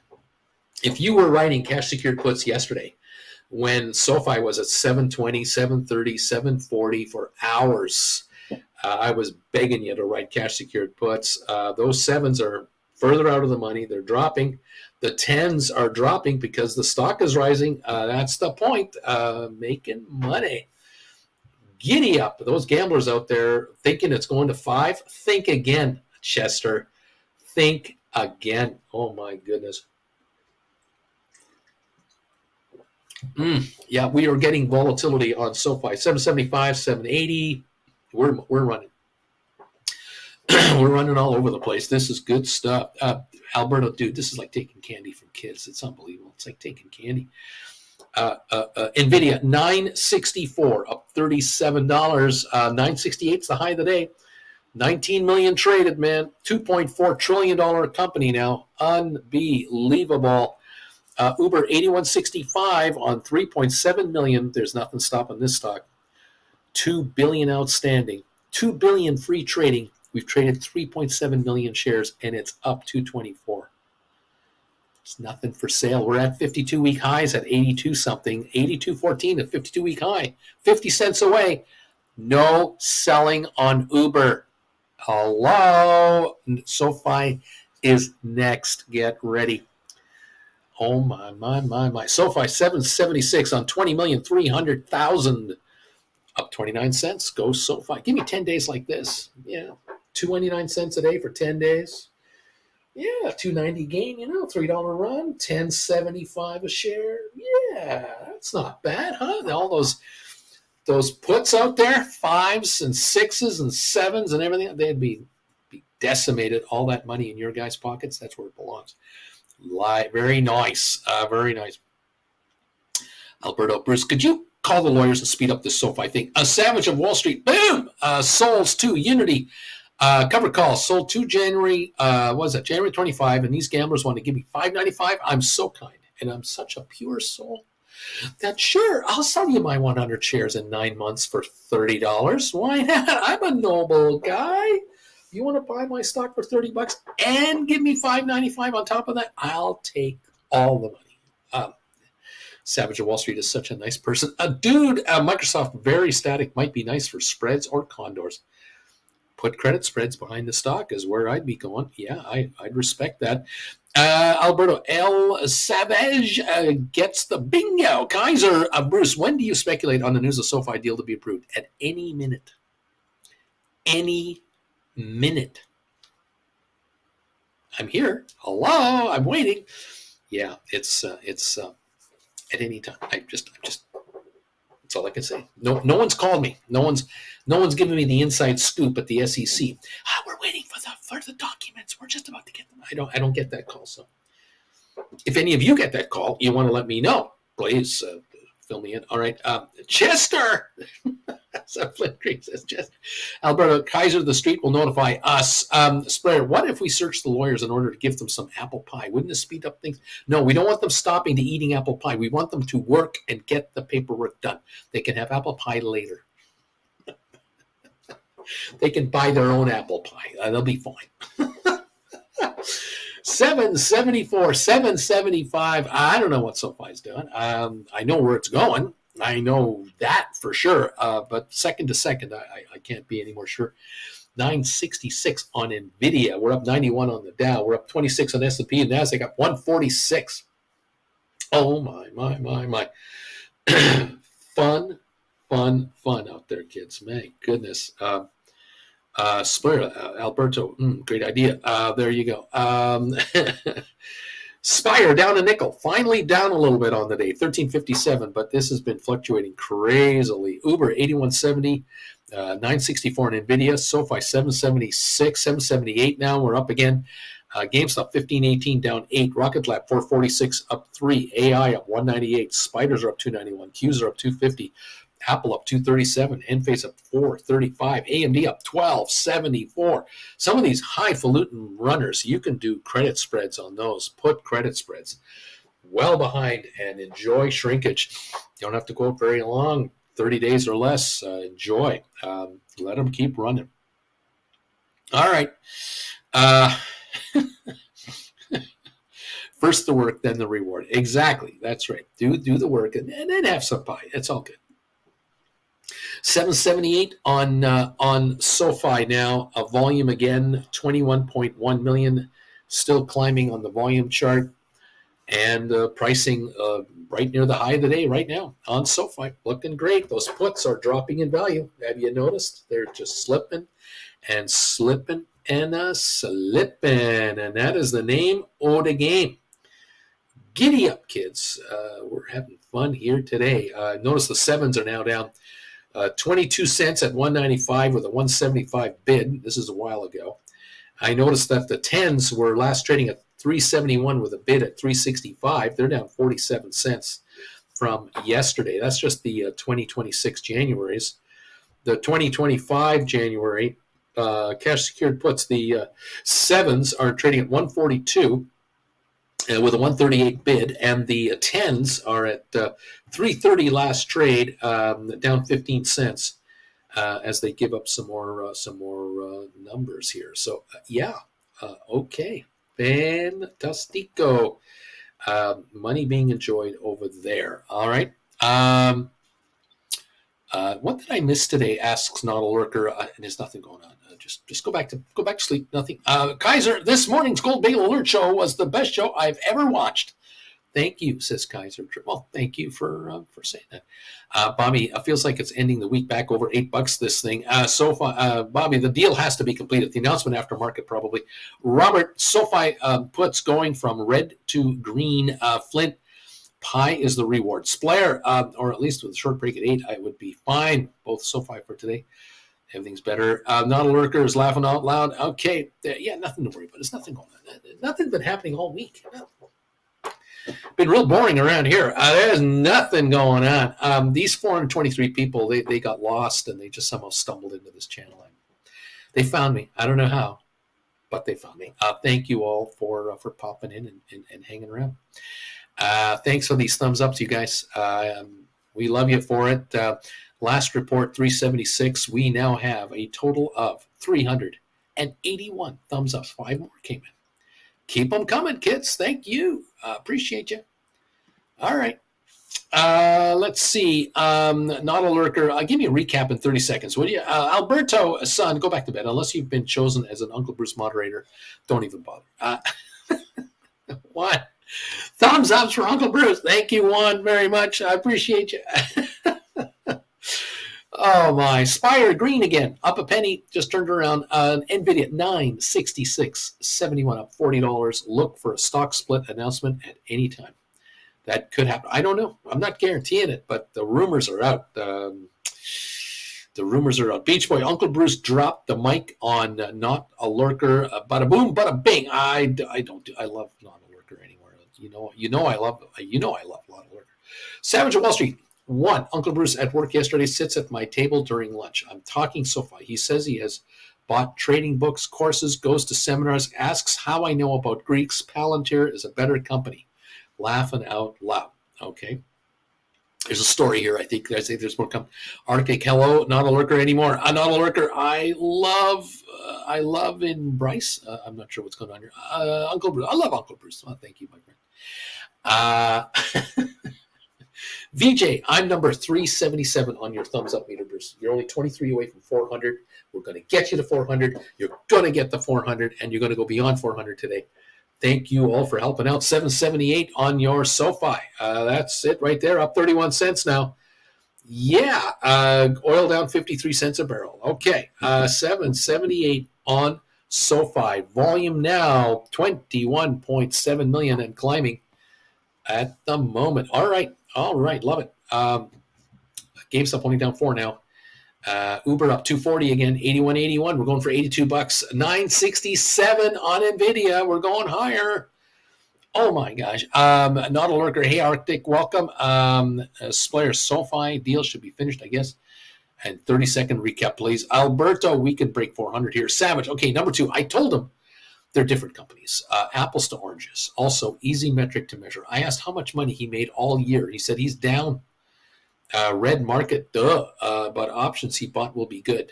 If you were writing cash secured puts yesterday, when SoFi was at 720, 730, 740 for hours, I was begging you to write cash secured puts. Those 7s are further out of the money. They're dropping. The 10s are dropping because the stock is rising. That's the point. Making money. Giddy up. Those gamblers out there thinking it's going to 5, think again, Chester. Think again. Oh, my goodness. Yeah, we are getting volatility on SoFi. 775, 780. We're running. We're running all over the place. This is good stuff. Alberto, dude, this is like taking candy from kids. It's unbelievable. It's like taking candy. Nvidia, 964, up $37. 968 is the high of the day. 19 million traded, man. $2.4 trillion company now. Unbelievable. Uber 81.65 on 3.7 million. There's nothing stopping this stock. 2 billion outstanding. 2 billion free trading. We've traded 3.7 million shares, and it's up 224. It's nothing for sale. We're at 52-week highs at 82 something. 82.14 at 52-week high. 50 cents away. No selling on Uber. Hello. SoFi is next. Get ready. Oh, my. SoFi 776 on 20,300,000. Up 29 cents. Go SoFi. Give me 10 days like this. Yeah. 2.99 cents a day for 10 days. Yeah. 2.90 gain, $3 run. 10.75 a share. Yeah. That's not bad, huh? All those puts out there, 5s and 6s and 7s and everything, they'd be decimated. All that money in your guys' pockets, that's where it belongs. Very nice. Very nice. Alberto, Bruce, could you call the lawyers and speed up this SoFi thing? A Savage of Wall Street, boom! Souls 2, Unity. Cover call, sold 2 January, what was that, January 25, and these gamblers want to give me $5.95. I'm so kind, and I'm such a pure soul that sure, I'll sell you my 100 shares in 9 months for $30. Why not? I'm a noble guy. You want to buy my stock for $30 and give me $5.95 on top of that? I'll take all the money. Savage of Wall Street is such a nice person. Dude, Microsoft very static might be nice for spreads or condors. Put credit spreads behind the stock is where I'd be going. Yeah, I'd respect that. Alberto L. Savage gets the bingo. Kaiser, Bruce, when do you speculate on the news of SoFi deal to be approved? At any minute. Any minute. I'm here. Hello, I'm waiting. Yeah, it's at any time. I'm just. That's all I can say. No one's called me. No one's giving me the inside scoop at the SEC. We're waiting for the documents. We're just about to get them. I don't get that call. So, if any of you get that call, you want to let me know, please fill me in. All right, Chester. So Flint Creek says Chester. Alberto Kaiser, the street will notify us. Sprayer, what if we search the lawyers in order to give them some apple pie? Wouldn't this speed up things? No, we don't want them stopping to eating apple pie. We want them to work and get the paperwork done. They can have apple pie later. They can buy their own apple pie. They'll be fine. 774, 775. I don't know what SoFi's doing. I know where it's going. I know that for sure. But second to second, I can't be any more sure. 966 on Nvidia. We're up 91 on the Dow. We're up 26 on S&P and NASDAQ up 146. Oh my. Fun out there, kids. My goodness. Alberto, great idea. There you go. Spire down a nickel, finally down a little bit on the day, 1357, but this has been fluctuating crazily. Uber 8170, 964 in Nvidia, SoFi 776, 778 now, we're up again. GameStop 1518 down 8, Rocket Lab 446 up 3, AI up 198, Spiders are up 291, Qs are up 250, Apple up 237, Enphase up 435, AMD up 1274. Some of these highfalutin runners, you can do credit spreads on those. Put credit spreads well behind and enjoy shrinkage. You don't have to go out very long, 30 days or less. Enjoy. Let them keep running. All right. First the work, then the reward. Exactly. That's right. Do the work and then have some pie. It's all good. 778 on SoFi now. A volume again, 21.1 million, still climbing on the volume chart, and pricing right near the high of the day right now on SoFi. Looking great. Those puts are dropping in value. Have you noticed? They're just slipping and slipping and slipping, and that is the name of the game. Giddy up, kids. We're having fun here today. Notice the sevens are now down 22 cents at 195 with a 175 bid. This is a while ago. I noticed that the 10s were last trading at 371 with a bid at 365. They're down 47 cents from yesterday. That's just the 2026 Januaries. The 2025 January cash secured puts, the 7s are trading at 142 with a 138 bid, and the 10s are at 330 last trade, down 15 cents as they give up some more numbers here. So okay, fantastico. Money being enjoyed over there. All right. What did I miss today? Asks not a lurker. There's nothing going on. Just go back to sleep. Nothing. Kaiser, this morning's Gold Bagel Alert show was the best show I've ever watched. Thank you, says Kaiser. Well, thank you for saying that. Bobby, it feels like it's ending the week back over $8. This thing. SoFi, Bobby, the deal has to be completed. The announcement after market probably. Robert, SoFi puts going from red to green. Flint, pie is the reward. Splayer, or at least with a short break at 8, I would be fine. Both SoFi for today. Everything's better. Not a lurker is laughing out loud. Okay, yeah, nothing to worry about. There's nothing going on. Nothing been happening all week. Been real boring around here. There's nothing going on. These 423 people, they got lost and they just somehow stumbled into this channel. They found me. I don't know how, but they found me. Thank you all for popping in and hanging around. Thanks for these thumbs ups, you guys. We love you for it. Last report, 376. We now have a total of 381 thumbs ups. 5 more came in. Keep them coming, kids. Thank you. Appreciate you. All right. Let's see. Not a lurker. I'll give you a recap in 30 seconds. Would you? Alberto, son, go back to bed. Unless you've been chosen as an Uncle Bruce moderator, don't even bother. What? Thumbs ups for Uncle Bruce. Thank you, Juan, very much. I appreciate you. Oh, my. Spire green again. Up a penny. Just turned around. Nvidia, 966.71, up $40. Look for a stock split announcement at any time. That could happen. I don't know. I'm not guaranteeing it, but the rumors are out. The rumors are out. Beach Boy, Uncle Bruce dropped the mic on Not a Lurker. Bada boom, bada bing. I don't do. I love Not a Lurker anymore. You know I love Not a Lurker. Savage of Wall Street. 1. Uncle Bruce at work yesterday sits at my table during lunch. I'm talking Sofi. He says he has bought trading books, courses, goes to seminars, asks how I know about Greeks. Palantir is a better company. Laughing out loud. Okay. There's a story here. I think there's more coming. Arctic, hello, not a lurker anymore. Not a lurker. I love in Bryce. I'm not sure what's going on here. Uncle Bruce. I love Uncle Bruce. Oh, thank you, my friend. VJ, I'm number 377 on your thumbs up meter, Bruce. You're only 23 away from 400. We're going to get you to 400. You're going to get the 400, and you're going to go beyond 400 today. Thank you all for helping out. 778 on your SoFi. That's it right there. Up 31 cents now. Yeah. Oil down 53 cents a barrel. Okay. 778 on SoFi. Volume now 21.7 million and climbing at the moment. All right. Love it. GameStop only down 4 now. Uber up 240 again, 81.81. We're going for $82. 967 on Nvidia. We're going higher. Oh my gosh. Not a lurker. Hey Arctic, welcome. Splayer SoFi deal should be finished, I guess. And 30-second recap, please. Alberto, we could break 400 here. Savage. Okay, number 2. I told him they're different companies. Apples to oranges. Also, easy metric to measure. I asked how much money he made all year. He said he's down. Red market, but options he bought will be good.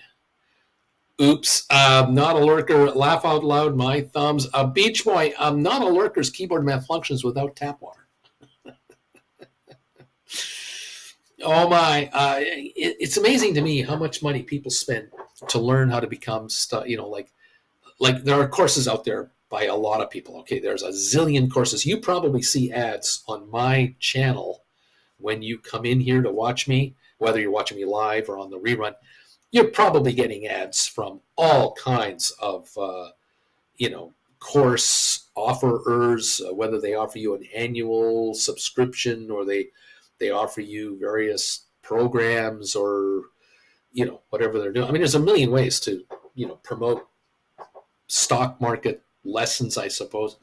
Oops, not a lurker. Laugh out loud, my thumbs. Beach Boy, not a lurker's keyboard math functions without tap water. Oh my, it's amazing to me how much money people spend to learn how to become, like there are courses out there by a lot of people. Okay, there's a zillion courses. You probably see ads on my channel when you come in here to watch me, whether you're watching me live or on the rerun. You're probably getting ads from all kinds of, course offerers, whether they offer you an annual subscription or they offer you various programs or, whatever they're doing. I mean, there's a million ways to, promote stock market lessons, I suppose.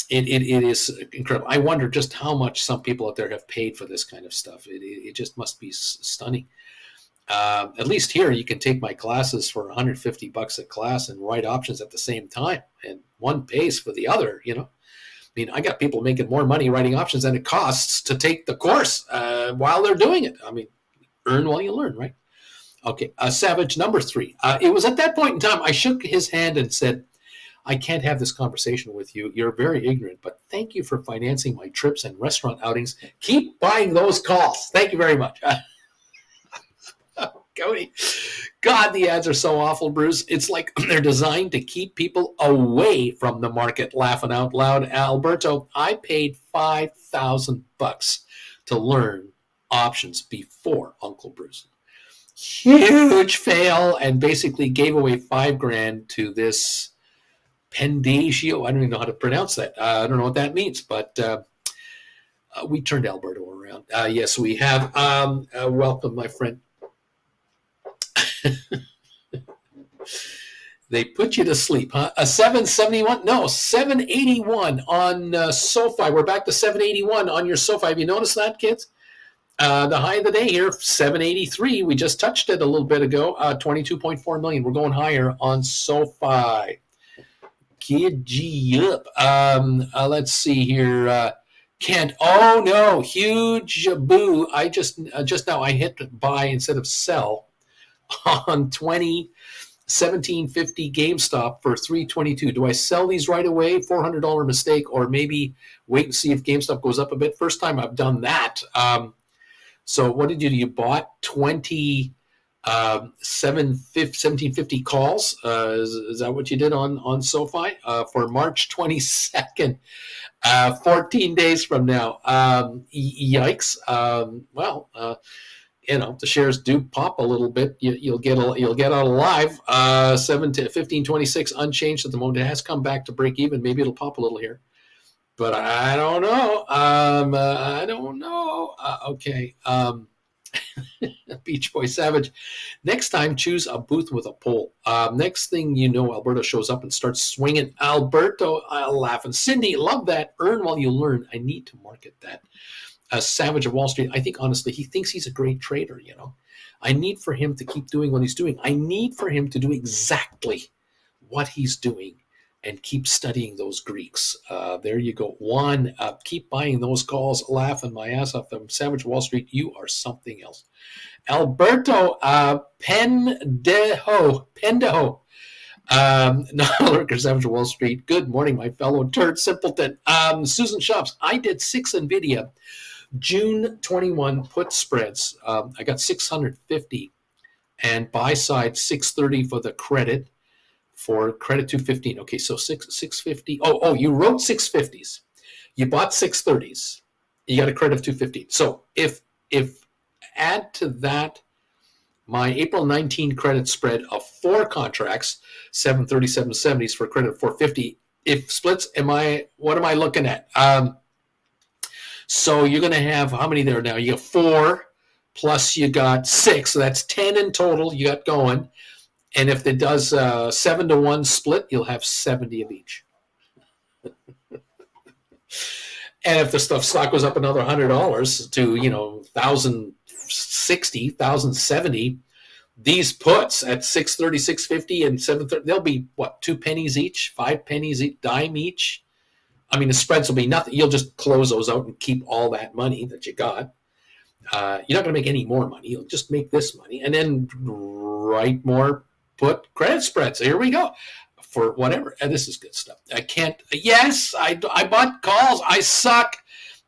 It is incredible. I wonder just how much some people out there have paid for this kind of stuff. It just must be stunning. At least here, you can take my classes for $150 a class and write options at the same time, and one pays for the other. I mean, I got people making more money writing options than it costs to take the course while they're doing it. I mean, earn while you learn, right? Okay, Savage, number 3. It was at that point in time I shook his hand and said, I can't have this conversation with you. You're very ignorant, but thank you for financing my trips and restaurant outings. Keep buying those calls. Thank you very much. Cody, God, the ads are so awful, Bruce. It's like they're designed to keep people away from the market. Laughing out loud. Alberto, I paid $5,000 to learn options before Uncle Bruce. Huge fail, and basically gave away $5,000 to this Pendagio. I don't even know how to pronounce that. I don't know what that means, but we turned Alberto around. Yes, we have. Welcome, my friend. They put you to sleep, huh? A 771? No, 781 on SoFi. We're back to 781 on your SoFi. Have you noticed that, kids? The high of the day here, 783. We just touched it a little bit ago. 22.4 million. We're going higher on SoFi. Gidgy up. Let's see here. Kent. Oh no, huge boo. I just now I hit buy instead of sell on 1750 GameStop for 322. Do I sell these right away? $400 mistake, or maybe wait and see if GameStop goes up a bit? First time I've done that. So what did you do? You bought 1750 calls. Is that what you did on SoFi for March 22nd? 14 days from now. Yikes. If the shares do pop a little bit, you'll get out alive. 15.26 unchanged at the moment. It has come back to break even. Maybe it'll pop a little here, but I don't know. I don't know. Okay. Beach Boy Savage. Next time, choose a booth with a pole. Next thing you know, Alberto shows up and starts swinging. Alberto, I'll laugh. And Cindy, love that. Earn while you learn. I need to market that. Savage of Wall Street. I think, honestly, he thinks he's a great trader, I need for him to keep doing what he's doing. I need for him to do exactly what he's doing and keep studying those Greeks. There you go. One, keep buying those calls, laughing my ass off them. Savage Wall Street, you are something else. Alberto Pendejo. Lurker, Savage Wall Street. Good morning, my fellow turd simpleton. Susan Shops, I did 6 Nvidia June 21 put spreads. I got 650 and buy side 630 for the credit. For credit 215. Okay, so 650. Oh, you wrote 650s. You bought 630s. You got a credit of 215. So if add to that my April 19 credit spread of 4 contracts, 730, 770s for a credit of 450. If splits, what am I looking at? So you're going to have, how many there now? You have 4 plus you got 6. So that's 10 in total you got going. And if it does 7-to-1 split, you'll have 70 of each. And if the stock goes up another $100 to, 1,060, 1,070, these puts at 630, 650, and 730, they'll be, 2 pennies each, 5 pennies each, dime each. I mean, the spreads will be nothing. You'll just close those out and keep all that money that you got. You're not going to make any more money. You'll just make this money and then write more put credit spreads. Here we go. For whatever. This is good stuff. Yes, I bought calls. I suck.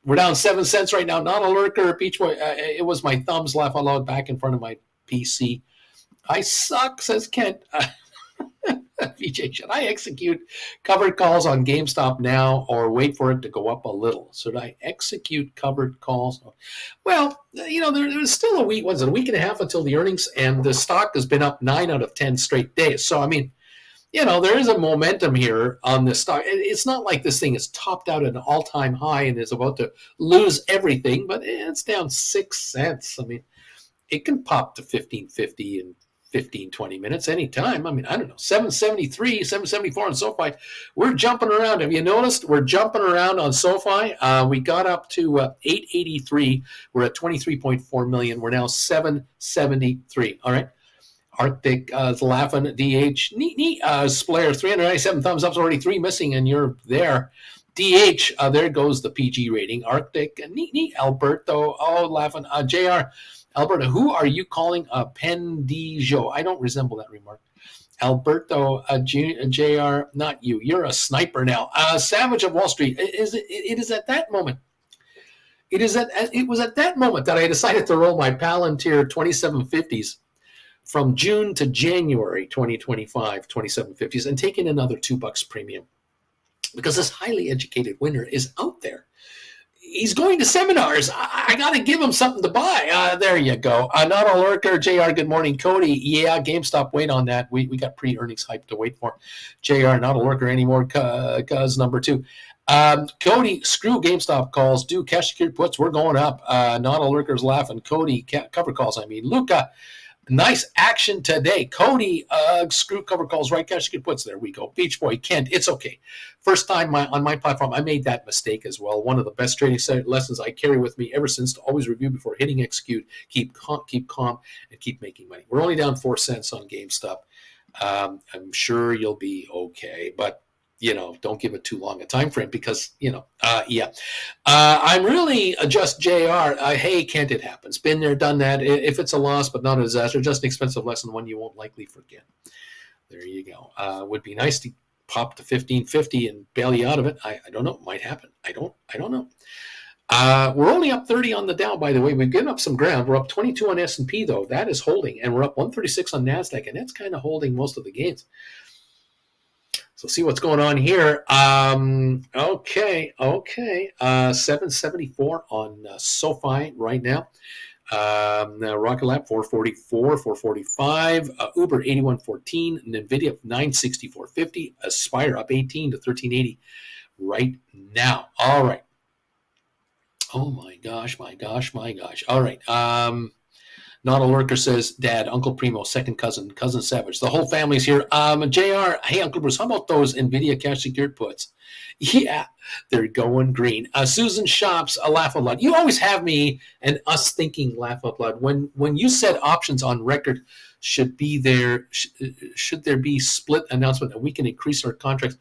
We're down 7 cents right now. Not a lurker, Beach Boy. It was my thumbs laugh out loud back in front of my PC. I suck, says Kent. VJ, should I execute covered calls on GameStop now or wait for it to go up a little? Should I execute covered calls? Well, there's still a week and a half until the earnings, and the stock has been up 9 out of 10 straight days. So, I mean, there is a momentum here on this stock. It's not like this thing is topped out at an all-time high and is about to lose everything, but it's down 6 cents. I mean, it can pop to 15.50 in 15, 20 minutes anytime. I mean, I don't know, 773, 774 on SoFi. We're jumping around. Have you noticed? We're jumping around on SoFi. We got up to 883. We're at 23.4 million. We're now 773. All right. Arctic is laughing. DH. Neat. Splayer, 397 thumbs up. Already 3 missing, and you're there. DH, there goes the PG rating. Arctic, neat. Alberto, laughing. JR, Alberta, who are you calling a pendijo? I don't resemble that remark. Alberto, JR, not you. You're a sniper now. Savage of Wall Street. It is at that moment. It was at that moment that I decided to roll my Palantir 2750s from June to January 2025, 2750s, and take in another $2 premium. Because this highly educated winner is out there. He's going to seminars. I got to give him something to buy. There you go. Not a lurker. JR, good morning. Cody, yeah, GameStop, wait on that. We got pre-earnings hype to wait for. JR, not a lurker anymore. Cuz number 2. Cody, screw GameStop calls. Do cash secured puts. We're going up. Not a lurker's laughing. Cody, cover calls, I mean. Luca, Nice action today. Cody, screw cover calls, right? Cash good puts. There we go. Beach Boy, Kent, it's okay. First time on my platform, I made that mistake as well. One of the best trading lessons I carry with me ever since, to always review before hitting execute, keep calm, and keep making money. We're only down 4 cents on GameStop. I'm sure you'll be okay, but don't give it too long a time frame because, yeah. I'm really just JR. Hey, Kent, it happens. Been there, done that. If it's a loss but not a disaster, just an expensive lesson, one you won't likely forget. There you go. Would be nice to pop to 1550 and bail you out of it. I don't know. Might happen. I don't know. We're only up 30 on the Dow, by the way. We've given up some ground. We're up 22 on S&P, though. That is holding. And we're up 136 on NASDAQ, and that's kind of holding most of the gains. So see what's going on here. Okay. 774 on SoFi right now. Rocket Lab 444, 445. Uber 8114. Nvidia 964.50. Aspire up 18 to 1380 right now. All right. Oh my gosh. All right. Not a lurker says, Dad, Uncle Primo, second cousin Savage. The whole family's here. JR, hey, Uncle Bruce, how about those Nvidia cash secured puts? Yeah, they're going green. Susan Shops, a laugh out loud. You always have me and us thinking laugh out loud. When you said options on record should there be split announcement and we can increase our contracts,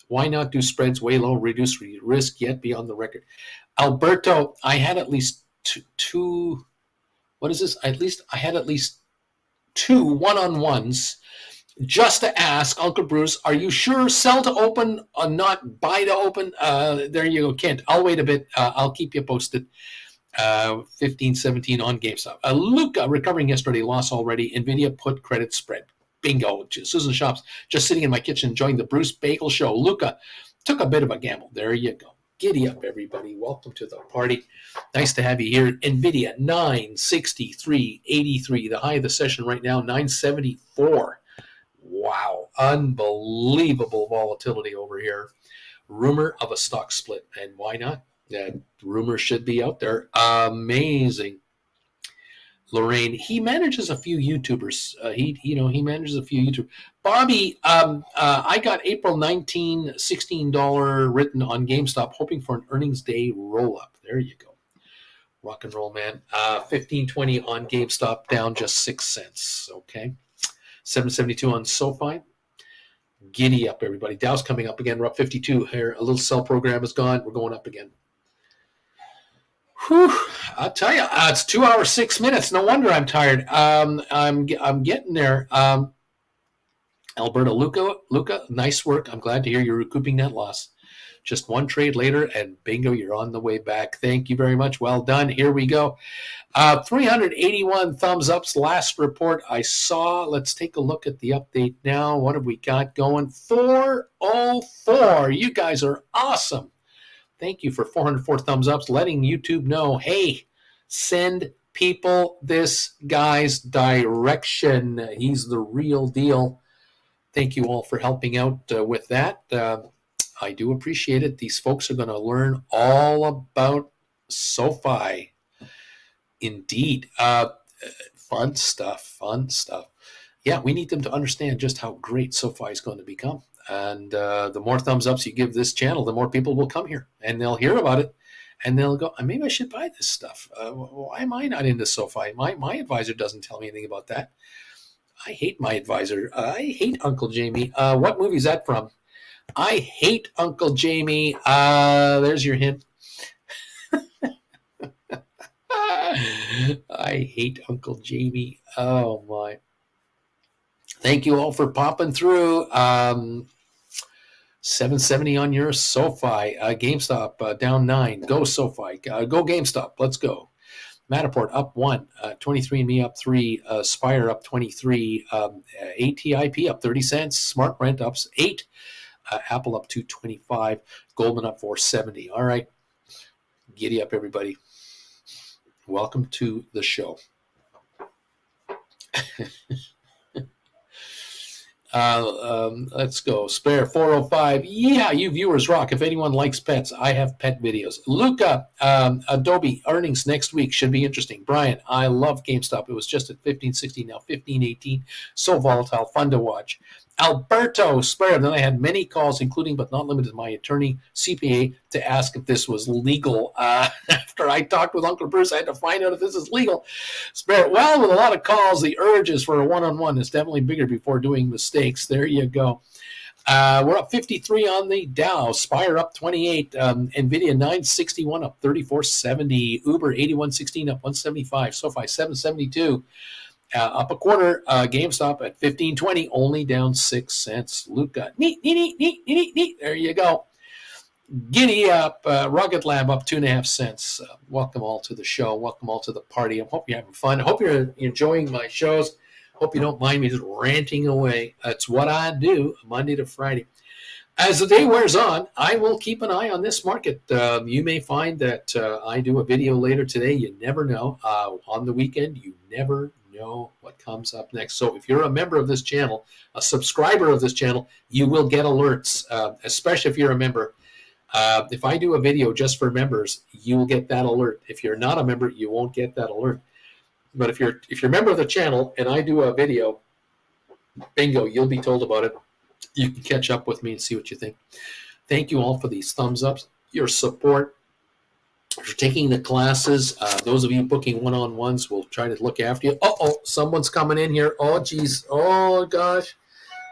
why not do spreads way low, reduce risk, yet be on the record? Alberto, I had at least two what is this? I had at least 2 one-on-ones just to ask Uncle Bruce, are you sure sell to open or not buy to open? There you go, Kent. I'll wait a bit. I'll keep you posted. 15-17 on GameStop. Luca recovering yesterday, loss already. Nvidia put credit spread. Bingo. Susan Shops just sitting in my kitchen enjoying the Bruce Bagel Show. Luca took a bit of a gamble. There you go. Giddy up, everybody. Welcome to the party. Nice to have you here. Nvidia, 963.83. The high of the session right now, 974. Wow. Unbelievable volatility over here. Rumor of a stock split. And why not? That rumor should be out there. Amazing. Lorraine, he manages a few YouTubers. He manages a few YouTubers. Bobby, I got April 19, $16 written on GameStop, hoping for an earnings day roll up. There you go. Rock and roll, man. 15.20 on GameStop, down just 6 cents. Okay. 772 on SoFi. Giddy up, everybody. Dow's coming up again. We're up 52 here. A little sell program is gone. We're going up again. Whew, I'll tell you, it's 2 hours, 6 minutes. No wonder I'm tired. I'm getting there. Alberta, Luca, nice work. I'm glad to hear you're recouping that loss. Just one trade later, and bingo, you're on the way back. Thank you very much. Well done. Here we go. 381 thumbs ups. Last report I saw. Let's take a look at the update now. What have we got going? 404. You guys are awesome. Thank you for 404 thumbs ups, letting YouTube know, hey, send people this guy's direction. He's the real deal. Thank you all for helping out with that. I do appreciate it. These folks are going to learn all about SoFi. Indeed. Fun stuff. Yeah, we need them to understand just how great SoFi is going to become. And the more thumbs ups you give this channel, the more people will come here and they'll hear about it and they'll go, maybe I should buy this stuff. Why am I not into SoFi? My advisor doesn't tell me anything about that. I hate my advisor. I hate Uncle Jamie. What movie is that from? I hate Uncle Jamie. There's your hint. I hate Uncle Jamie. Oh, my. Thank you all for popping through. 770 on your SoFi. GameStop down 9. Go SoFi. Go GameStop. Let's go. Matterport up 1. 23andMe up 3. Spire up 23. ATIP up 30 cents. Smart Rent up 8. Apple up 225. Goldman up 470. All right. Giddy up, everybody. Welcome to the show. Let's go. Spare 405. Yeah, you viewers rock. If anyone likes pets, I have pet videos. Luca, Adobe earnings next week should be interesting. Brian, I love GameStop. It was just at 15.16, now 15.18. So volatile, fun to watch. Alberto Spare. Then I had many calls, including but not limited to my attorney, CPA, to ask if this was legal. After I talked with Uncle Bruce, I had to find out if this is legal. Spare. Well, with a lot of calls, the urges for a one-on-one is definitely bigger before doing mistakes. There you go. We're up 53 on the Dow. Spire up 28. Nvidia 961 up 34.70. Uber 81.16 up 175. SoFi 772. Up a quarter. GameStop at 15.20, only down 6 cents. Luca, neat. There you go. Giddy up. Rocket Lab up 2.5 cents. Welcome all to the show. Welcome all to the party. I hope you're having fun. I hope you're enjoying my shows. Hope you don't mind me just ranting away. That's what I do Monday to Friday. As the day wears on, I will keep an eye on this market. You may find that I do a video later today. You never know. On the weekend, you never know what comes up next. So if you're a member of this channel, a subscriber of this channel, you will get alerts, especially if you're a member. If I do a video just for members, you will get that alert. If you're not a member, you won't get that alert. But if you're a member of the channel and I do a video, bingo, you'll be told about it. You can catch up with me and see what you think. Thank you all for these thumbs ups, your support, for taking the classes. Those of you booking one-on-ones, we'll try to look after you. Someone's coming in here. Oh, geez. Oh, gosh.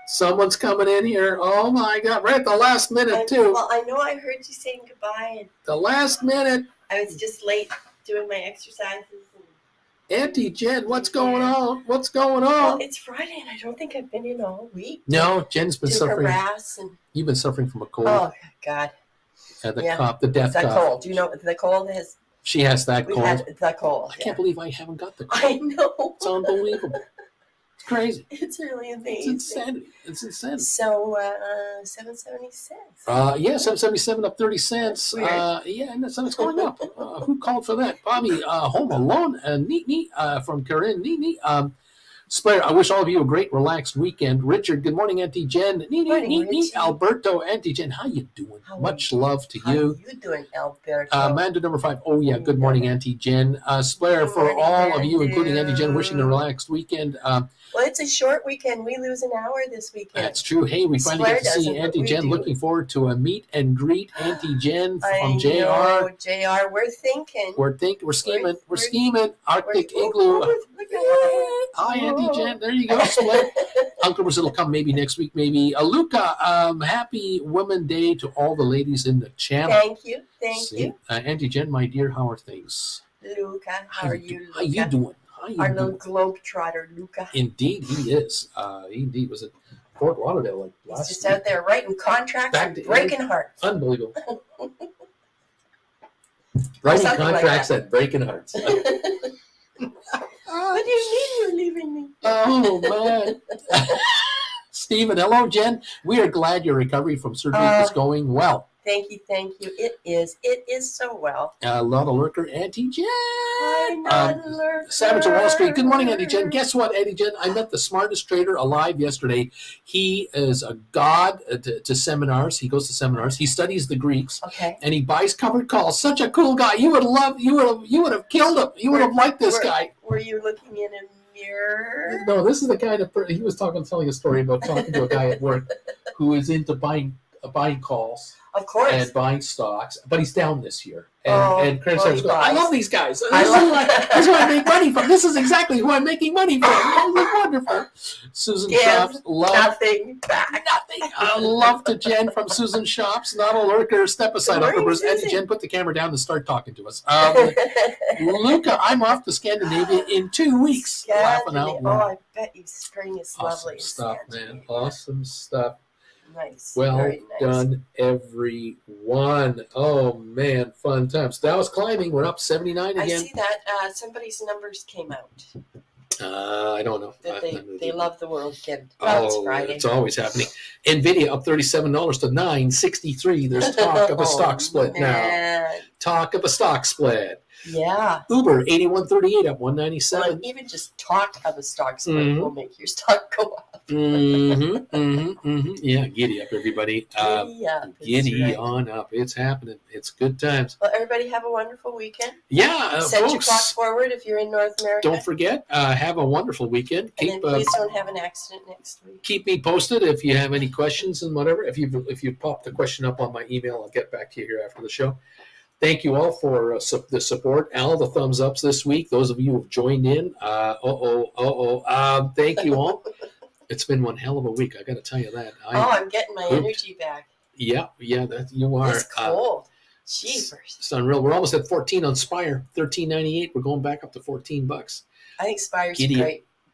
Someone's coming in here. Oh, my God. Right at the last minute, too. Well, I know I heard you saying goodbye. And the last minute. I was just late doing my exercises. Auntie Jen, what's going on? What's going on? Well, it's Friday, and I don't think I've been in all week. No, Jen's been suffering. You've been suffering from a cold. Oh, God. The cough, the death cough. That cold. Do you know what the cold is? She has that cold. Had the cold. I can't believe I haven't got the cold. I know. It's unbelievable. It's crazy. It's really amazing. It's insanity. So, 7.76. Yeah, 7.77 up 30 cents. Yeah, and that's going up. Who called for that? Bobby, Home Alone, neat, from Corinne, neat. Spire, I wish all of you a great, relaxed weekend. Richard, good morning, Auntie Jen. Neat. Alberto, Auntie Jen, how you doing? Much love to you. How you doing, Alberto? Amanda, number 5. Oh, yeah, good morning, Auntie Jen. Spire, for all of you, including Auntie Jen, wishing a relaxed weekend. Well, it's a short weekend. We lose an hour this weekend. That's true. Hey, we finally get to see Auntie Jen. Looking forward to a meet and greet. Auntie Jen from JR. Know, JR, we're thinking. We're scheming. We're scheming. Arctic Igloo. Hi, Auntie Jen. There you go. Split. Uncle Bruce will come maybe next week. Maybe. Luca, happy Women's Day to all the ladies in the channel. Thank you. Thank you. Auntie Jen, my dear, how are things? Luca, how are you, Luca? How you doing? Our little globetrotter, Luca. Indeed, he is. Indeed, was it Fort Lauderdale last He's just out there writing contracts and breaking hearts. Unbelievable. Writing contracts and breaking hearts. What do you mean you're leaving me? Oh, man. Stephen, hello, Jen. We are glad your recovery from surgery is going well. Thank you. It is so well. Lotta Lurker, Auntie Jen. Hi, Lotta Lurker. Savage of Wall Street. Good morning, Auntie Jen. Guess what, Auntie Jen? I met the smartest trader alive yesterday. He is a god to seminars. He goes to seminars. He studies the Greeks. Okay. And he buys covered calls. Such a cool guy. You would have killed him. You would have liked this guy. Were you looking in a mirror? No, this is the kind of he was telling a story about talking to a guy at work who is into buying calls. Of course. And buying stocks, but he's down this year. And Chris says, I love these guys. This is who I make money from. This is exactly who I'm making money from. This is wonderful. Susan Shops. Nothing back. Nothing. I love to Jen from Susan Shops. Not a lurker. Step aside. Auntie Jen, put the camera down and start talking to us. Luca, I'm off to Scandinavia in 2 weeks. Laughing out loud. Oh, I bet you spring is lovely. Awesome stuff, man. Awesome stuff. Nice. Well nice. done, everyone. Oh, man, fun times. Dow's climbing. We're up 79 again. I see that. Somebody's numbers came out. I don't know. They love the world, Kim. Well, it's Friday. It's always happening. Nvidia up $37 to $9.63. There's talk of a stock split now. Talk of a stock split. Yeah. Uber 8138 up Well, 197. and even just talk of a stock split will make your stock go up. Yeah, giddy up, everybody. Giddy up. Giddy Right. on up. It's happening. It's good times. Well, everybody have a wonderful weekend. Yeah, Set your folks, clock forward if you're in North America. don't forget, have a wonderful weekend. And then please don't have an accident next week. Keep me posted if you have any questions and whatever. If you pop the question up on my email, I'll get back to you here after the show. Thank you all for the support. Al, the thumbs ups this week. Those of you who have joined in, thank you all. It's been one hell of a week. I got to tell you that. I'm getting my energy back. Yeah, that you are. It's cold. Jeepers. It's unreal. We're almost at 14 on Spire. $13.98. We're going back up to $14. I think Spire's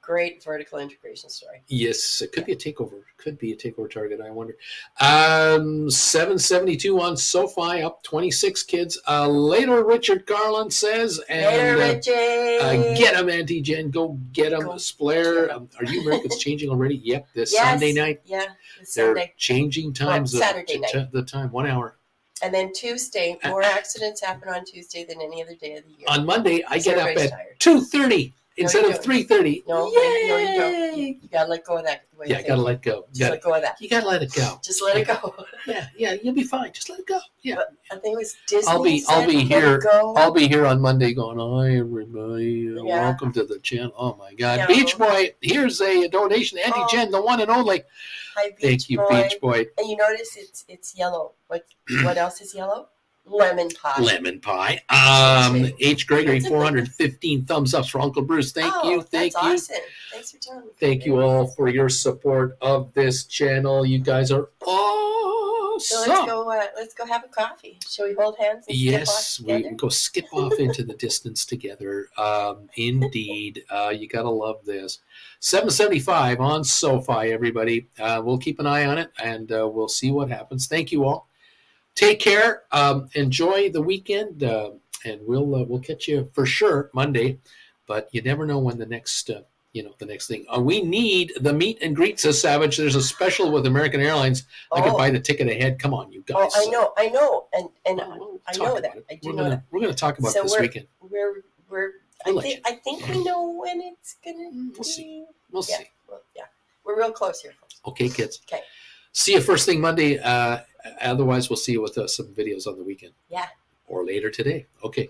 great vertical integration story. Yes, it could be a takeover. Could be a takeover target. I wonder. 772 on SoFi, up 26 kids. Later, Richard Garland says. And, later, Richard. Get him, Auntie Jen. Go get him. Splair. Are you Americans changing already? Yep. This Sunday night. Yeah, this they're Sunday. changing times. Saturday night. The time, 1 hour. And then Tuesday, more accidents happen on Tuesday than any other day of the year. On Monday, I get up at 2:30 instead of 3:30. No, you don't. You gotta let go of that. Yeah, I gotta let go. Just let go of that. You gotta let it go. Just let it go. Yeah, you'll be fine. Just let it go. Yeah. But I think it was Disney. I'll be here. I'll be here on Monday going, hi everybody. Welcome to the channel. Oh my God. Yeah. Beach Boy, here's a donation. Auntie Jen, the one and only. Hi, Thank you, Beach Boy. And you notice it's yellow. What else is yellow? Lemon pie. Lemon pie. H. Gregory, 415 thumbs ups for Uncle Bruce. Thank you. That's awesome. Thanks for telling me. Thank you all for your support of this channel. You guys are awesome. So let's go have a coffee. Shall we hold hands? And yes, we go skip off into the distance together. Indeed. You got to love this. 775 on SoFi, everybody. We'll keep an eye on it, and we'll see what happens. Thank you all. Take care. Enjoy the weekend, and we'll catch you for sure Monday. But you never know when the next thing. We need the meet and greet, says Savage. There's a special with American Airlines. I could buy the ticket ahead. Come on, you guys. I know, and I know that. I do know that. We're going to talk about this weekend. I think we know when it's gonna be. We'll see. We're real close here, folks. Okay, kids. Okay. See you first thing Monday. Otherwise, we'll see you with some videos on the weekend. Yeah. Or later today. Okay.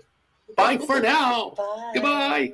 Bye for now. Bye. Goodbye.